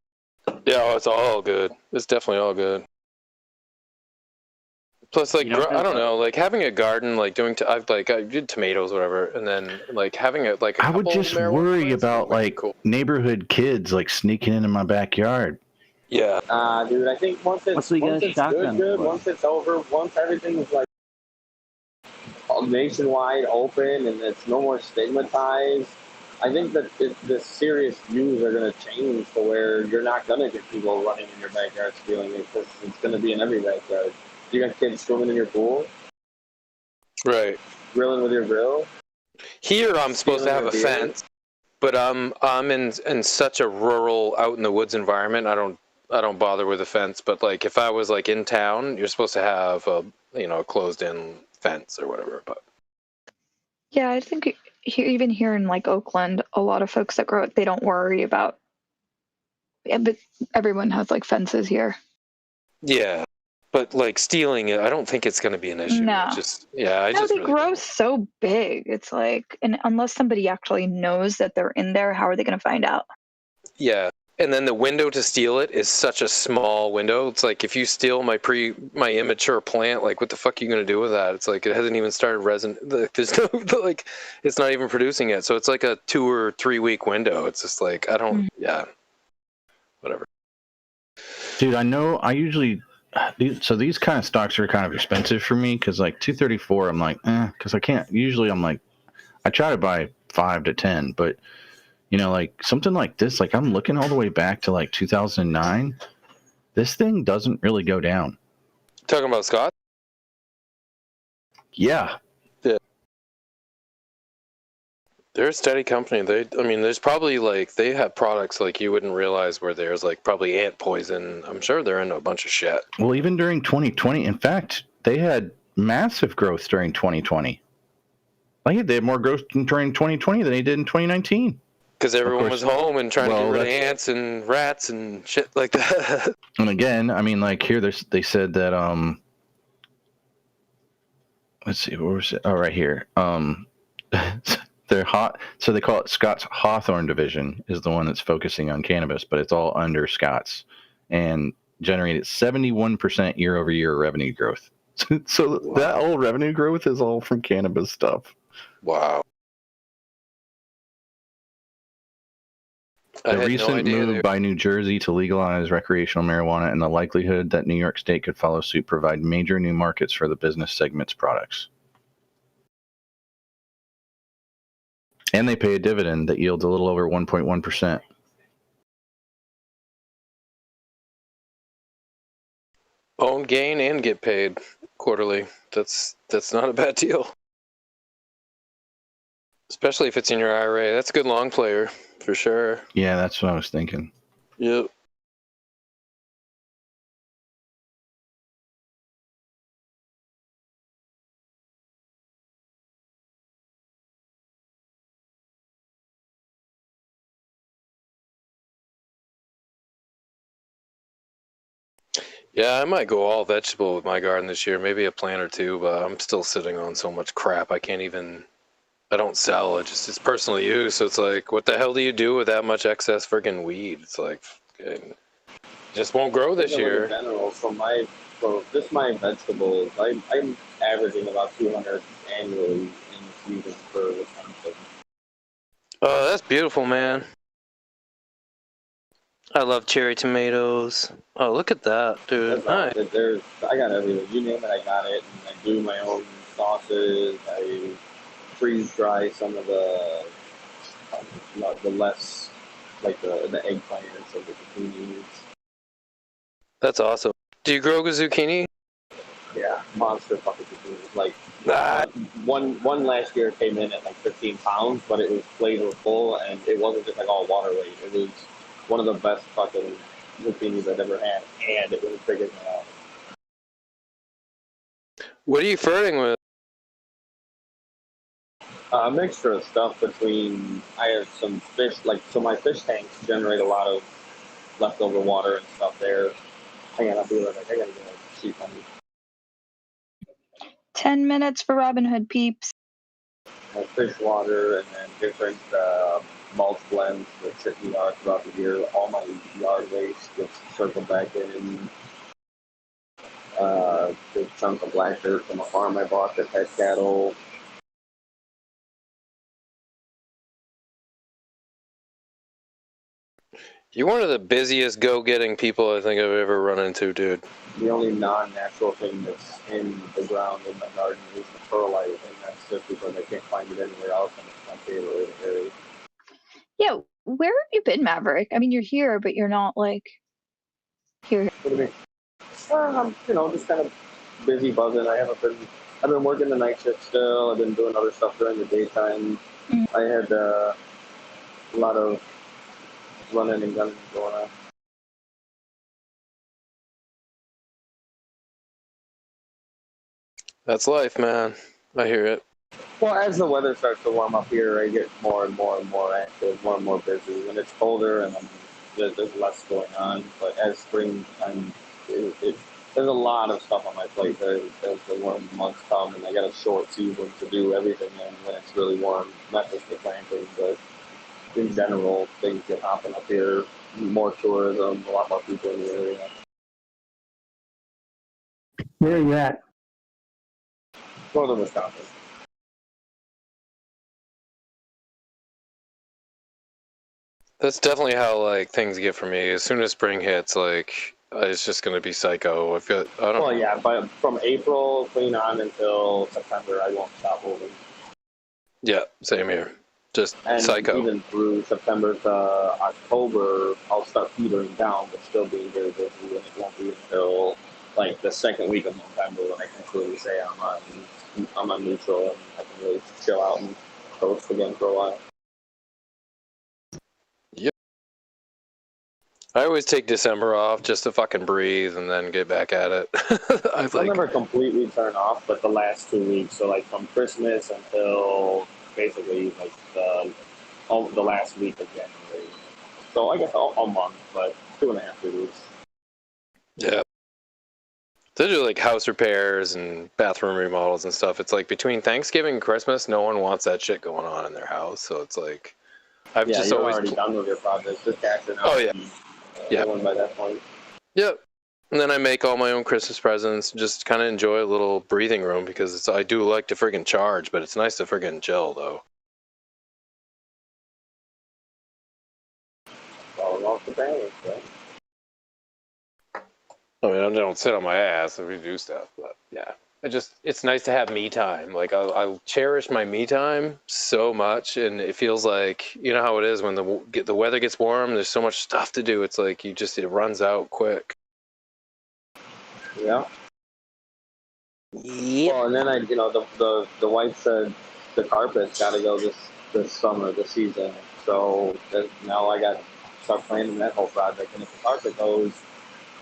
[SPEAKER 9] Yeah, it's all good. It's definitely all good. Plus, like, I don't know, like having a garden, like I did tomatoes, whatever, and then like having a like.
[SPEAKER 13] I would just worry about like neighborhood kids like sneaking into my backyard.
[SPEAKER 9] Yeah.
[SPEAKER 2] Dude, I think once it's good, once it's over, once everything is like nationwide open and it's no more stigmatized, I think that the serious views are going to change to where you're not going to get people running in your backyard stealing it because it's going to be in every backyard. You got kids swimming in your pool,
[SPEAKER 9] right?
[SPEAKER 2] Grilling with your grill.
[SPEAKER 9] Here, I'm supposed to have a
[SPEAKER 2] beer.
[SPEAKER 9] fence, but I'm in such a rural, out in the woods environment. I don't bother with a fence. But like, if I was like in town, you're supposed to have a closed-in fence or whatever. But
[SPEAKER 10] Yeah, I think even here in like Oakland, a lot of folks that grow it, they don't worry about. Yeah, but everyone has like fences here.
[SPEAKER 9] yeah, but like stealing it, I don't think it's going to be an issue.
[SPEAKER 10] No.
[SPEAKER 9] It's just I
[SPEAKER 10] No,
[SPEAKER 9] just
[SPEAKER 10] they
[SPEAKER 9] really
[SPEAKER 10] grow so big. It's like, and unless somebody actually knows that they're in there, how are they going to find out?
[SPEAKER 9] yeah. And then the window to steal it is such a small window. It's like if you steal my immature plant, like what the fuck are you gonna do with that? It's like it hasn't even started resin. There's no like, it's not even producing yet. So it's like a 2 or 3 week window. It's just like I don't. Yeah. Whatever.
[SPEAKER 13] Dude, I know. I usually these kind of stocks are kind of expensive for me because like 234, I'm like, because I can't. Usually, I'm like, I try to buy 5 to 10, but. Like something like this, like I'm looking all the way back to like 2009. This thing doesn't really go down.
[SPEAKER 9] Talking about Scott?
[SPEAKER 13] Yeah.
[SPEAKER 9] Yeah. They're a steady company. There's probably like, they have products like you wouldn't realize where there's like probably ant poison. I'm sure they're into a bunch of shit.
[SPEAKER 13] Well, even during 2020, in fact, they had massive growth during 2020. Like they had more growth during 2020 than they did in 2019.
[SPEAKER 9] Because everyone was home and trying to get rid of ants and rats and shit like that.
[SPEAKER 13] And again, I mean, like here, they said that, let's see, where was it? Oh, right here. They're hot. So they call it Scott's Hawthorne division is the one that's focusing on cannabis, but it's all under Scott's and generated 71% year-over-year revenue growth. So that whole revenue growth is all from cannabis stuff.
[SPEAKER 9] Wow.
[SPEAKER 13] The recent move by New Jersey to legalize recreational marijuana and the likelihood that New York State could follow suit provide major new markets for the business segment's products. And they pay a dividend that yields a little over 1.1%.
[SPEAKER 9] Own gain and get paid quarterly. That's not a bad deal. Especially if it's in your IRA. That's a good long player, for sure.
[SPEAKER 13] Yeah, that's what I was thinking.
[SPEAKER 9] Yep. Yeah, I might go all vegetable with my garden this year. Maybe a plant or two, but I'm still sitting on so much crap. I don't sell. It's personal use. So it's like, what the hell do you do with that much excess friggin' weed? It's like, it just won't grow this year.
[SPEAKER 2] In general, my vegetables, I'm averaging about 200 annually in season for Wisconsin.
[SPEAKER 9] Oh, that's beautiful, man. I love cherry tomatoes. Oh, look at that, dude. Nice.
[SPEAKER 2] I got everything. You name it, I got it. And I do my own sauces. I freeze dry some of the less, like the eggplants or the zucchinis.
[SPEAKER 9] That's awesome. Do you grow zucchini?
[SPEAKER 2] Yeah, monster fucking zucchinis. Like one last year came in at like 15 pounds, but it was flavorful and it wasn't just like all water weight. It was one of the best fucking zucchinis I've ever had, and it was bigger than that.
[SPEAKER 9] What are you flirting with?
[SPEAKER 2] A mixture of stuff between, I have some fish, so my fish tanks generate a lot of leftover water and stuff there. Hang on, I'll be right back. I gotta get a sheet on
[SPEAKER 10] 10 minutes for Robin Hood, peeps.
[SPEAKER 2] fish water and then different mulch blends that sit in the yard throughout the year. All my yard waste gets circled back in. Big chunk of black dirt from a farm I bought that had cattle.
[SPEAKER 9] You're one of the busiest go-getting people I think I've ever run into, dude.
[SPEAKER 2] The only non-natural thing that's in the ground in my garden is the perlite, and that's just because I can't find it anywhere else, and it's my favorite area.
[SPEAKER 10] Yeah, where have you been, Maverick? I mean, you're here, but you're not like here.
[SPEAKER 2] What do you mean? I'm, just kind of busy buzzing. I've been working the night shift still. I've been doing other stuff during the daytime. I had a lot of running and gunning going on.
[SPEAKER 9] That's life, man. I hear it.
[SPEAKER 2] Well, as the weather starts to warm up here, I get more and more and more active, more and more busy. When it's colder and there's less going on, but as spring, there's a lot of stuff on my plate as the warm months come, and I got a short season to do everything in when it's really warm, not just the planting, but in general, things get hopping up here, more tourism, a lot more people in the area.
[SPEAKER 14] Where are you at?
[SPEAKER 2] Northern Wisconsin.
[SPEAKER 9] That's definitely how like things get for me. As soon as spring hits, like it's just gonna be psycho.
[SPEAKER 2] Well, yeah, but from April clean on until September, I won't stop moving.
[SPEAKER 9] Yeah, same here. Just
[SPEAKER 2] And
[SPEAKER 9] psycho.
[SPEAKER 2] even through September to October, I'll start petering down, but still being very busy, and it won't be until like the second week of November when I can clearly say I'm on neutral and I can really chill out and coast again for a while.
[SPEAKER 9] Yep. I always take December off just to fucking breathe and then get back at it.
[SPEAKER 2] I'll never completely turn off, but the last 2 weeks, so like from Christmas until basically like the last week of January. So I guess a month, but 2.5, 3 weeks.
[SPEAKER 9] Yeah. They do like house repairs and bathroom remodels and stuff. It's like between Thanksgiving and Christmas, no one wants that shit going on in their house. So it's like I've just
[SPEAKER 2] you're
[SPEAKER 9] always
[SPEAKER 2] already done with your project, just cashing out.
[SPEAKER 9] Oh yeah. Yeah.
[SPEAKER 2] By that point.
[SPEAKER 9] Yep. And then I make all my own Christmas presents, just kind of enjoy a little breathing room because I do like to friggin' charge, but it's nice to friggin' chill though.
[SPEAKER 2] Falling off the balance, right?
[SPEAKER 9] I mean, I don't sit on my ass if we do stuff, but yeah. It's nice to have me time. Like, I cherish my me time so much, and it feels like, you know how it is when the weather gets warm, there's so much stuff to do, it's like it runs out quick.
[SPEAKER 2] Yeah.
[SPEAKER 9] Yep.
[SPEAKER 2] Well, and then the wife said the carpet's got to go this summer, this season. So now I got to start planning that whole project. And if the carpet goes,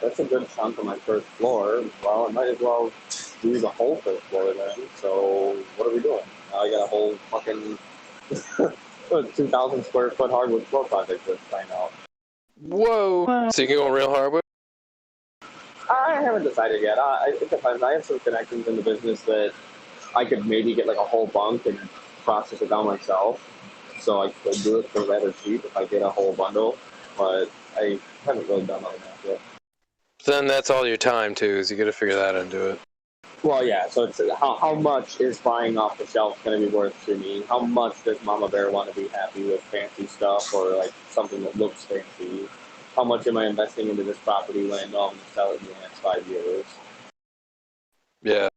[SPEAKER 2] that's a good chunk of my first floor. Well, I might as well do the whole first floor then. So what are we doing? Now I got a whole fucking 2,000 square foot hardwood floor project to sign out.
[SPEAKER 9] Whoa. So you can go real hardwood?
[SPEAKER 2] I haven't decided yet. It depends. I have some connections in the business that I could maybe get like a whole bunk and process it down myself. So I could do it for rather cheap if I get a whole bundle. But I haven't really done all that yet.
[SPEAKER 9] Then that's all your time too, is you got to figure that into it.
[SPEAKER 2] Well, yeah. So it's how much is buying off the shelf going to be worth to me? How much does Mama Bear want to be happy with fancy stuff or like something that looks fancy? How much am I investing into this property when I know I'm going to sell it in the next 5 years?
[SPEAKER 9] Yeah.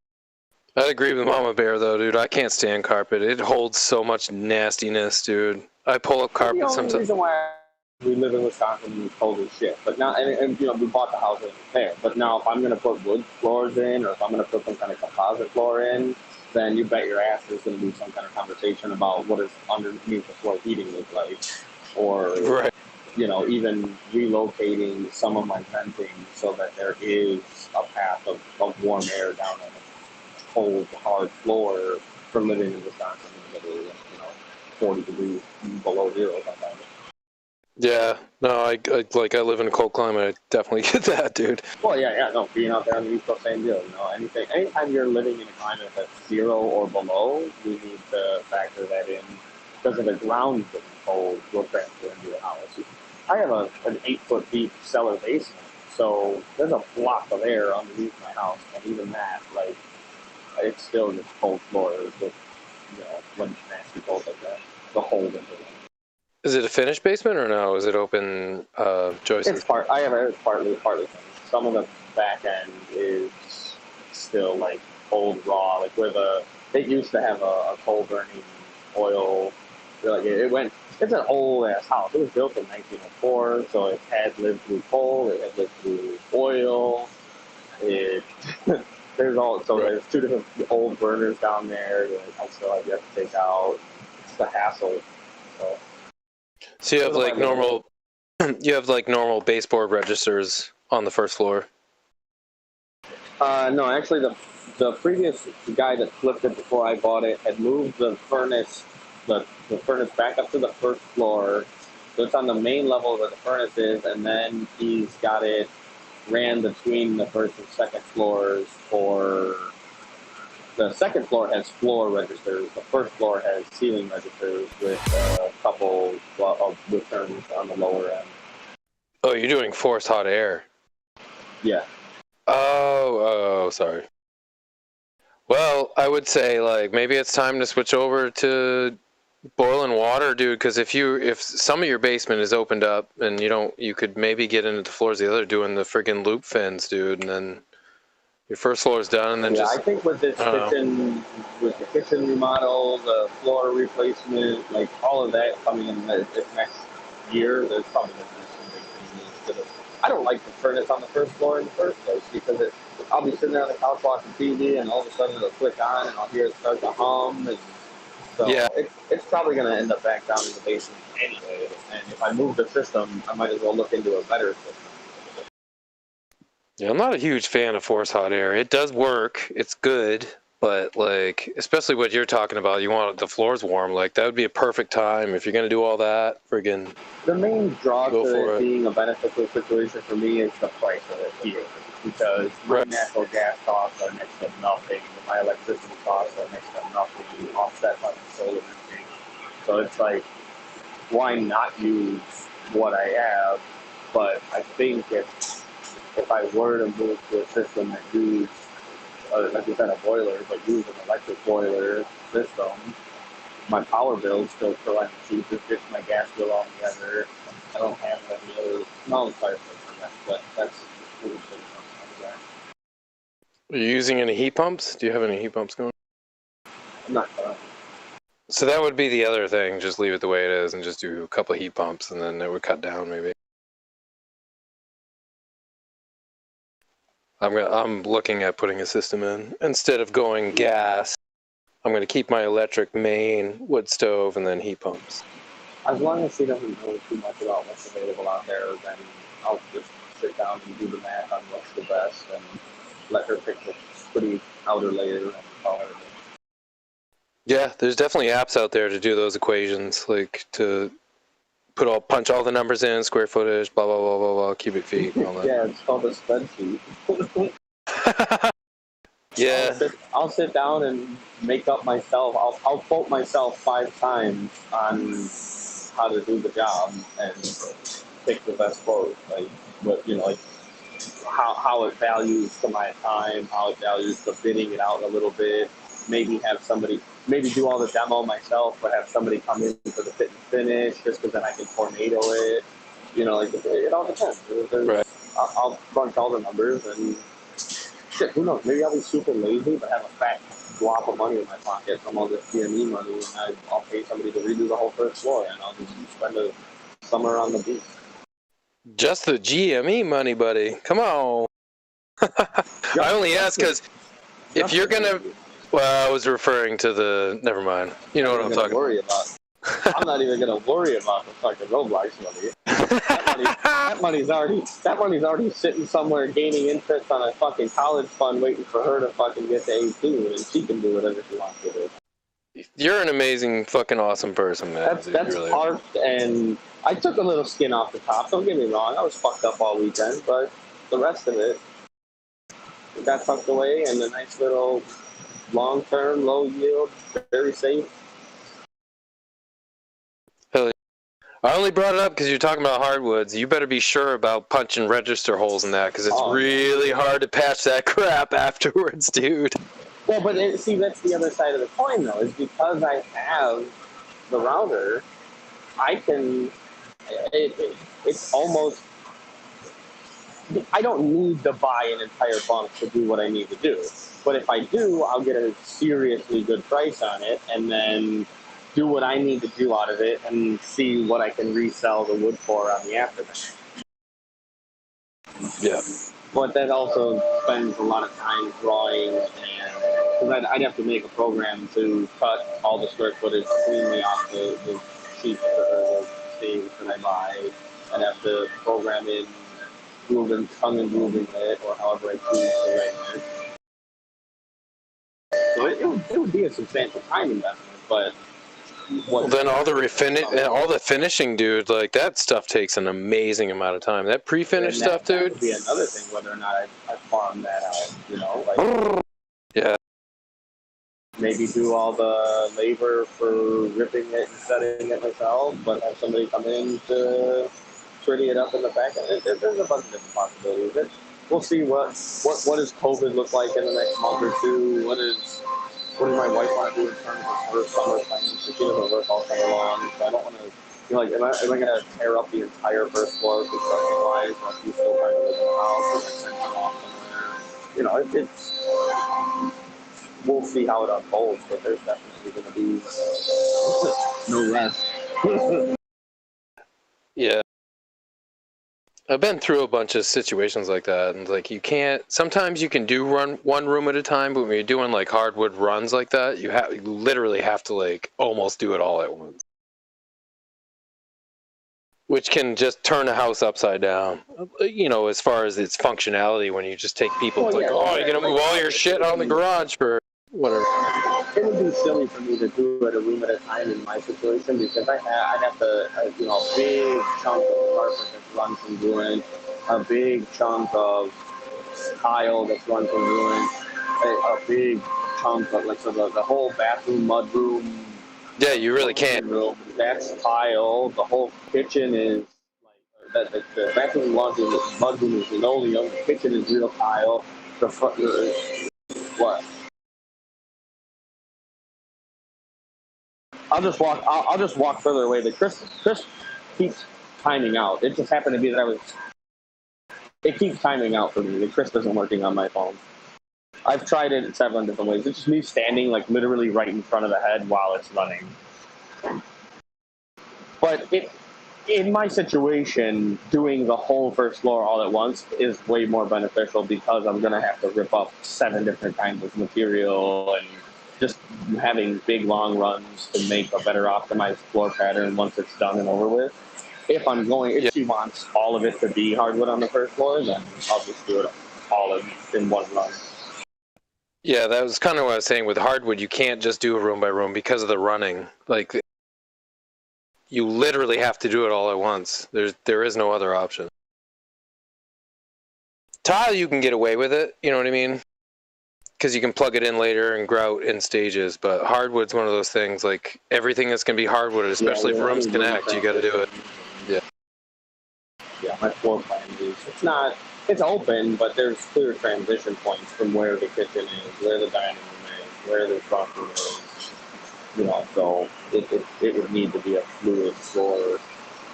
[SPEAKER 9] I'd agree with Mama Bear though, dude. I can't stand carpet. It holds so much nastiness, dude. I pull up carpet sometimes.
[SPEAKER 2] The reason why we live in Wisconsin and it's cold as shit. But now, and we bought the house and it's there. But now if I'm going to put wood floors in or if I'm going to put some kind of composite floor in, then you bet your ass there's going to be some kind of conversation about what does underneath the floor heating look like. Or,
[SPEAKER 9] right.
[SPEAKER 2] Even relocating some of my venting so that there is a path of warm air down a cold, hard floor for living in Wisconsin in the middle of 40 degrees below zero sometimes.
[SPEAKER 9] Yeah, no, I live in a cold climate. I definitely get that, dude.
[SPEAKER 2] Well, yeah, no, being out there on the East Coast, same deal. Anytime you're living in a climate that's 0 or below, you need to factor that in because if the ground's getting cold, will transfer into your house. I have an 8-foot deep cellar basement, so there's a block of air underneath my house, and even that, like, it's still just cold floors with, when it's nasty cold like that, the hole into it.
[SPEAKER 9] Is it a finished basement or no? Is it open joists?
[SPEAKER 2] It's partly finished. Some of the back end is still like old raw, like where it used to have a coal burning oil. Like it's an old ass house. It was built in 1904, so it had lived through coal, it had lived through oil. There's 2 different old burners down there that I still have yet to take out. It's a hassle.
[SPEAKER 9] So you have like normal baseboard registers on the first floor.
[SPEAKER 2] No, actually, the previous guy that flipped it before I bought it had moved the furnace, the furnace back up to the first floor. So it's on the main level where the furnace is, and then he's got it ran between the first and second floors for. The second floor has floor registers. The first floor has ceiling registers with a couple of returns on the lower end.
[SPEAKER 9] Oh, you're doing forced hot air.
[SPEAKER 2] Yeah.
[SPEAKER 9] Oh, sorry. Well, I would say like maybe it's time to switch over to boiling water, dude. Because if some of your basement is opened up and you could maybe get into the floors of the other doing the friggin' loop fins, dude, and then your first floor is done, and then
[SPEAKER 2] I think with this kitchen, with the kitchen remodel, the floor replacement, like all of that coming in this next year, there's probably going to be some big changes. I don't like the furnace on the first floor in the first place because I'll be sitting there on the couch watching TV, and all of a sudden it'll click on, and I'll hear it start to hum, and so it's probably going to end up back down in the basement anyway. And if I move the system, I might as well look into a better system.
[SPEAKER 9] Yeah, I'm not a huge fan of forced hot air. It does work. It's good. But, like, especially what you're talking about, you want the floors warm. Like, that would be a perfect time if you're going to do all that. Friggin'
[SPEAKER 2] the main draw to it being a beneficial situation for me is the price of it here. Because my natural gas costs are next to nothing. My electricity costs are next to nothing, offset by the solar energy. So it's like, why not use what I have? But I think if I were to move to a system that used, like you said, a boiler, but use an electric boiler system, my power bill is still pretty cheap. It's just my gas bill altogether. I don't have any other fireplace for that, but that's really good.
[SPEAKER 9] Are you using any heat pumps? Do you have any heat pumps going?
[SPEAKER 2] I'm not done.
[SPEAKER 9] So that would be the other thing. Just leave it the way it is and just do a couple of heat pumps, and then it would cut down maybe. I'm looking at putting a system in. Instead of going gas, I'm going to keep my electric main, wood stove, and then heat pumps.
[SPEAKER 2] As long as she doesn't know too much about what's available out there, then I'll just sit down and do the math on what's the best and let her pick the pretty outer layer and color.
[SPEAKER 9] Yeah, there's definitely apps out there to do those equations, like to punch all the numbers in, square footage, blah, blah, blah, blah, blah, cubic feet, all that.
[SPEAKER 2] Yeah, it's called a spreadsheet.
[SPEAKER 9] Yeah.
[SPEAKER 2] I'll sit down and make up myself. I'll quote myself 5 times on how to do the job and pick the best quote. Like how it values to my time, how it values to bidding it out a little bit. Maybe do all the demo myself, but have somebody come in for the fit and finish, just because then I can tornado it. It all depends. I'll crunch all the numbers and shit, who knows? Maybe I'll be super lazy, but have a fat glop of money in my pocket from all this GME money, and I'll pay somebody to redo the whole first floor, and I'll just spend a summer on the beach.
[SPEAKER 9] Just the GME money, buddy. Come on. I only ask because if you're going to... Well, I was referring to the... Never mind. You know what I'm talking about.
[SPEAKER 2] I'm not even going to worry about the fucking Roblox money. That money's already sitting somewhere gaining interest on a fucking college fund waiting for her to fucking get to 18, and she can do whatever she wants to do.
[SPEAKER 9] You're an amazing, fucking awesome person, man.
[SPEAKER 2] That's
[SPEAKER 9] really
[SPEAKER 2] part, and I took a little skin off the top. Don't get me wrong, I was fucked up all weekend, but the rest of it got tucked away in a nice little long-term, low yield, very safe.
[SPEAKER 9] Hell yeah. I only brought it up because you're talking about hardwoods. You better be sure about punching register holes in that because it's really hard to patch that crap afterwards, dude.
[SPEAKER 2] Well, but see, that's the other side of the coin, though, is because I have the router, I can. It's almost. I don't need to buy an entire bunk to do what I need to do. But if I do, I'll get a seriously good price on it, and then do what I need to do out of it, and see what I can resell the wood for on the aftermath.
[SPEAKER 9] Yeah.
[SPEAKER 2] But that also spends a lot of time drawing, and because I'd have to make a program to cut all the square footage cleanly off the sheets or the things that I buy. I'd have to program in tongue and grooving it, or however I choose to write it. So it would be a substantial time investment, but
[SPEAKER 9] Well, then all the finishing, dude, like that stuff takes an amazing amount of time. That pre-finished stuff,
[SPEAKER 2] that
[SPEAKER 9] dude.
[SPEAKER 2] would be another thing, whether or not I farm that out, you know, like
[SPEAKER 9] Yeah.
[SPEAKER 2] maybe do all the labor for ripping it and setting it myself, but have somebody come in to pretty it up in the back end. There's a bunch of different possibilities. We'll see what does COVID look like in the next month or two. What does my wife want to do in terms of her summer plans? She doesn't work all summer long, so I don't want to. Like, am I going to tear up the entire first floor construction-wise, or if you still trying to live in the house, or extend it off somewhere? You know, it's. We'll see how it unfolds, but there's definitely going to be no rest.
[SPEAKER 9] Yeah. I've been through a bunch of situations like that, and like you can't. Sometimes you can do one room at a time, but when you're doing like hardwood runs like that, you literally have to like almost do it all at once, which can just turn a house upside down. You know, as far as its functionality, when you just take people, it's like, oh, you're gonna move all your shit out in the garage for whatever.
[SPEAKER 2] It would be silly for me to do it a room at a time in my situation because I'd have to, a big chunk of carpet that's run from Bruin, a big chunk of tile that's run from Bruin, a big chunk of the whole bathroom mudroom.
[SPEAKER 9] Yeah, you really can't.
[SPEAKER 2] Room, that's tile. The whole kitchen is the bathroom laundry mudroom is linoleum. The kitchen is real tile. The front what? I'll just walk further away. The Chris keeps timing out. It just happened to be that it keeps timing out for me. The Chris isn't working on my phone. I've tried it 7 different ways. It's just me standing like literally right in front of the head while it's running. But in my situation, doing the whole first floor all at once is way more beneficial because I'm gonna have to rip up 7 different kinds of material and just having big long runs to make a better optimized floor pattern once it's done and over with. If she wants all of it to be hardwood on the first floor, then I'll just do it all in one run.
[SPEAKER 9] Yeah, that was kind of what I was saying with hardwood. You can't just do it room by room because of the running. Like, you literally have to do it all at once. There is no other option. Tile, you can get away with it. You know what I mean? Because you can plug it in later and grout in stages. But hardwood's one of those things. Like everything that's gonna be hardwood, especially if rooms connect, you got to do it. Yeah.
[SPEAKER 2] Yeah, my floor plan is it's open, but there's clear transition points from where the kitchen is, where the dining room is, where the front room is. You know, so it would need to be a fluid floor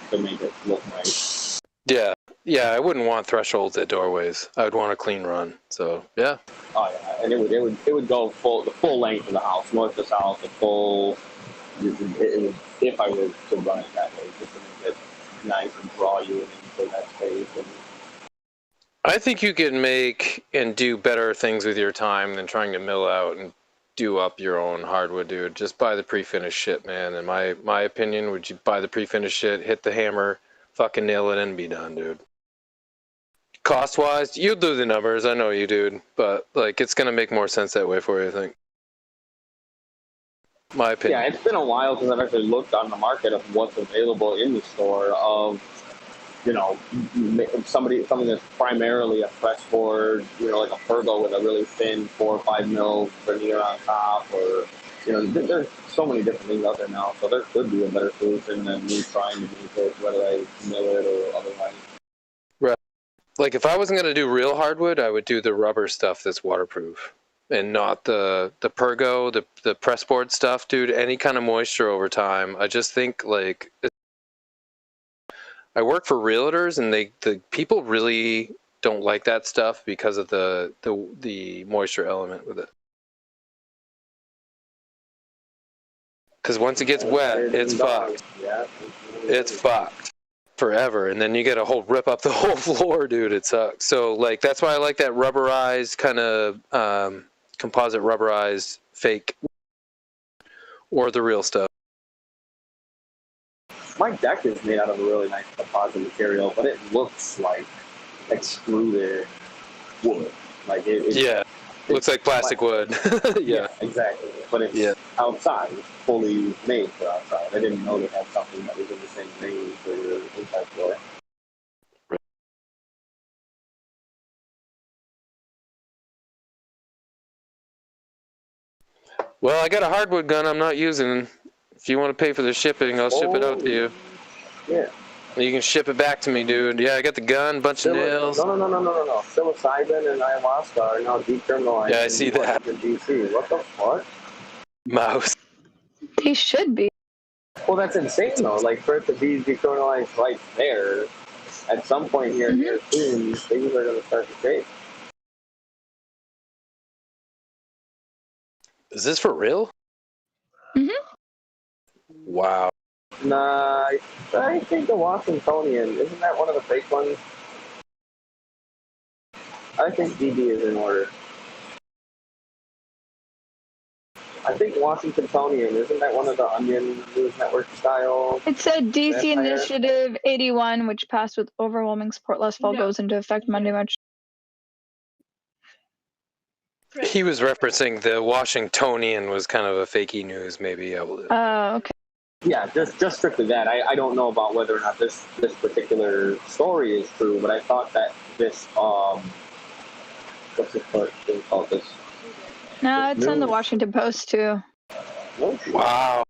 [SPEAKER 2] to make it look nice.
[SPEAKER 9] Yeah, I wouldn't want thresholds at doorways. I would want a clean run. So yeah.
[SPEAKER 2] Oh yeah, and it would go the full length of the house, north to south, the full. If I were to run it that way, just to make it nice and draw you into that space.
[SPEAKER 9] I think you can make and do better things with your time than trying to mill out and do up your own hardwood, dude. Just buy the pre-finished shit, man. In my opinion, would you buy the pre-finished shit, hit the hammer, fucking nail it, and be done, dude. Cost-wise, you'd do the numbers. I know you, dude. But like, it's gonna make more sense that way for you, I think. My opinion.
[SPEAKER 2] Yeah, it's been a while since I've actually looked on the market of what's available in the store of, you know, something that's primarily a press board, you know, like a Pergo with a really thin 4 or 5 mil veneer on top, or, you know, there's so many different things out there now. So there could be a better solution than me trying to do it, whether I mill it or otherwise.
[SPEAKER 9] Right. Like if I wasn't going to do real hardwood, I would do the rubber stuff that's waterproof. And not the Pergo, the pressboard stuff, dude. Any kind of moisture over time. I just think like I work for realtors, and the people really don't like that stuff because of the moisture element with it. Because once it gets wet, it's fucked. It's fucked forever, and then you get a whole rip up the whole floor, dude. It sucks. So like that's why I like that rubberized kind of composite rubberized fake or the real stuff.
[SPEAKER 2] My deck is made out of a really nice composite material, but it looks like extruded wood. Like
[SPEAKER 9] yeah, looks like plastic wood.
[SPEAKER 2] Yeah, exactly. But it's outside. It's fully made for outside. I didn't know they had something that was in the same range for your inside floor.
[SPEAKER 9] Well, I got a hardwood gun I'm not using. If you want to pay for the shipping, I'll ship it out to you.
[SPEAKER 2] Yeah.
[SPEAKER 9] You can ship it back to me, dude. Yeah, I got the gun, bunch of nails.
[SPEAKER 2] No. Psilocybin and ayahuasca are now decriminalized.
[SPEAKER 9] Yeah, I see that.
[SPEAKER 2] In DC. What the fuck?
[SPEAKER 9] Mouse.
[SPEAKER 10] He should be.
[SPEAKER 2] Well, that's insane, though. Like, for it to be decriminalized right there, at some point here soon, things are going to start to change.
[SPEAKER 9] Is this for real? Wow.
[SPEAKER 2] Nah, I think the Washingtonian, isn't that one of the fake ones? I think DD is in order. I think Washingtonian, isn't that one of the Onion News Network style?
[SPEAKER 10] It said DC
[SPEAKER 2] vampire?
[SPEAKER 10] Initiative 81, which passed with overwhelming support last fall, goes into effect Monday, March.
[SPEAKER 9] He was referencing the Washingtonian was kind of a fakey news, maybe.
[SPEAKER 10] Okay.
[SPEAKER 2] Yeah, just strictly that. I don't know about whether or not this particular story is true, but I thought that this what's thing called this?
[SPEAKER 10] No, it's on the Washington Post too.
[SPEAKER 9] Wow.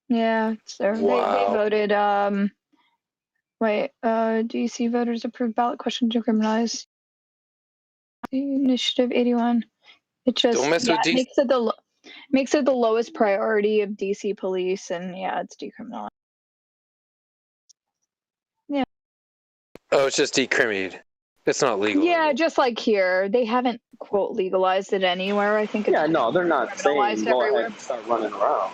[SPEAKER 10] Yeah, it's there.
[SPEAKER 9] Wow.
[SPEAKER 10] They voted. DC voters approved ballot question to criminalize Initiative 81. It just
[SPEAKER 9] Don't mess with DC.
[SPEAKER 10] Makes it the lowest priority of DC police, and yeah, it's decriminalized. Yeah.
[SPEAKER 9] Oh, it's just decriminated. It's not legal.
[SPEAKER 10] Yeah, just like here, they haven't quote legalized it anywhere. I think. It's
[SPEAKER 2] no, they're not saying go
[SPEAKER 10] everywhere.
[SPEAKER 2] ahead and start running around,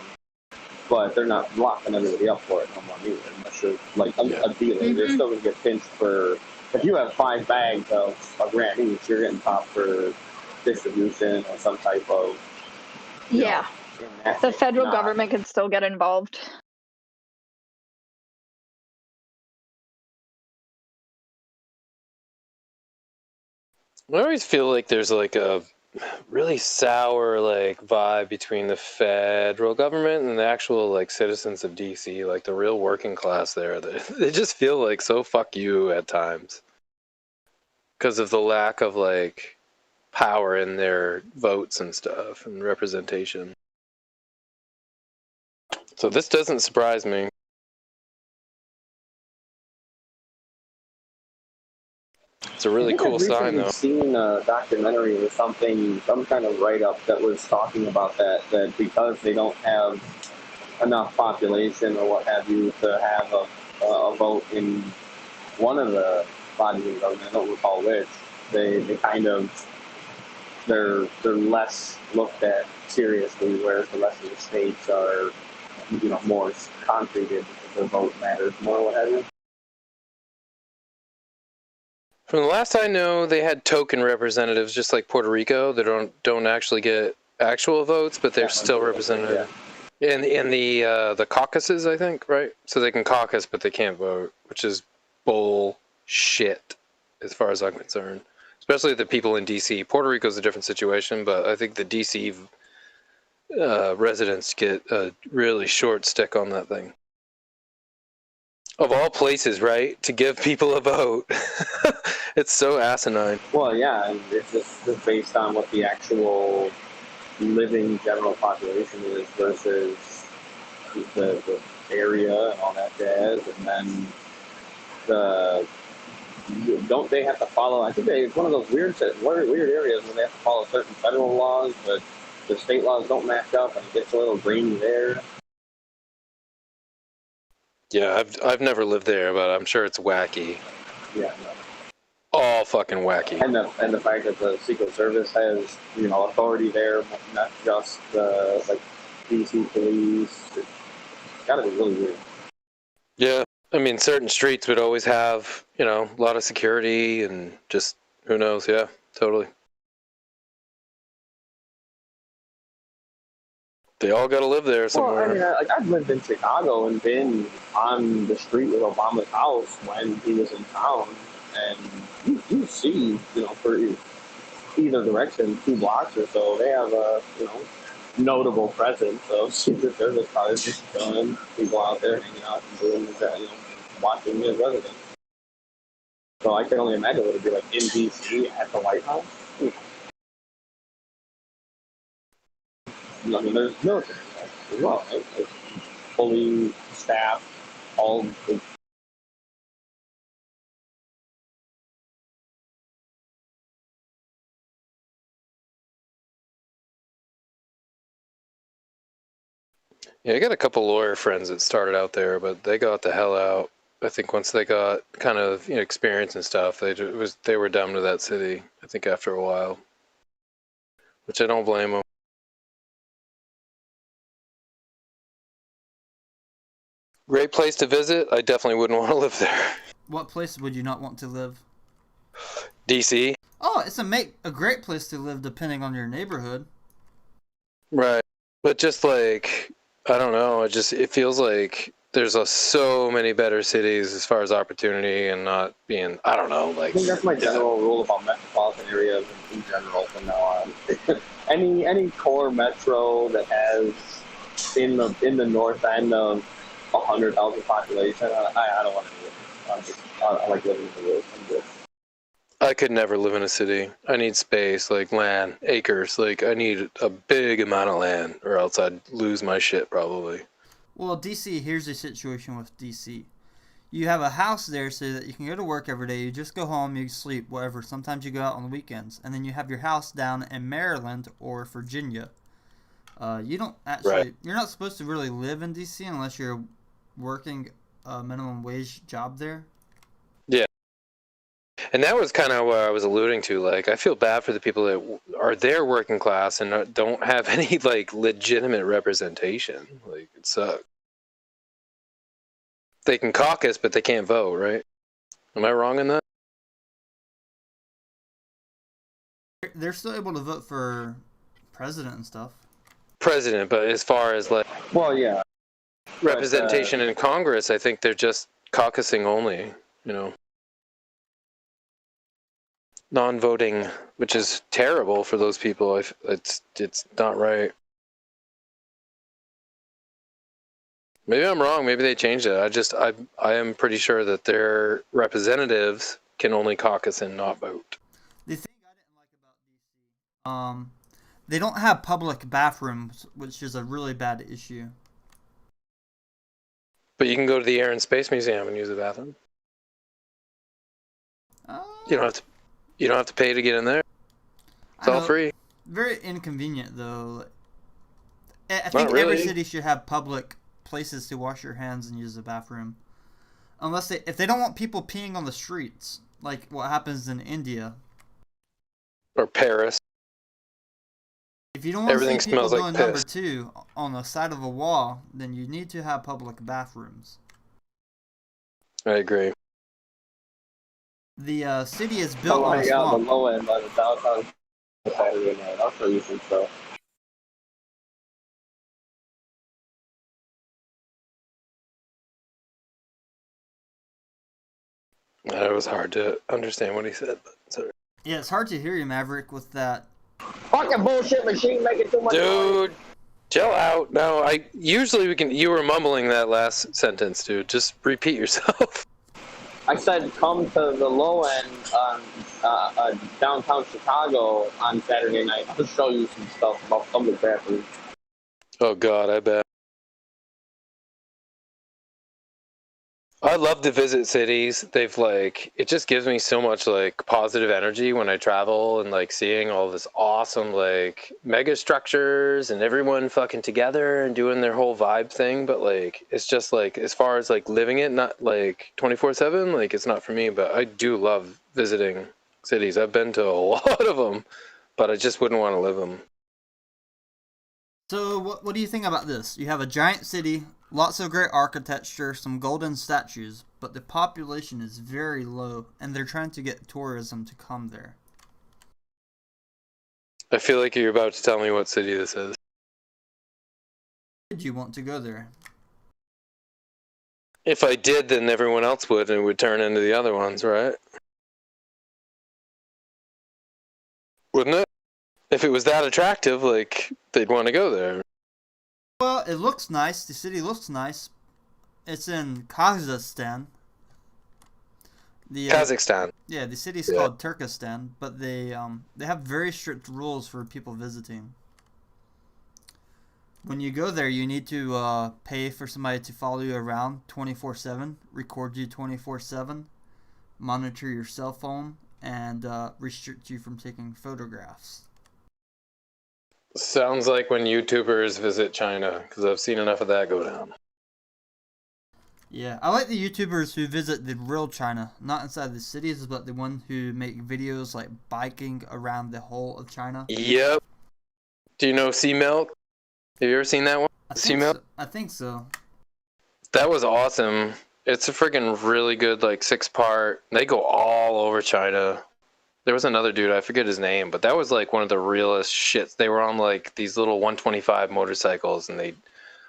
[SPEAKER 2] but they're not locking everybody up for it no more either. Unless you're like a dealer, you're still gonna get pinched for. If you have 5 bags of a grand each, you're getting popped for distribution or some type of.
[SPEAKER 10] Yeah, the federal government can still get involved.
[SPEAKER 9] I always feel like there's like a really sour like vibe between the federal government and the actual like citizens of DC, like the real working class there. They just feel like so fuck you at times because of the lack of like power in their votes and stuff and representation. So this doesn't surprise me. It's a really cool sign, though.
[SPEAKER 2] I've seen a documentary or something, some kind of write-up that was talking about that because they don't have enough population or what have you to have a vote in one of the bodies of government, I don't recall which, they kind of, they're less looked at seriously, whereas the rest of the states are, more concreted because their vote matters more, what have you.
[SPEAKER 9] From the last I know, they had token representatives, just like Puerto Rico. They don't actually get actual votes, but they're still represented in the caucuses, I think, right? So they can caucus, but they can't vote, which is bullshit, as far as I'm concerned. Especially the people in DC. Puerto Rico's a different situation, but I think the DC residents get a really short stick on that thing. Of all places, right? To give people a vote. It's so asinine.
[SPEAKER 2] Well, yeah, and it's just based on what the actual living general population is versus the area and all that jazz, and then don't they have to follow? I think it's one of those weird areas where they have to follow certain federal laws, but the state laws don't match up, and it gets a little grainy there.
[SPEAKER 9] Yeah, I've never lived there, but I'm sure it's wacky.
[SPEAKER 2] Yeah.
[SPEAKER 9] All fucking wacky.
[SPEAKER 2] And the fact that the Secret Service has authority there, not just like DC police. It's gotta be really weird.
[SPEAKER 9] Yeah, I mean, certain streets would always have a lot of security and just who knows. Yeah, totally. They all got to live there somewhere.
[SPEAKER 2] Well, I mean, I've lived in Chicago and been on the street with Obama's house when he was in town, and you see, for either direction, 2 blocks or so, they have a, notable presence of Secret Service cars just chilling, people out there hanging out and doing that, watching his residence. So I can only imagine what it'd be like in DC at the White House. I mean, there's military as well, right? Like fully staffed, all.
[SPEAKER 9] Yeah, I got a couple lawyer friends that started out there, but they got the hell out. I think once they got kind of experience and stuff, they were done with that city. I think after a while, which I don't blame them. Great place to visit. I definitely wouldn't want to live there.
[SPEAKER 15] What place would you not want to live?
[SPEAKER 9] DC.
[SPEAKER 15] Oh, it's a great place to live depending on your neighborhood.
[SPEAKER 9] Right, but just like I don't know, it feels like there's so many better cities as far as opportunity and not being I don't know like.
[SPEAKER 2] I think that's my general rule about metropolitan areas in general from now on. any core metro that has in the north end of 100,000 population, I don't want to live. I like living in the woods.
[SPEAKER 9] I could never live in a city. I need space, like land, acres. Like I need a big amount of land, or else I'd lose my shit probably.
[SPEAKER 15] Well, DC, here's the situation with DC. You have a house there so that you can go to work every day. You just go home, you sleep, whatever. Sometimes you go out on the weekends, and then you have your house down in Maryland or Virginia. You don't actually. Right. You're not supposed to really live in DC unless you're working a minimum wage job there.
[SPEAKER 9] Yeah. And that was kind of what I was alluding to. Like, I feel bad for the people that are there working class and don't have any, like, legitimate representation. Like, it sucks. They can caucus, but they can't vote, right? Am I wrong in that?
[SPEAKER 15] They're still able to vote for president and stuff.
[SPEAKER 9] President, but as far as, like...
[SPEAKER 2] Well, yeah.
[SPEAKER 9] Representation in Congress, I think they're just caucusing only, non-voting, which is terrible for those people. It's not right. Maybe I'm wrong. Maybe they changed it. I am pretty sure that their representatives can only caucus and not vote.
[SPEAKER 15] The thing I didn't like about DC, they don't have public bathrooms, which is a really bad issue.
[SPEAKER 9] But you can go to the Air and Space Museum and use the bathroom. You don't have to pay to get in there. It's all free.
[SPEAKER 15] Very inconvenient though. I think every city should have public places to wash your hands and use the bathroom. If they don't want people peeing on the streets, like what happens in India.
[SPEAKER 9] Or Paris.
[SPEAKER 15] If you don't want to see people doing number 2 on the side of a wall, then you need to have public bathrooms.
[SPEAKER 9] I agree.
[SPEAKER 15] The city is built on a swamp.
[SPEAKER 2] On the low end by the downtown Saturday night. I'll show you some stuff.
[SPEAKER 9] It was hard to understand what he said, but sorry.
[SPEAKER 15] Yeah, it's hard to hear you, Maverick, with that.
[SPEAKER 2] Fucking bullshit machine making too much noise.
[SPEAKER 9] Chill out. No, usually we can. You were mumbling that last sentence, dude. Just repeat yourself.
[SPEAKER 2] I said come to the low end downtown Chicago on Saturday night. I'll show you some stuff about public bathrooms.
[SPEAKER 9] Oh God, I bet. I love to visit cities. They've it just gives me so much positive energy when I travel and seeing all this awesome mega structures and everyone fucking together and doing their whole vibe thing. But it's just as far as living it, not 24/7. It's not for me. But I do love visiting cities. I've been to a lot of them, but I just wouldn't want to live them.
[SPEAKER 15] So what do you think about this? You have a giant city, lots of great architecture, some golden statues, but the population is very low, and they're trying to get tourism to come there.
[SPEAKER 9] I feel like you're about to tell me what city this is.
[SPEAKER 15] Would you want to go there?
[SPEAKER 9] If I did, then everyone else would, and it would turn into the other ones, right? Wouldn't it? If it was that attractive, they'd want to go there.
[SPEAKER 15] Well, it looks nice. The city looks nice. It's in Kazakhstan.
[SPEAKER 9] Kazakhstan.
[SPEAKER 15] Yeah, the city's called Turkestan, but they have very strict rules for people visiting. When you go there, you need to pay for somebody to follow you around 24/7, record you 24/7, monitor your cell phone, and restrict you from taking photographs.
[SPEAKER 9] Sounds like when YouTubers visit China, because I've seen enough of that go down.
[SPEAKER 15] Yeah, I like the YouTubers who visit the real China, not inside the cities, but the one who make videos biking around the whole of China.
[SPEAKER 9] Yep. Do you know Sea Milk? Have you ever seen that one? Sea Milk?
[SPEAKER 15] I think so.
[SPEAKER 9] That was awesome. It's a freaking really good 6-part. They go all over China. There was another dude, I forget his name, but that was one of the realest shits. They were on these little 125 motorcycles, and they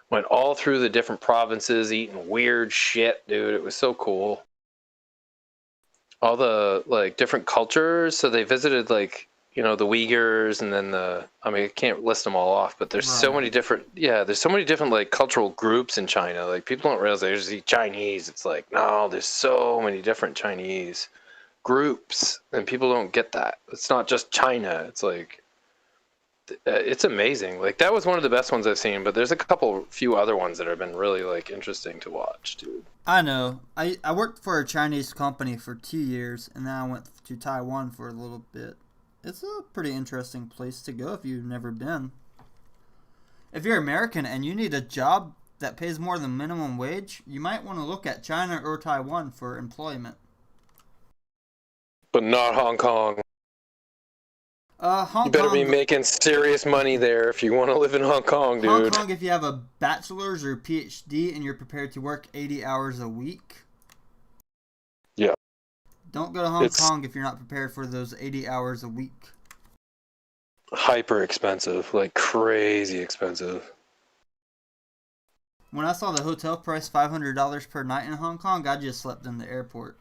[SPEAKER 9] went all through the different provinces eating weird shit, dude. It was so cool. All the different cultures. So they visited the Uyghurs, and then I can't list them all off, but there's so many different there's so many different cultural groups in China. People don't realize they just eat Chinese. It's no, there's so many different Chinese groups, and people don't get that. It's not just China. It's it's amazing. That was one of the best ones I've seen, but there's a few other ones that have been really interesting to watch, dude.
[SPEAKER 15] I know. I worked for a Chinese company for 2 years, and then I went to Taiwan for a little bit. It's a pretty interesting place to go if you've never been. If you're American and you need a job that pays more than minimum wage, you might want to look at China or Taiwan for employment.
[SPEAKER 9] But not Hong Kong.
[SPEAKER 15] Hong
[SPEAKER 9] you better
[SPEAKER 15] Kong,
[SPEAKER 9] be making serious money there if you want to live in Hong Kong, dude.
[SPEAKER 15] Hong Kong, if you have a bachelor's or PhD and you're prepared to work 80 hours a week.
[SPEAKER 9] Yeah.
[SPEAKER 15] Don't go to Hong Kong if you're not prepared for those 80 hours a week.
[SPEAKER 9] Hyper expensive, crazy expensive.
[SPEAKER 15] When I saw the hotel price $500 per night in Hong Kong, I just slept in the airport.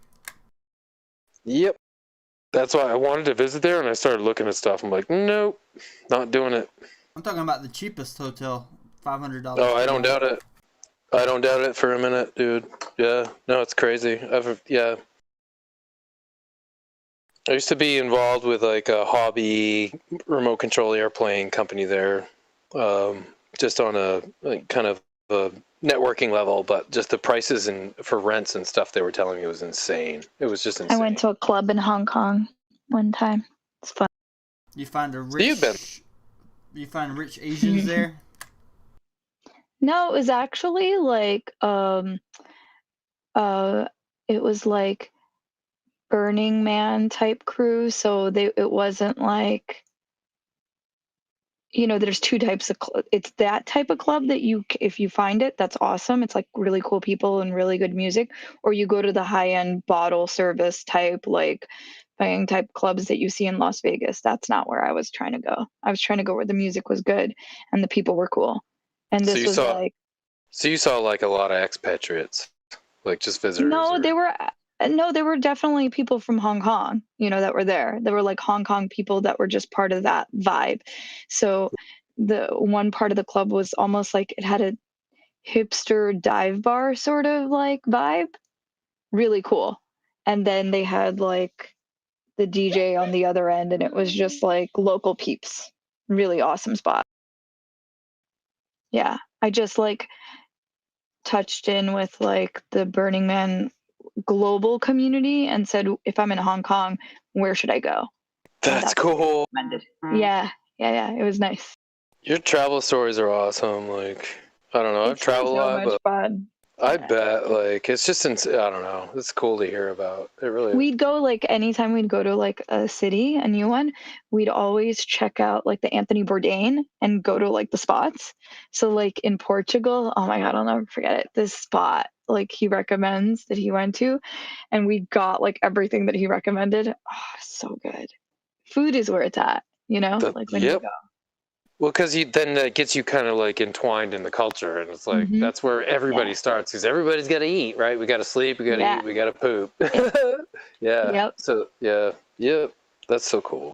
[SPEAKER 9] Yep. That's why I wanted to visit there, and I started looking at stuff. I'm nope, not doing it.
[SPEAKER 15] I'm talking about the cheapest hotel, $500.
[SPEAKER 9] Oh, I don't doubt it. I don't doubt it for a minute, dude. Yeah, no, it's crazy. I used to be involved with a hobby remote control airplane company there, just on a kind of a networking level, but just the prices for rents and stuff they were telling me was insane. It was just insane.
[SPEAKER 10] I went to a club in Hong Kong one time. It's fun.
[SPEAKER 15] You find you find rich Asians there?
[SPEAKER 10] No, it was actually it was Burning Man type crew, so it wasn't there's two types of it's that type of club that if you find it, that's awesome. It's really cool people and really good music, or you go to the high-end bottle service type bang type clubs that you see in Las Vegas. That's not where I was trying to go. I was trying to go where the music was good and the people were cool. And this was
[SPEAKER 9] So you saw a lot of expatriates, just visitors?
[SPEAKER 10] No, they were definitely people from Hong Kong, that were there. They were Hong Kong people that were just part of that vibe. So the one part of the club was almost like it had a hipster dive bar sort of like vibe. Really cool. And then they had like the DJ on the other end, and it was just like local peeps. Really awesome spot. Yeah, I just like touched in with like the Burning Man global community and said, if I'm in Hong Kong, where should I go?
[SPEAKER 9] That's cool.
[SPEAKER 10] Yeah, it was nice.
[SPEAKER 9] Your travel stories are awesome. Like, I don't know, I've traveled a
[SPEAKER 10] So
[SPEAKER 9] lot,
[SPEAKER 10] much
[SPEAKER 9] but
[SPEAKER 10] fun.
[SPEAKER 9] I bet like it's just I don't know. It's cool to hear about. It really.
[SPEAKER 10] We'd go like anytime we'd go to like a city, a new one, we'd always check out like the Anthony Bourdain and go to like the spots. So like in Portugal, oh my God, I'll never forget it. This spot like he recommends that he went to, and we got like everything that he recommended. Oh, so good. Food is where it's at, you know? Like when you
[SPEAKER 9] Yep.
[SPEAKER 10] go.
[SPEAKER 9] Well, because then that gets you kind of like entwined in the culture, and it's like that's where everybody starts, because everybody's got to eat, right? We got to sleep, we got to eat, we got to poop. Yeah.
[SPEAKER 10] Yep.
[SPEAKER 9] So yep. That's so cool.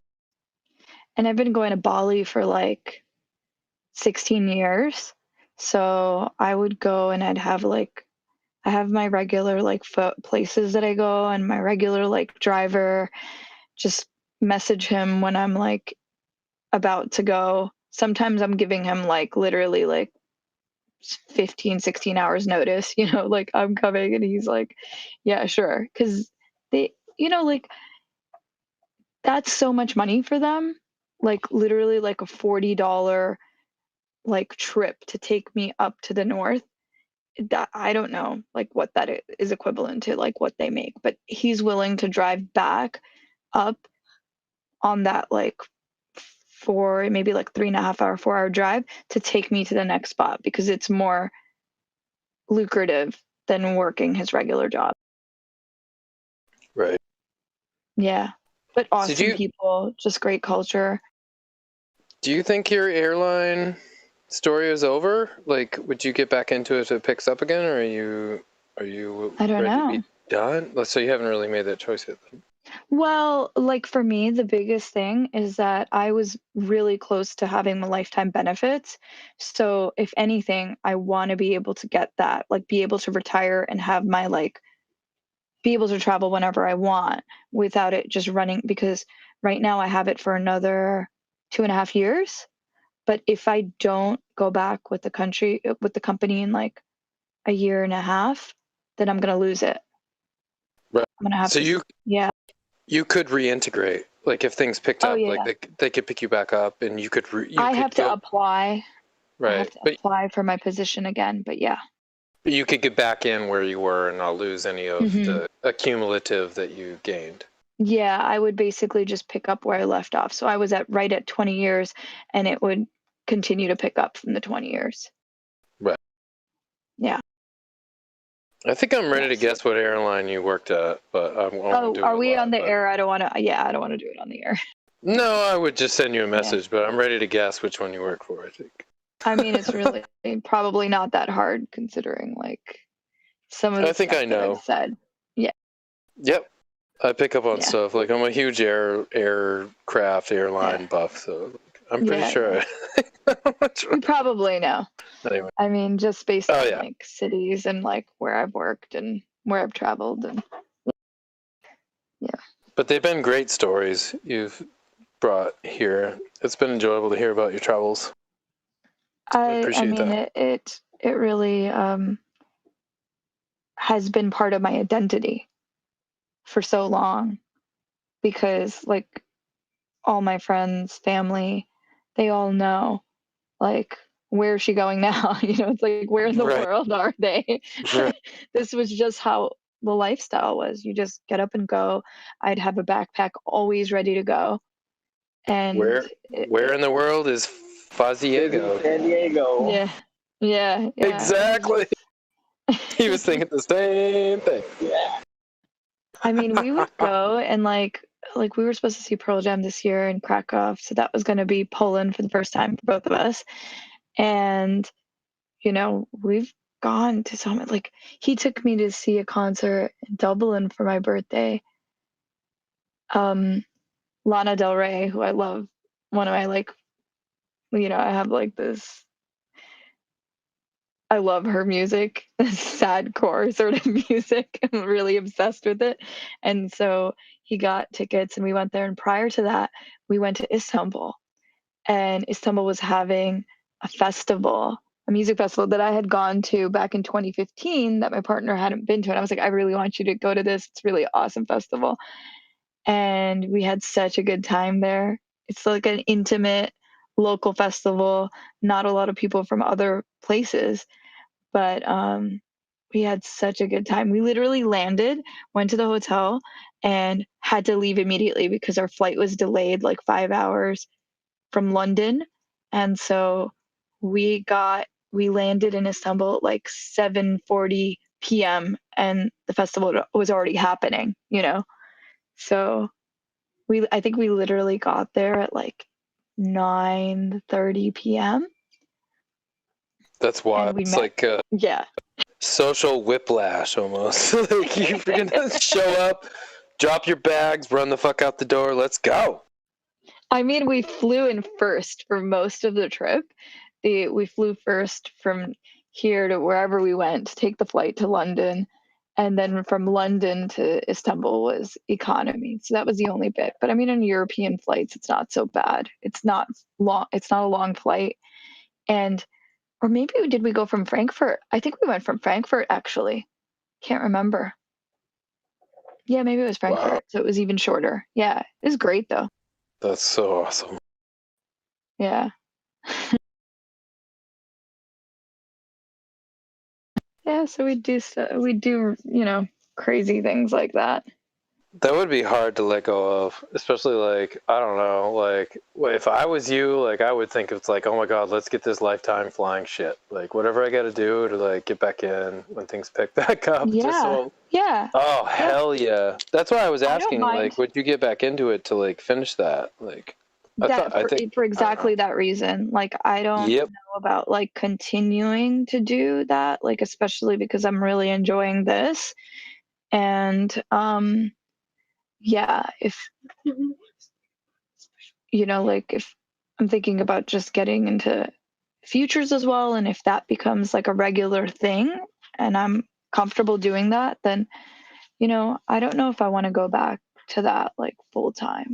[SPEAKER 10] And I've been going to Bali for like 16 years. So I would go and I'd have like, I have my regular like places that I go, and my regular like driver. Just message him when I'm like about to go. Sometimes I'm giving him like literally like 15, 16 hours notice, you know, like I'm coming, and he's like, yeah, sure. Cause they, you know, like that's so much money for them. Like literally like a $40 like trip to take me up to the north. That I don't know like what that is equivalent to, like what they make, but he's willing to drive back up on that like for maybe like 3.5 hour, 4 hour drive to take me to the next spot, because it's more lucrative than working his regular job.
[SPEAKER 9] Right.
[SPEAKER 10] Yeah. But
[SPEAKER 9] So
[SPEAKER 10] awesome people, just great culture.
[SPEAKER 9] Do you think your airline story is over? Like, would you get back into it if it picks up again, or are you
[SPEAKER 10] I don't
[SPEAKER 9] ready
[SPEAKER 10] know.
[SPEAKER 9] to be done? So you haven't really made that choice yet.
[SPEAKER 10] Well, like for me, the biggest thing is that I was really close to having the lifetime benefits. So if anything, I want to be able to get that, like be able to retire and have my like be able to travel whenever I want without it just running, because right now I have it for another 2.5 years. But if I don't go back with the company in like a year and a half, then I'm gonna lose it.
[SPEAKER 9] Right.
[SPEAKER 10] I'm gonna have
[SPEAKER 9] So
[SPEAKER 10] to. Yeah.
[SPEAKER 9] you could reintegrate, like if things picked up, like they could pick you back up, and you could
[SPEAKER 10] I have to apply.
[SPEAKER 9] Right.
[SPEAKER 10] I have to apply for my position again, but yeah.
[SPEAKER 9] You could get back in where you were and not lose any of the accumulative that you gained.
[SPEAKER 10] Yeah, I would basically just pick up where I left off. So I was right at 20 years, and it would continue to pick up from the 20 years.
[SPEAKER 9] Right.
[SPEAKER 10] Yeah.
[SPEAKER 9] I think I'm ready to guess what airline you worked at, but I won't do
[SPEAKER 10] are
[SPEAKER 9] it
[SPEAKER 10] we
[SPEAKER 9] live,
[SPEAKER 10] on the
[SPEAKER 9] but...
[SPEAKER 10] air? I don't want to. Yeah, I don't want to do it on the air.
[SPEAKER 9] No, I would just send you a message, but I'm ready to guess which one you work for, I think.
[SPEAKER 10] I mean, it's really probably not that hard considering like some of the stuff that I've said. Yeah.
[SPEAKER 9] Yep. I pick up on stuff. Like I'm a huge aircraft airline buff, so I'm pretty sure.
[SPEAKER 10] You probably know.
[SPEAKER 9] Anyway.
[SPEAKER 10] I mean, just based on like cities and like where I've worked and where I've traveled, and yeah.
[SPEAKER 9] But they've been great stories you've brought here. It's been enjoyable to hear about your travels. I appreciate
[SPEAKER 10] mean,
[SPEAKER 9] that.
[SPEAKER 10] It really has been part of my identity for so long, because like all my friends, family, they all know like, where is she going now? You know, it's like, where in the world are they? This was just how the lifestyle was. You just get up and go. I'd have a backpack always ready to go. And
[SPEAKER 9] where in the world is Faziego?
[SPEAKER 2] San Diego.
[SPEAKER 10] Yeah.
[SPEAKER 9] Exactly. He was thinking the same thing.
[SPEAKER 2] Yeah.
[SPEAKER 10] I mean, we would go and like we were supposed to see Pearl Jam this year in Krakow, so that was going to be Poland for the first time for both of us. And you know, we've gone to so much. Like he took me to see a concert in Dublin for my birthday. Lana Del Rey, who I love, one of my like you know, I have like this. I love her music, sadcore sort of music. I'm really obsessed with it. And so he got tickets and we went there. And prior to that, we went to Istanbul. And Istanbul was having a festival, a music festival that I had gone to back in 2015 that my partner hadn't been to. And I was like, I really want you to go to this. It's a really awesome festival. And we had such a good time there. It's like an intimate local festival, not a lot of people from other places, but we had such a good time. We literally landed, went to the hotel, and had to leave immediately because our flight was delayed like 5 hours from London. And so we landed in Istanbul at like 7:40 p.m. and the festival was already happening, you know. So I think we literally got there at like 9:30 p.m.
[SPEAKER 9] That's wild.
[SPEAKER 10] and we
[SPEAKER 9] It's
[SPEAKER 10] met.
[SPEAKER 9] like
[SPEAKER 10] Yeah.
[SPEAKER 9] social whiplash almost. Like you're gonna show up, drop your bags, run the fuck out the door. Let's go.
[SPEAKER 10] I mean, we flew in first for most of the trip. We flew first from here to wherever we went to take the flight to London, and then from London to Istanbul was economy. So that was the only bit. But I mean, on European flights, it's not so bad. It's not long. It's not a long flight. And or maybe did we go from Frankfurt? I think we went from Frankfurt actually. Can't remember. Yeah, maybe it was Frankfurt.
[SPEAKER 9] Wow.
[SPEAKER 10] So it was even shorter. Yeah, it was great though.
[SPEAKER 9] That's so awesome.
[SPEAKER 10] Yeah. Yeah, so we do, you know, crazy things like that.
[SPEAKER 9] That would be hard to let go of, especially like, I don't know, like if I was you, like I would think it's like, oh my God, let's get this lifetime flying shit. Like whatever I got to do to like get back in when things pick back up.
[SPEAKER 10] Yeah.
[SPEAKER 9] Just so.
[SPEAKER 10] Yeah.
[SPEAKER 9] Oh, hell yeah. That's why I was
[SPEAKER 10] I don't
[SPEAKER 9] asking,
[SPEAKER 10] mind
[SPEAKER 9] like, would you get back into it to like finish that? Like,
[SPEAKER 10] that
[SPEAKER 9] I think,
[SPEAKER 10] for exactly that reason. Like I don't
[SPEAKER 9] Yep.
[SPEAKER 10] know about like continuing to do that, like especially because I'm really enjoying this. And yeah, if you know, like if I'm thinking about just getting into futures as well, and if that becomes like a regular thing and I'm comfortable doing that, then, you know, I don't know if I want to go back to that like full time.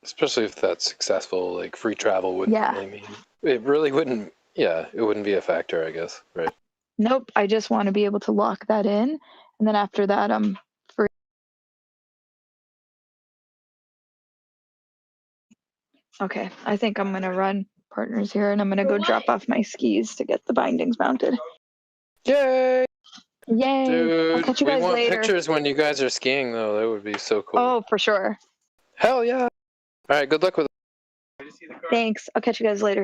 [SPEAKER 9] Especially if that's successful, like free travel wouldn't,
[SPEAKER 10] Yeah.
[SPEAKER 9] I mean, it really wouldn't, yeah, it wouldn't be a factor, I guess, right?
[SPEAKER 10] Nope. I just want to be able to lock that in. And then after that, I'm free. Okay. I think I'm going to run partners here and I'm going to go drop off my skis to get the bindings mounted.
[SPEAKER 9] Yay!
[SPEAKER 10] Yay.
[SPEAKER 9] Dude,
[SPEAKER 10] I'll catch you
[SPEAKER 9] we
[SPEAKER 10] guys
[SPEAKER 9] want
[SPEAKER 10] later.
[SPEAKER 9] pictures when you guys are skiing, though. That would be so cool.
[SPEAKER 10] Oh, for sure.
[SPEAKER 9] Hell yeah. All right, good luck with it.
[SPEAKER 10] Thanks. I'll catch you guys later.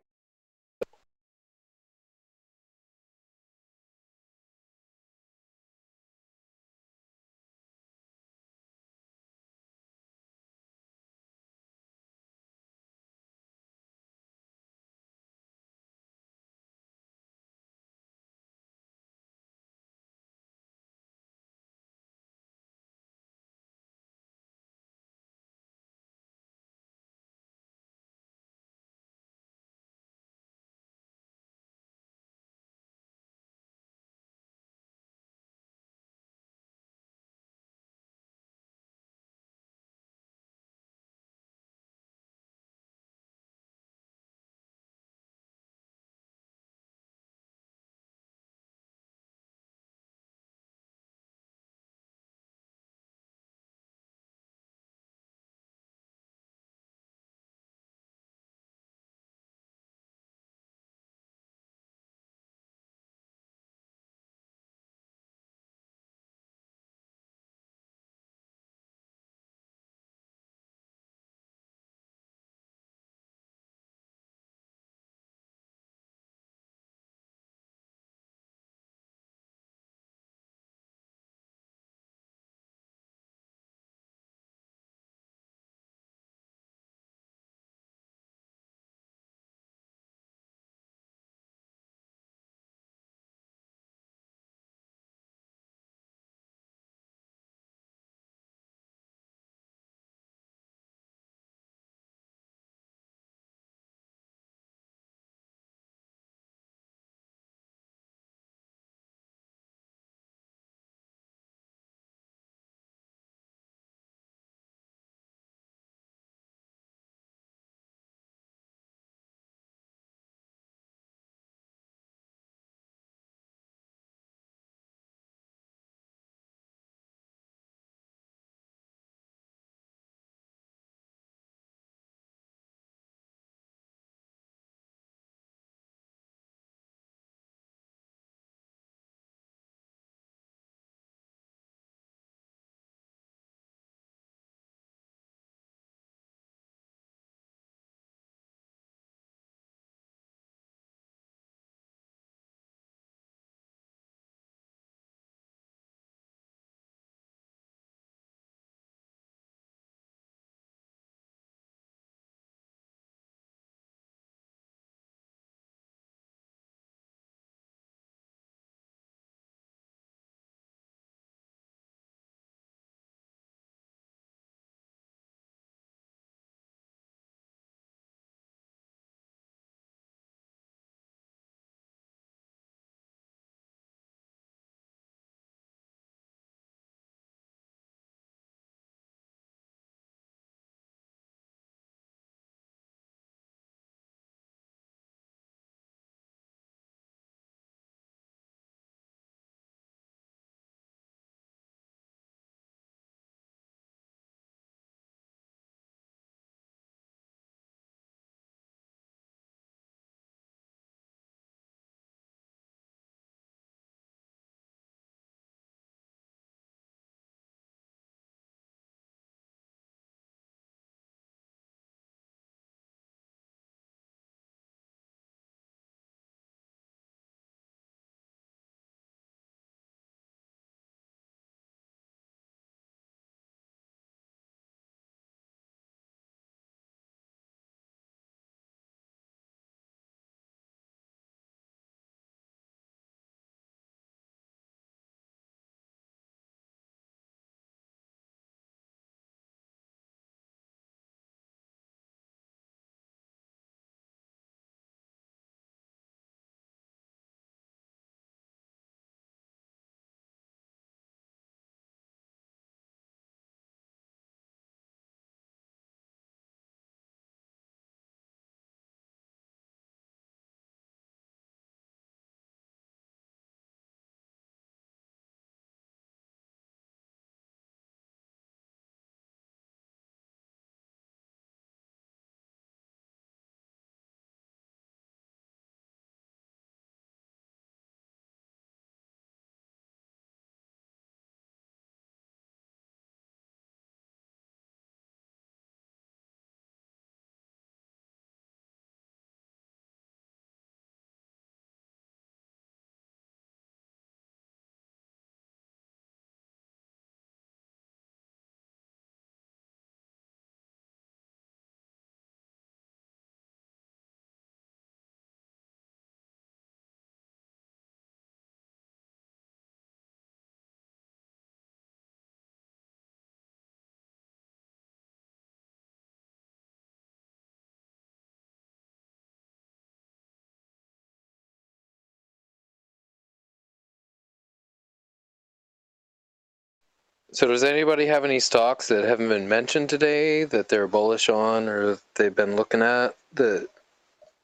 [SPEAKER 9] So does anybody have any stocks that haven't been mentioned today that they're bullish on or they've been looking at that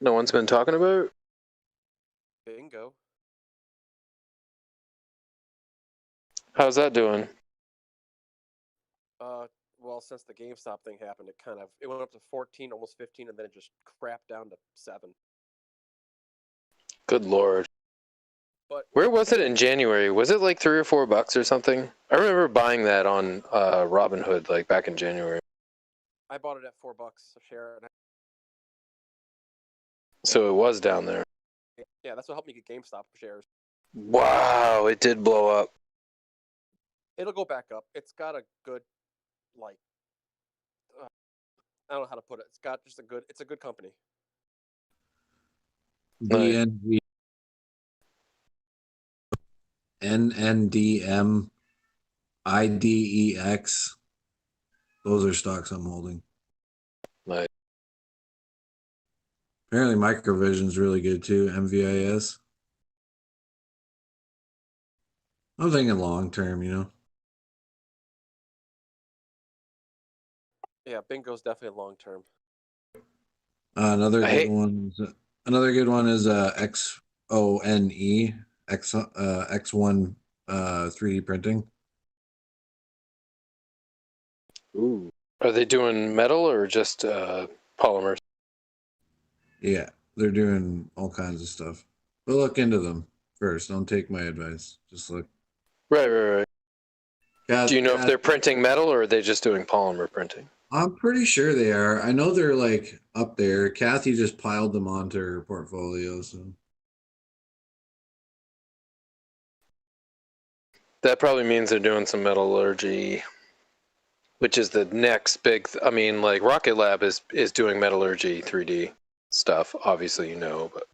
[SPEAKER 9] no one's been talking about?
[SPEAKER 3] Bingo.
[SPEAKER 9] How's that doing?
[SPEAKER 3] Well, since the GameStop thing happened, it went up to 14, almost 15, and then it just crapped down to 7.
[SPEAKER 9] Good Lord.
[SPEAKER 3] But
[SPEAKER 9] where was it in January? Was it like $3 or $4 or something? I remember buying that on Robinhood like back in January.
[SPEAKER 3] I bought it at $4 a share. And
[SPEAKER 9] So it was down there.
[SPEAKER 3] yeah, that's what helped me get GameStop shares.
[SPEAKER 9] Wow, it did blow up.
[SPEAKER 3] It'll go back up. It's got a good, like, I don't know how to put it. It's got just it's a good company.
[SPEAKER 12] DNV, NNDM, IDEX. Those are stocks I'm holding.
[SPEAKER 9] Nice.
[SPEAKER 12] Apparently Microvision's really good too, MVIS. I'm thinking long term, you know.
[SPEAKER 3] Yeah, Bingo's definitely long term.
[SPEAKER 12] Another good one is XONE, X1 3D printing.
[SPEAKER 9] Ooh. Are they doing metal or just polymers?
[SPEAKER 12] Yeah, they're doing all kinds of stuff. But look into them first. Don't take my advice. Just look.
[SPEAKER 9] Right.
[SPEAKER 12] Yeah,
[SPEAKER 9] do you know if they're printing metal or are they just doing polymer printing?
[SPEAKER 12] I'm pretty sure they are. I know they're like up there. Kathy just piled them onto her portfolio. So
[SPEAKER 9] that probably means they're doing some metallurgy, which is the next big. I mean, like Rocket Lab is doing metallurgy 3D stuff. Obviously, you know, but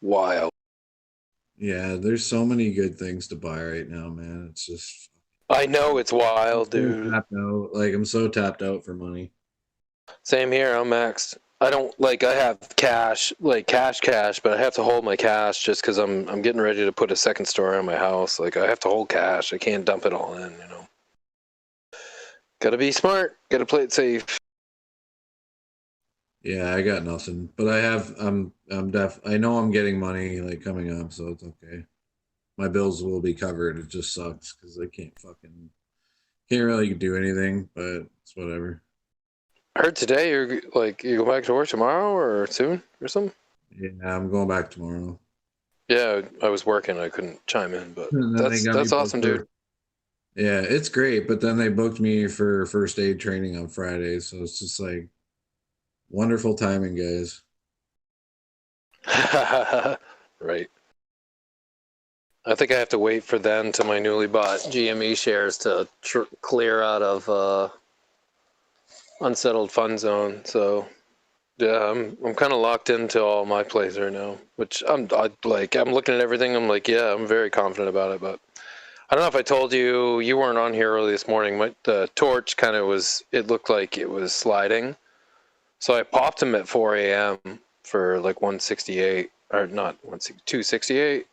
[SPEAKER 9] wild.
[SPEAKER 12] yeah, there's so many good things to buy right now, man. It's just.
[SPEAKER 9] I know it's wild, dude.
[SPEAKER 12] I'm so tapped out for money.
[SPEAKER 9] Same here. I'm maxed. I don't I have cash, like cash, but I have to hold my cash just because I'm getting ready to put a second story on my house. Like I have to hold cash. I can't dump it all in, you know. Gotta be smart. Gotta play it safe.
[SPEAKER 12] Yeah, I got nothing, but I know I'm getting money like coming up, so it's okay. My bills will be covered. It just sucks because I can't really do anything, but it's whatever.
[SPEAKER 9] I heard today you go back to work tomorrow or soon or something.
[SPEAKER 12] Yeah, I'm going back tomorrow.
[SPEAKER 9] Yeah, I was working. I couldn't chime in, but that's awesome, dude.
[SPEAKER 12] Yeah, it's great. But then they booked me for first aid training on Friday, so it's just like wonderful timing, guys.
[SPEAKER 9] Right. I think I have to wait for them to my newly bought GME shares to clear out of unsettled fund zone. So yeah, I'm kind of locked into all my plays right now, which I'm looking at everything. I'm like, yeah, I'm very confident about it, but I don't know if I told you, you weren't on here early this morning. The torch kind of it looked like it was sliding. So I popped him at 4 a.m. for like 168, or not 268.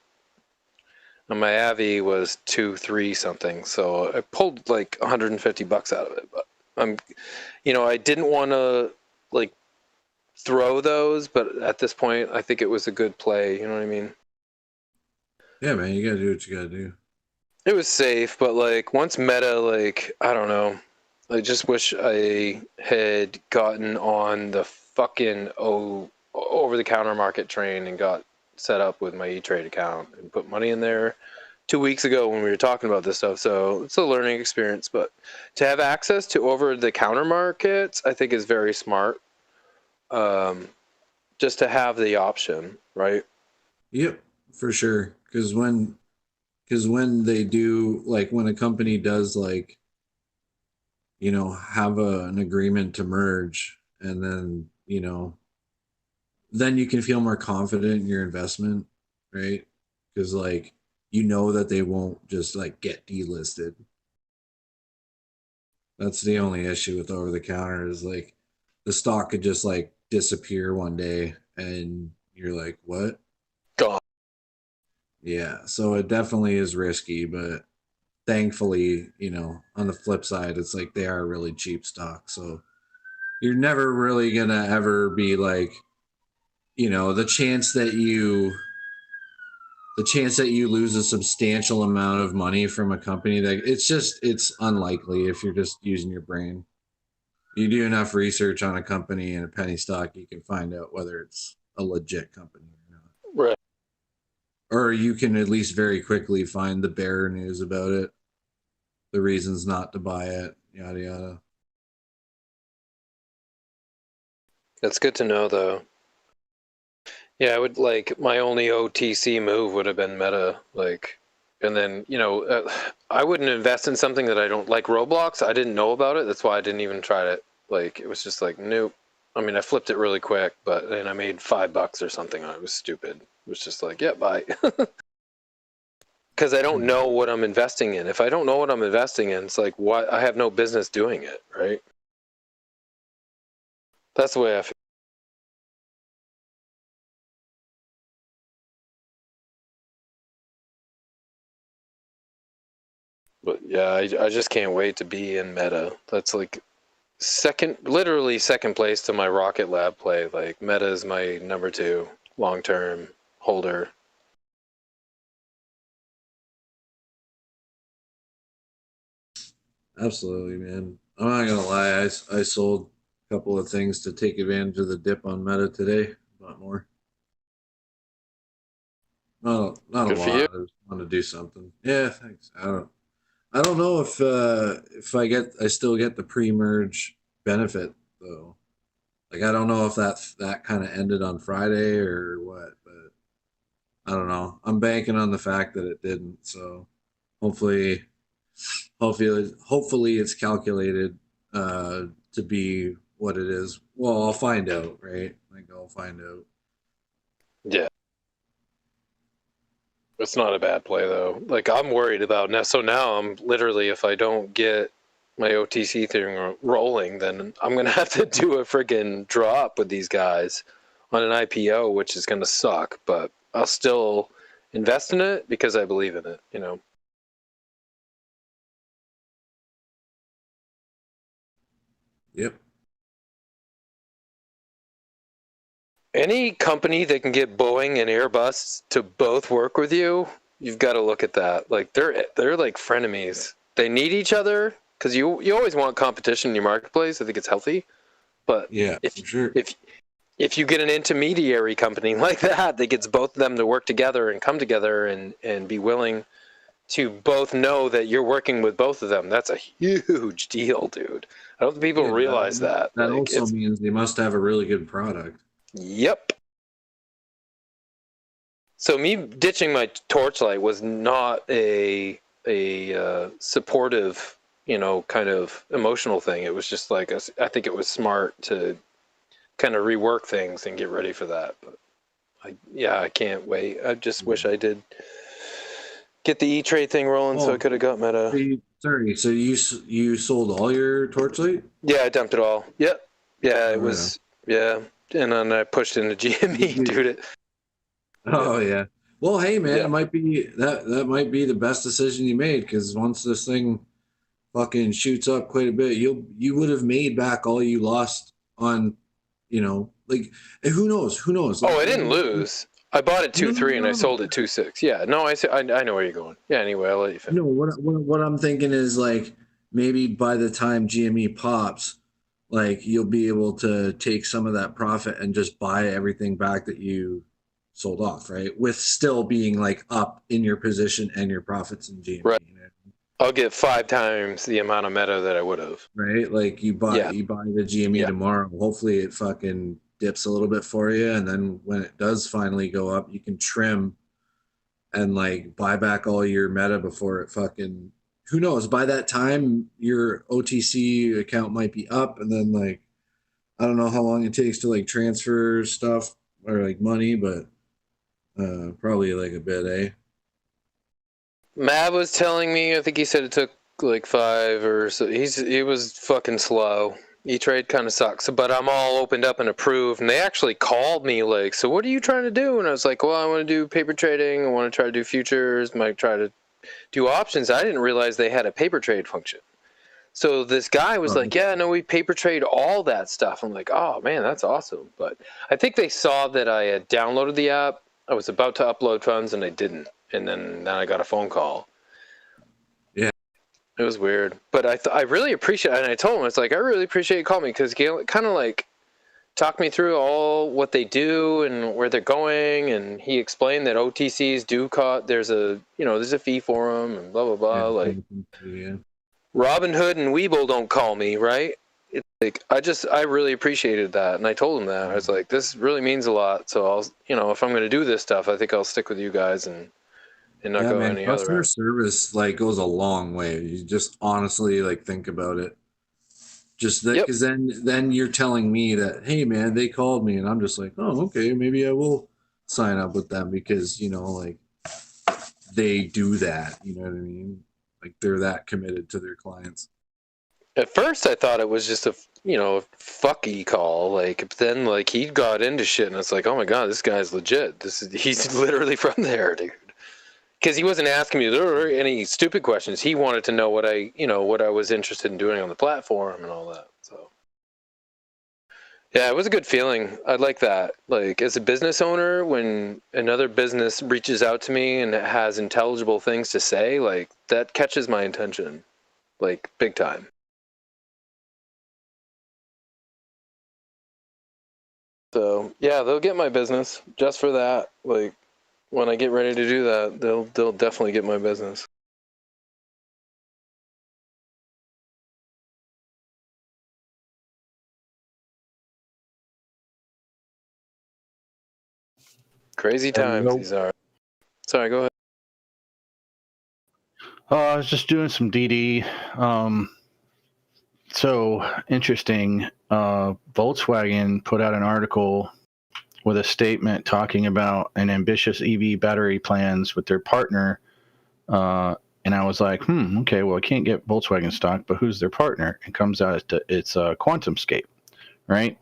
[SPEAKER 9] And my Avi was 2.3 something. So I pulled like $150 out of it. But I didn't want to like throw those, but at this point, I think it was a good play. You know what I mean?
[SPEAKER 12] Yeah, man, you gotta do what you gotta do.
[SPEAKER 9] It was safe, but like once Meta, I don't know. I just wish I had gotten on the fucking over-the-counter market train and got set up with my E-Trade account and put money in there 2 weeks ago when we were talking about this stuff. So it's a learning experience, but to have access to over-the-counter markets, I think is very smart. Just to have the option, right?
[SPEAKER 12] Yep, for sure. Because when they do, like, when a company does, like, have an agreement to merge, and then then you can feel more confident in your investment, right? Because like that they won't just like get delisted. That's the only issue with over the counter is like the stock could just like disappear one day and you're like, what?
[SPEAKER 9] God.
[SPEAKER 12] Yeah, so it definitely is risky, but thankfully, you know, on the flip side, it's like they are really cheap stock. So you're never really gonna ever be like, you know, the chance that you lose a substantial amount of money from a company that it's unlikely if you're just using your brain. You do enough research on a company and a penny stock, you can find out whether it's a legit company or not.
[SPEAKER 9] Right.
[SPEAKER 12] Or you can at least very quickly find the bear news about it, the reasons not to buy it, yada yada.
[SPEAKER 9] That's good to know, though. Yeah, I would like my only OTC move would have been Meta, like, and then I wouldn't invest in something that I don't like. Roblox, I didn't know about it. That's why I didn't even try it. Like, it was just like, nope. I mean, I flipped it really quick, but then I made $5 or something. I was stupid. It was just like, yeah, bye. Because I don't know what I'm investing in. If I don't know what I'm investing in, it's like, what? I have no business doing it, right? That's the way I feel. But yeah, I just can't wait to be in Meta. That's like literally second place to my Rocket Lab play. Like, Meta is my number 2 long-term holder.
[SPEAKER 12] Absolutely, man. I'm not gonna lie, I sold a couple of things to take advantage of the dip on Meta today. Not more. Not a
[SPEAKER 9] Good for
[SPEAKER 12] lot.
[SPEAKER 9] you.
[SPEAKER 12] I just want to do something. Yeah, thanks. I don't know if I still get the pre-merge benefit though. Like, I don't know if that kind of ended on Friday or what, but I don't know. I'm banking on the fact that it didn't. So hopefully it's calculated to be what it is. Well, I'll find out, right? Like, I'll find out.
[SPEAKER 9] Yeah. It's not a bad play, though. Like, I'm worried about now. So now I'm literally, if I don't get my OTC thing rolling, then I'm going to have to do a friggin' drop with these guys on an IPO, which is going to suck. But I'll still invest in it because I believe in it, you know?
[SPEAKER 12] Yep.
[SPEAKER 9] Any company that can get Boeing and Airbus to both work with you, you've got to look at that. Like, they're like frenemies. They need each other because you always want competition in your marketplace. I think it's healthy. But
[SPEAKER 12] yeah,
[SPEAKER 9] if you get an intermediary company like that gets both of them to work together and come together and be willing to both know that you're working with both of them, that's a huge deal, dude. I don't think people realize that.
[SPEAKER 12] That
[SPEAKER 9] Like,
[SPEAKER 12] also means they must have a really good product.
[SPEAKER 9] Yep. So me ditching my Torchlight was not a supportive, kind of emotional thing. It was just like I think it was smart to kind of rework things and get ready for that. But I can't wait. I just wish I did get the E-Trade thing rolling so I could have got Meta.
[SPEAKER 12] Sorry, so you sold all your Torchlight?
[SPEAKER 9] Yeah, I dumped it all. Yep. Yeah, it was. Yeah, and then I pushed into GME, dude.
[SPEAKER 12] Oh yeah. Well, hey man, it might be that might be the best decision you made, because once this thing fucking shoots up quite a bit, you would have made back all you lost on, like, who knows? Like,
[SPEAKER 9] I didn't lose. I bought it 2.3 and I sold it 2.6. Yeah, no, I know where you're going. Yeah, anyway, I'll let you finish.
[SPEAKER 12] No, what I'm thinking is, like, maybe by the time GME pops, like, you'll be able to take some of that profit and just buy everything back that you sold off, right? With still being, like, up in your position and your profits in GME.
[SPEAKER 9] Right. I'll get 5 times the amount of Meta that I would have.
[SPEAKER 12] Right? Like, you buy the GME tomorrow. Hopefully it fucking dips a little bit for you, and then when it does finally go up, you can trim and, like, buy back all your Meta before it fucking, who knows, by that time your OTC account might be up, and then, like, I don't know how long it takes to, like, transfer stuff or, like, money, but probably like a bit, eh?
[SPEAKER 9] Matt was telling me, I think he said it took like 5 or so. He was fucking slow. E-Trade kind of sucks, but I'm all opened up and approved, and they actually called me like, so what are you trying to do? And I was like, well, I want to do paper trading. I want to try to do futures. Might try to do options, I didn't realize they had a paper trade function. So this guy was like, yeah, no, we paper trade all that stuff. I'm like, oh, man, that's awesome. But I think they saw that I had downloaded the app. I was about to upload funds, and I didn't. And then I got a phone call.
[SPEAKER 12] Yeah.
[SPEAKER 9] It was weird. But I really appreciate it. And I told him, it's like, I really appreciate you calling me because Gail kind of like talked me through all what they do and where they're going. And he explained that OTCs do there's a fee for them and blah, blah, blah. Like,
[SPEAKER 12] yeah.
[SPEAKER 9] Robinhood and Webull don't call me, right? It's like I really appreciated that, and I told him that. I was like, this really means a lot. So I'll, if I'm going to do this stuff, I think I'll stick with you guys and not go any other
[SPEAKER 12] Customer
[SPEAKER 9] route.
[SPEAKER 12] service like goes a long way. You just honestly like think about it. Just that, because then you're telling me that, hey man, they called me, and I'm just like, oh okay, maybe I will sign up with them because like they do that. You know what I mean? Like they're that committed to their clients.
[SPEAKER 9] At first, I thought it was just a fucky call. But then he got into shit, and it's like, oh my god, this guy's legit. He's literally from there, dude. Because he wasn't asking me any stupid questions. He wanted to know what I was interested in doing on the platform and all that. So, yeah, it was a good feeling. I like that. As a business owner, when another business reaches out to me and it has intelligible things to say, that catches my attention, big time. So, yeah, they'll get my business just for that. When I get ready to do that, they'll definitely get my business. Crazy times these are. Sorry, go ahead.
[SPEAKER 13] I was just doing some DD. So interesting. Volkswagen put out an article with a statement talking about an ambitious EV battery plans with their partner. And I was like, okay, well, I can't get Volkswagen stock, but who's their partner? It comes out it's QuantumScape, right?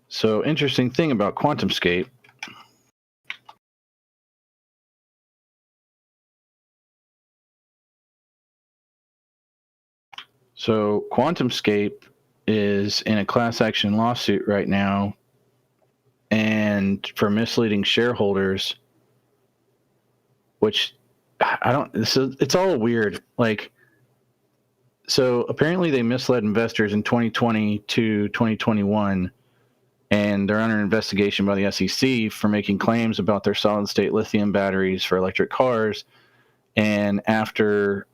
[SPEAKER 13] So interesting thing about QuantumScape. So QuantumScape is in a class action lawsuit right now, and for misleading shareholders, which it's all weird. So apparently they misled investors in 2020 to 2021, and they're under investigation by the SEC for making claims about their solid state lithium batteries for electric cars. And after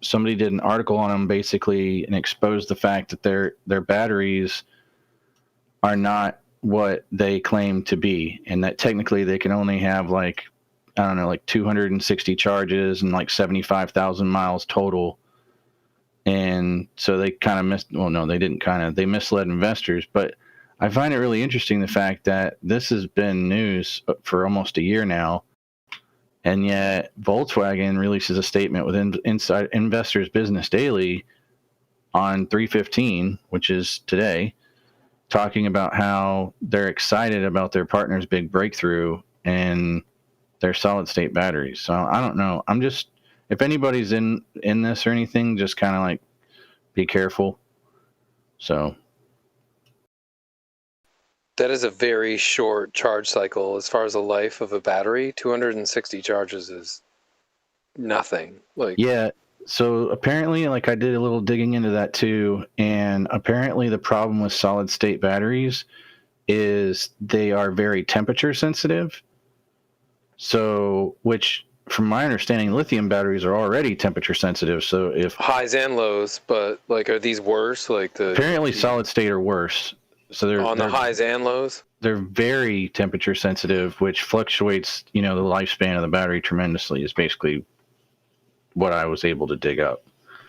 [SPEAKER 13] somebody did an article on them basically and exposed the fact that their batteries are not what they claim to be, and that technically they can only have 260 charges and 75,000 miles total. And so they kind of they misled investors. But I find it really interesting the fact that this has been news for almost a year now, and yet Volkswagen releases a statement with Inside Investors Business Daily on 3/15, which is today, talking about how they're excited about their partner's big breakthrough and their solid state batteries. So I don't know. I'm just, if anybody's in this or anything, just kind of be careful. So
[SPEAKER 9] that is a very short charge cycle as far as the life of a battery. 260 charges is nothing.
[SPEAKER 13] Yeah. So apparently, I did a little digging into that too, and apparently the problem with solid state batteries is they are very temperature sensitive. So, which from my understanding, lithium batteries are already temperature sensitive. So if
[SPEAKER 9] highs and lows, but are these worse?
[SPEAKER 13] Apparently solid state are worse. So they're
[SPEAKER 9] on the highs and lows.
[SPEAKER 13] They're very temperature sensitive, which fluctuates, the lifespan of the battery tremendously. Is basically what I was able to dig up.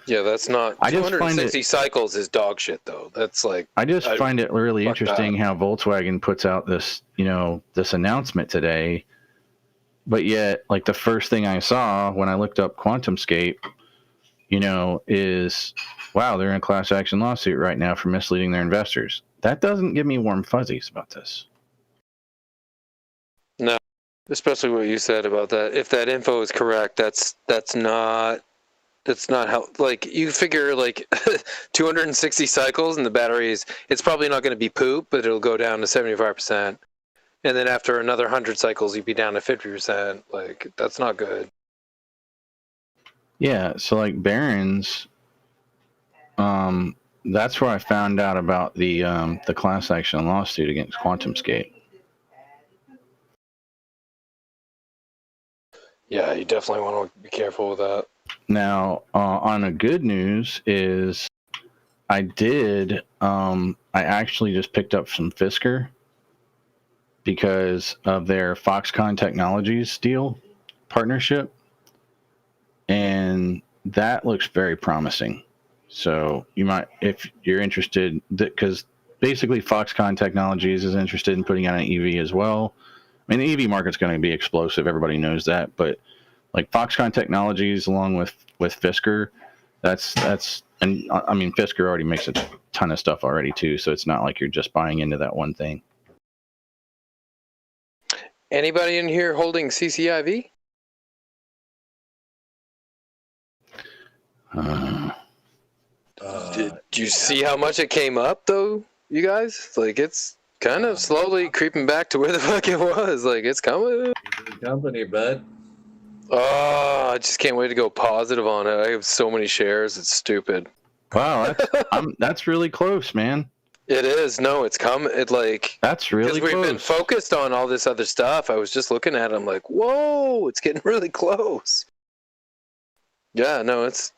[SPEAKER 9] Yeah, that's not. 260 cycles is dog shit, though. That's
[SPEAKER 13] I just find it really interesting how Volkswagen puts out this, this announcement today, but yet, the first thing I saw when I looked up QuantumScape, is, wow, they're in a class action lawsuit right now for misleading their investors. That doesn't give me warm fuzzies about this.
[SPEAKER 9] No, Especially what you said about that. If that info is correct, that's not how. Like you figure, like 260 cycles and the batteries, it's probably not going to be poop, but it'll go down to 75%. And then after another 100 cycles, you'd be down to 50%. Like that's not good.
[SPEAKER 13] Yeah, so like Barron's, that's where I found out about the class action lawsuit against QuantumScape.
[SPEAKER 9] Yeah, you definitely want to be careful with that.
[SPEAKER 13] Now, on a good news is I actually just picked up some Fisker because of their Foxconn Technologies deal partnership, and that looks very promising. So you might, if you're interested, because basically Foxconn Technologies is interested in putting out an EV as well. I mean, the EV market's going to be explosive. Everybody knows that, but like Foxconn Technologies along with Fisker, that's and I mean Fisker already makes a ton of stuff already too, so it's not like you're just buying into that one thing.
[SPEAKER 9] Anybody in here holding CCIV? Did you see how much it came up though, you guys? Like it's kind of slowly creeping back to where the fuck it was. Like it's coming.
[SPEAKER 12] Company, bud.
[SPEAKER 9] Oh, I just can't wait to go positive on it. I have so many shares. It's stupid.
[SPEAKER 13] Wow, that's really close, man.
[SPEAKER 9] It is. No, it's coming. It like
[SPEAKER 13] that's really
[SPEAKER 9] because we've
[SPEAKER 13] close.
[SPEAKER 9] been focused on all this other stuff. I was just looking at it. I'm like, whoa, it's getting really close. Yeah, no, it's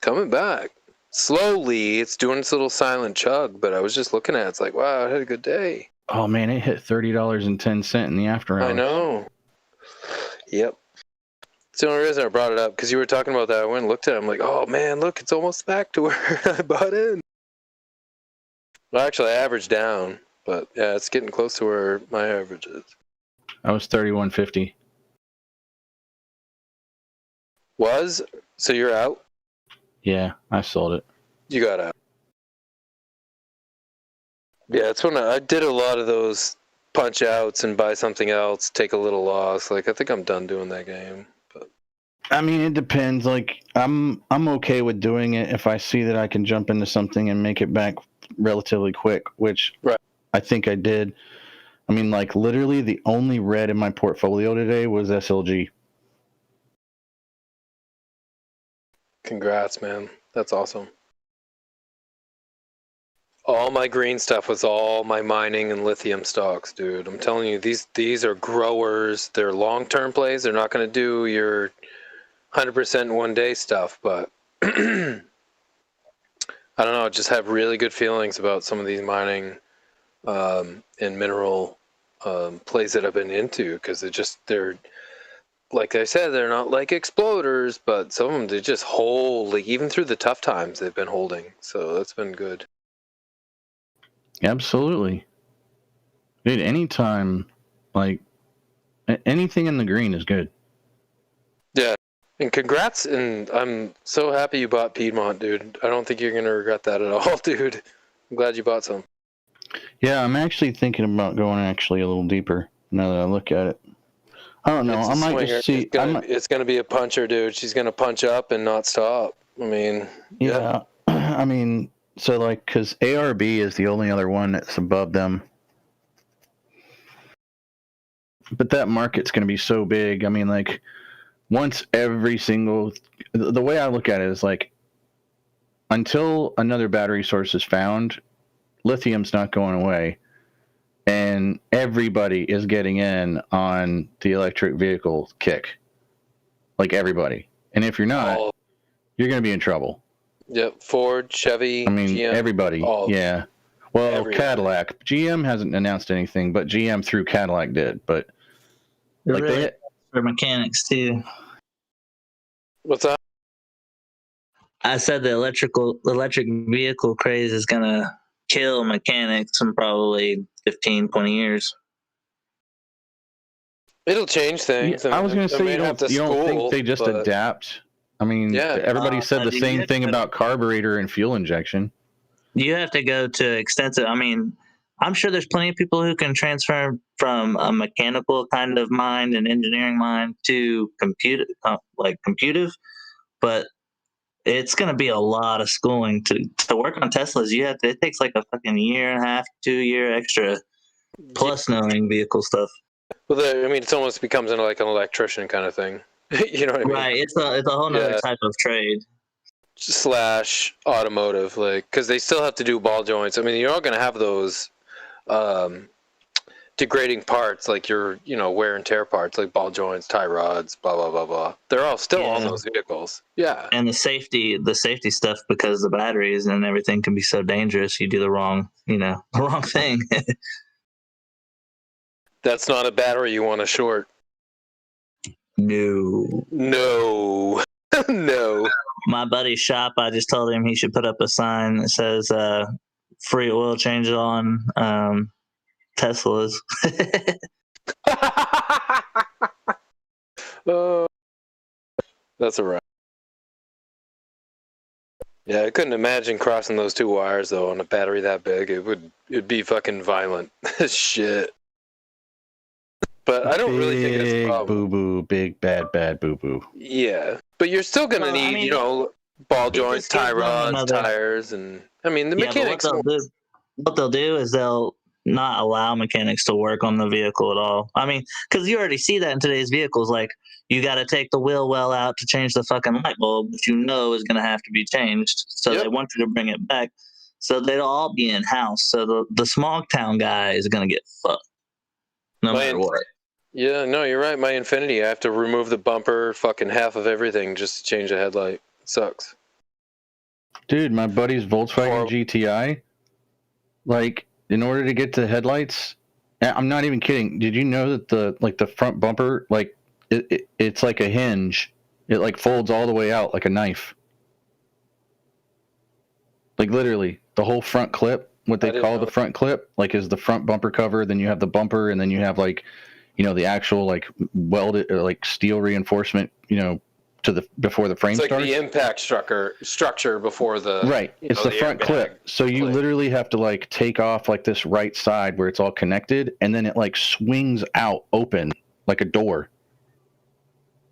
[SPEAKER 9] coming back slowly. It's doing its little silent chug, but I was just looking at it. It's like, wow, I had a good day.
[SPEAKER 13] Oh man, it hit $30.10 in the after hours.
[SPEAKER 9] I know. Yep. It's the only reason I brought it up because you were talking about that. I went and looked at it. I'm like, oh man, look, it's almost back to where I bought in. Well, actually, I averaged down, but yeah, it's getting close to where my average is.
[SPEAKER 13] I was 31.50.
[SPEAKER 9] Was? So you're out?
[SPEAKER 13] Yeah, I sold it.
[SPEAKER 9] You got out. Yeah, it's when I did a lot of those punch outs and buy something else, take a little loss. Like I think I'm done doing that game. But
[SPEAKER 13] I mean, it depends. Like I'm okay with doing it if I see that I can jump into something and make it back relatively quick, which I think I did. I mean, like literally the only red in my portfolio today was SLG.
[SPEAKER 9] Congrats, man. That's awesome. All my green stuff was all my mining and lithium stocks, dude. I'm telling you, these are growers. They're long-term plays. They're not going to do your 100% one-day stuff, but I don't know. I just have really good feelings about some of these mining and mineral plays that I've been into because they're like I said, they're not like exploders, but some of them they just hold. Like even through the tough times, they've been holding. So that's been good.
[SPEAKER 13] Absolutely. Dude, anytime, like, anything in the green is good.
[SPEAKER 9] Yeah. And congrats, and I'm so happy you bought Piedmont, dude. I don't think you're going to regret that at all, dude. I'm glad you bought some.
[SPEAKER 13] Yeah, I'm actually thinking about going actually a little deeper now that I look at it. I don't know. I might just see.
[SPEAKER 9] It's going to be a puncher, dude. She's going to punch up and not stop. I mean,
[SPEAKER 13] yeah. I mean, so like, because ARB is the only other one that's above them. But that market's going to be so big. I mean, like, once every single. The way I look at it is like, until another battery source is found, lithium's not going away. And everybody is getting in on the electric vehicle kick. Like everybody. And if you're not, you're going to be in trouble.
[SPEAKER 9] Yep. Ford, Chevy,
[SPEAKER 13] I mean,
[SPEAKER 9] GM,
[SPEAKER 13] everybody. Yeah. Well, Cadillac. GM hasn't announced anything, but GM through Cadillac did. But
[SPEAKER 6] like really for mechanics too.
[SPEAKER 9] What's that?
[SPEAKER 6] I said the electric vehicle craze is going to kill mechanics in probably 15, 20 years.
[SPEAKER 9] It'll change things.
[SPEAKER 13] I was going to say, you don't think they just adapt? I mean, everybody said the same thing about carburetor and fuel injection.
[SPEAKER 6] You have to go to extensive. I mean, I'm sure there's plenty of people who can transfer from a mechanical kind of mind and engineering mind to computive, but it's going to be a lot of schooling to work on Teslas. It takes like a fucking year and a half, 2 year extra, plus knowing vehicle stuff.
[SPEAKER 9] Well, I mean, it almost becomes like an electrician kind of thing. You know what I mean?
[SPEAKER 6] Right. It's a whole nother type of trade.
[SPEAKER 9] / automotive, like, because they still have to do ball joints. I mean, you're not going to have those degrading parts like your, wear and tear parts like ball joints, tie rods, blah blah blah blah. They're all still on those vehicles. Yeah.
[SPEAKER 6] And the safety stuff, because the batteries and everything can be so dangerous. You do the wrong thing.
[SPEAKER 9] That's not a battery you want to short.
[SPEAKER 6] No.
[SPEAKER 9] No.
[SPEAKER 6] My buddy's shop, I just told him he should put up a sign that says free oil change on Teslas.
[SPEAKER 9] That's a wrap. Yeah, I couldn't imagine crossing those two wires though on a battery that big. It'd be fucking violent. Shit. But I don't really think it's a problem.
[SPEAKER 13] Boo boo, big bad boo boo.
[SPEAKER 9] Yeah, but you're still gonna need, ball joints, tie rods, tires, and I mean the mechanics.
[SPEAKER 6] What they'll do is they'll not allow mechanics to work on the vehicle at all. I mean, because you already see that in today's vehicles. Like, you got to take the wheel well out to change the fucking light bulb, which is going to have to be changed. So they want you to bring it back. So they'll all be in house. So the small town guy is going to get fucked, no matter what.
[SPEAKER 9] Yeah, no, you're right. My Infinity, I have to remove the bumper, fucking half of everything just to change the headlight. It sucks.
[SPEAKER 13] Dude, my buddy's Volkswagen GTI, like, in order to get to headlights, I'm not even kidding. Did you know that the front bumper, like, it's like a hinge. It like folds all the way out like a knife. Like, literally, the whole front clip, what they call the front clip, like, is the front bumper cover. Then you have the bumper, and then you have, like, the actual, like, welded or like steel reinforcement, before the frame starts.
[SPEAKER 9] It's like the impact structure before the
[SPEAKER 13] right. It's the front clip. So you literally have to, like, take off, like, this right side where it's all connected, and then it, like, swings out open like a door.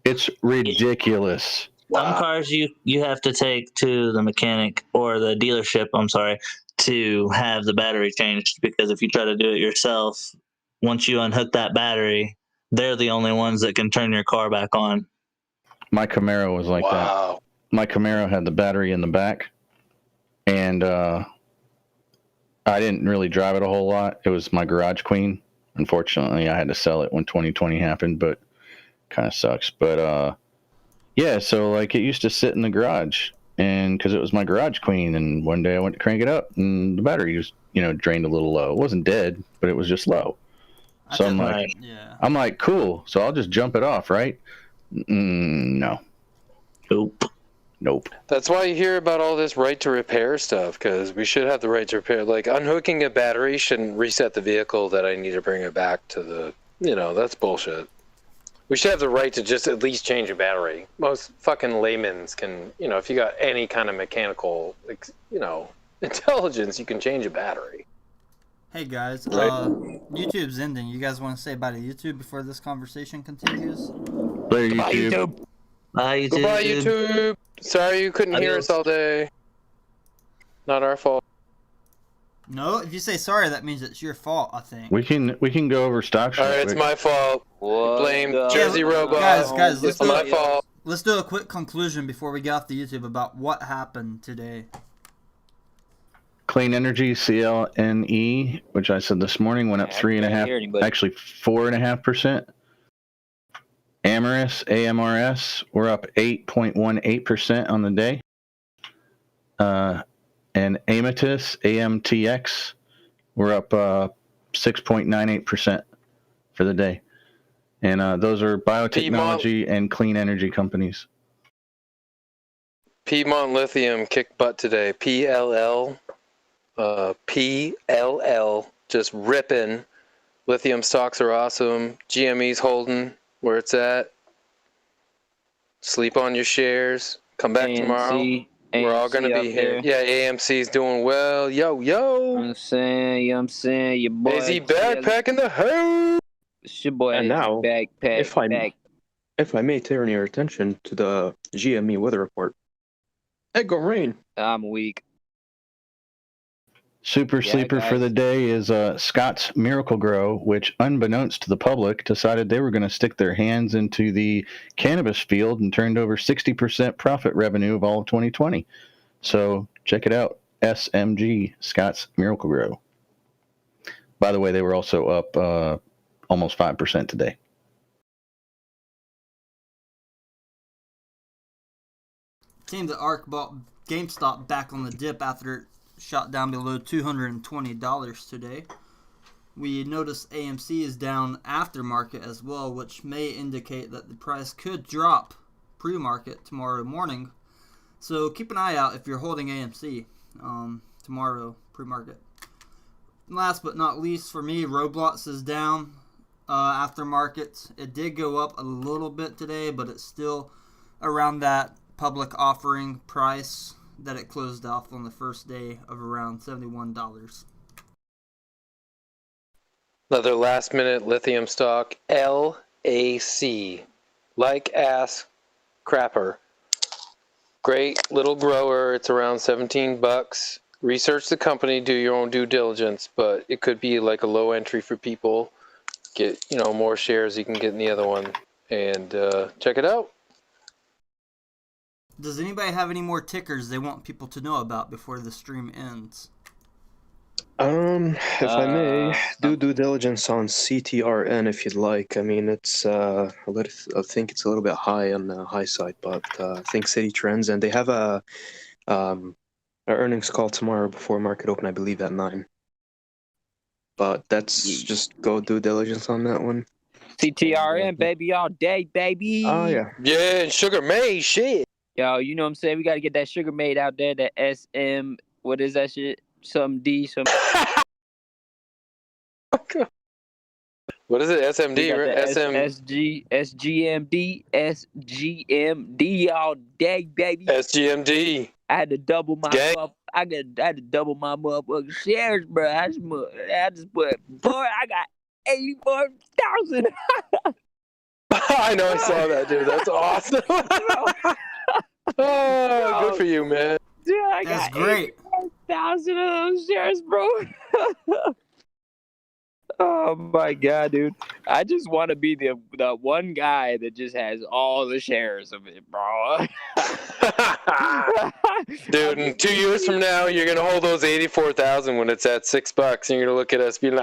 [SPEAKER 13] It's ridiculous.
[SPEAKER 6] Some cars you have to take to the mechanic or the dealership, to have the battery changed, because if you try to do it yourself, once you unhook that battery, they're the only ones that can turn your car back on.
[SPEAKER 13] My Camaro was like that. My Camaro had the battery in the back, and I didn't really drive it a whole lot. It was my garage queen. Unfortunately, I had to sell it when 2020 happened, but kind of sucks. But yeah, so, like, it used to sit in the garage, and because it was my garage queen, and one day I went to crank it up, and the battery just, drained a little low. It wasn't dead, but it was just low. So I'm like, cool. So I'll just jump it off, right? No. Nope.
[SPEAKER 9] That's why you hear about all this right to repair stuff, because we should have the right to repair. Like, unhooking a battery shouldn't reset the vehicle that I need to bring it back to the, that's bullshit. We should have the right to just at least change a battery. Most fucking laymen's can, if you got any kind of mechanical, intelligence, you can change a battery.
[SPEAKER 15] Hey guys, YouTube's ending. You guys want to say bye to YouTube before this conversation continues?
[SPEAKER 13] Later, YouTube.
[SPEAKER 6] Bye, YouTube.
[SPEAKER 9] Goodbye, YouTube. Sorry you couldn't hear us all day. Not our fault.
[SPEAKER 15] No, if you say sorry, that means it's your fault, I think.
[SPEAKER 13] We can go over stock.
[SPEAKER 9] All right, it's my fault. Blame Jersey Robot.
[SPEAKER 15] Guys,
[SPEAKER 9] it's my fault.
[SPEAKER 15] Let's do a quick conclusion before we get off the YouTube about what happened today.
[SPEAKER 13] Clean Energy, CLNE, which I said this morning, went up 3.5%, actually 4.5%. AMRS, we're up 8.18% on the day. And AMTX, we're up 6.98% for the day. And those are biotechnology and clean energy companies.
[SPEAKER 9] Piedmont Lithium kicked butt today. PLL, just ripping. Lithium stocks are awesome. GME's holding where it's at. Sleep on your shares. Come back tomorrow. We're all gonna be here. Yeah, AMC's doing well. Yo, yo.
[SPEAKER 16] I'm saying, your boy.
[SPEAKER 9] AZ backpack in the house.
[SPEAKER 16] It's your boy.
[SPEAKER 19] And now,
[SPEAKER 16] backpack.
[SPEAKER 19] if I may turn your attention to the GME weather report, it go rain.
[SPEAKER 16] I'm weak.
[SPEAKER 13] Super sleeper for the day is Scott's Miracle Grow, which, unbeknownst to the public, decided they were going to stick their hands into the cannabis field and turned over 60% profit revenue of all of 2020. So check it out, SMG, Scott's Miracle Grow. By the way, they were also up almost 5% today.
[SPEAKER 15] Seems that ARK bought GameStop back on the dip after it shot down below $220 today. We notice AMC is down aftermarket as well, which may indicate that the price could drop pre-market tomorrow morning. So keep an eye out if you're holding AMC tomorrow pre-market. Last but not least for me, Roblox is down aftermarket. It did go up a little bit today, but it's still around that public offering price that it closed off on the first day of around $71.
[SPEAKER 9] Another last minute lithium stock, LAC. Like ass crapper. Great little grower. It's around $17. Research the company, do your own due diligence, but it could be like a low entry for people. Get, more shares you can get in the other one. And check it out.
[SPEAKER 15] Does anybody have any more tickers they want people to know about before the stream ends?
[SPEAKER 19] If I may, do due diligence on CTRN if you'd like. I mean, it's I think it's a little bit high on the high side, but I think City Trends, and they have a earnings call tomorrow before market open, I believe at 9. But that's just go due diligence on that one.
[SPEAKER 16] CTRN, baby, all day, baby.
[SPEAKER 19] Oh, yeah.
[SPEAKER 9] Yeah, Sugar May, shit.
[SPEAKER 16] Yo, you know what I'm saying? We got to get that Sugar Made out there, that SM, what is that shit? Something D, something.
[SPEAKER 9] What is it? SMD, right?
[SPEAKER 16] SGMD all day, baby.
[SPEAKER 9] SGMD.
[SPEAKER 16] I had to double my I had to double my motherfucking shares, bro. I just put I got 84,000.
[SPEAKER 9] I know, I saw that, dude. That's awesome. Oh, good for you, man.
[SPEAKER 16] Dude, I got 84,000 of those shares, bro. Oh my god, dude! I just want to be the one guy that just has all the shares of it, bro.
[SPEAKER 9] Dude, in 2 years from now, you're gonna hold those 84,000 when it's at $6, and you're gonna look at us, be like.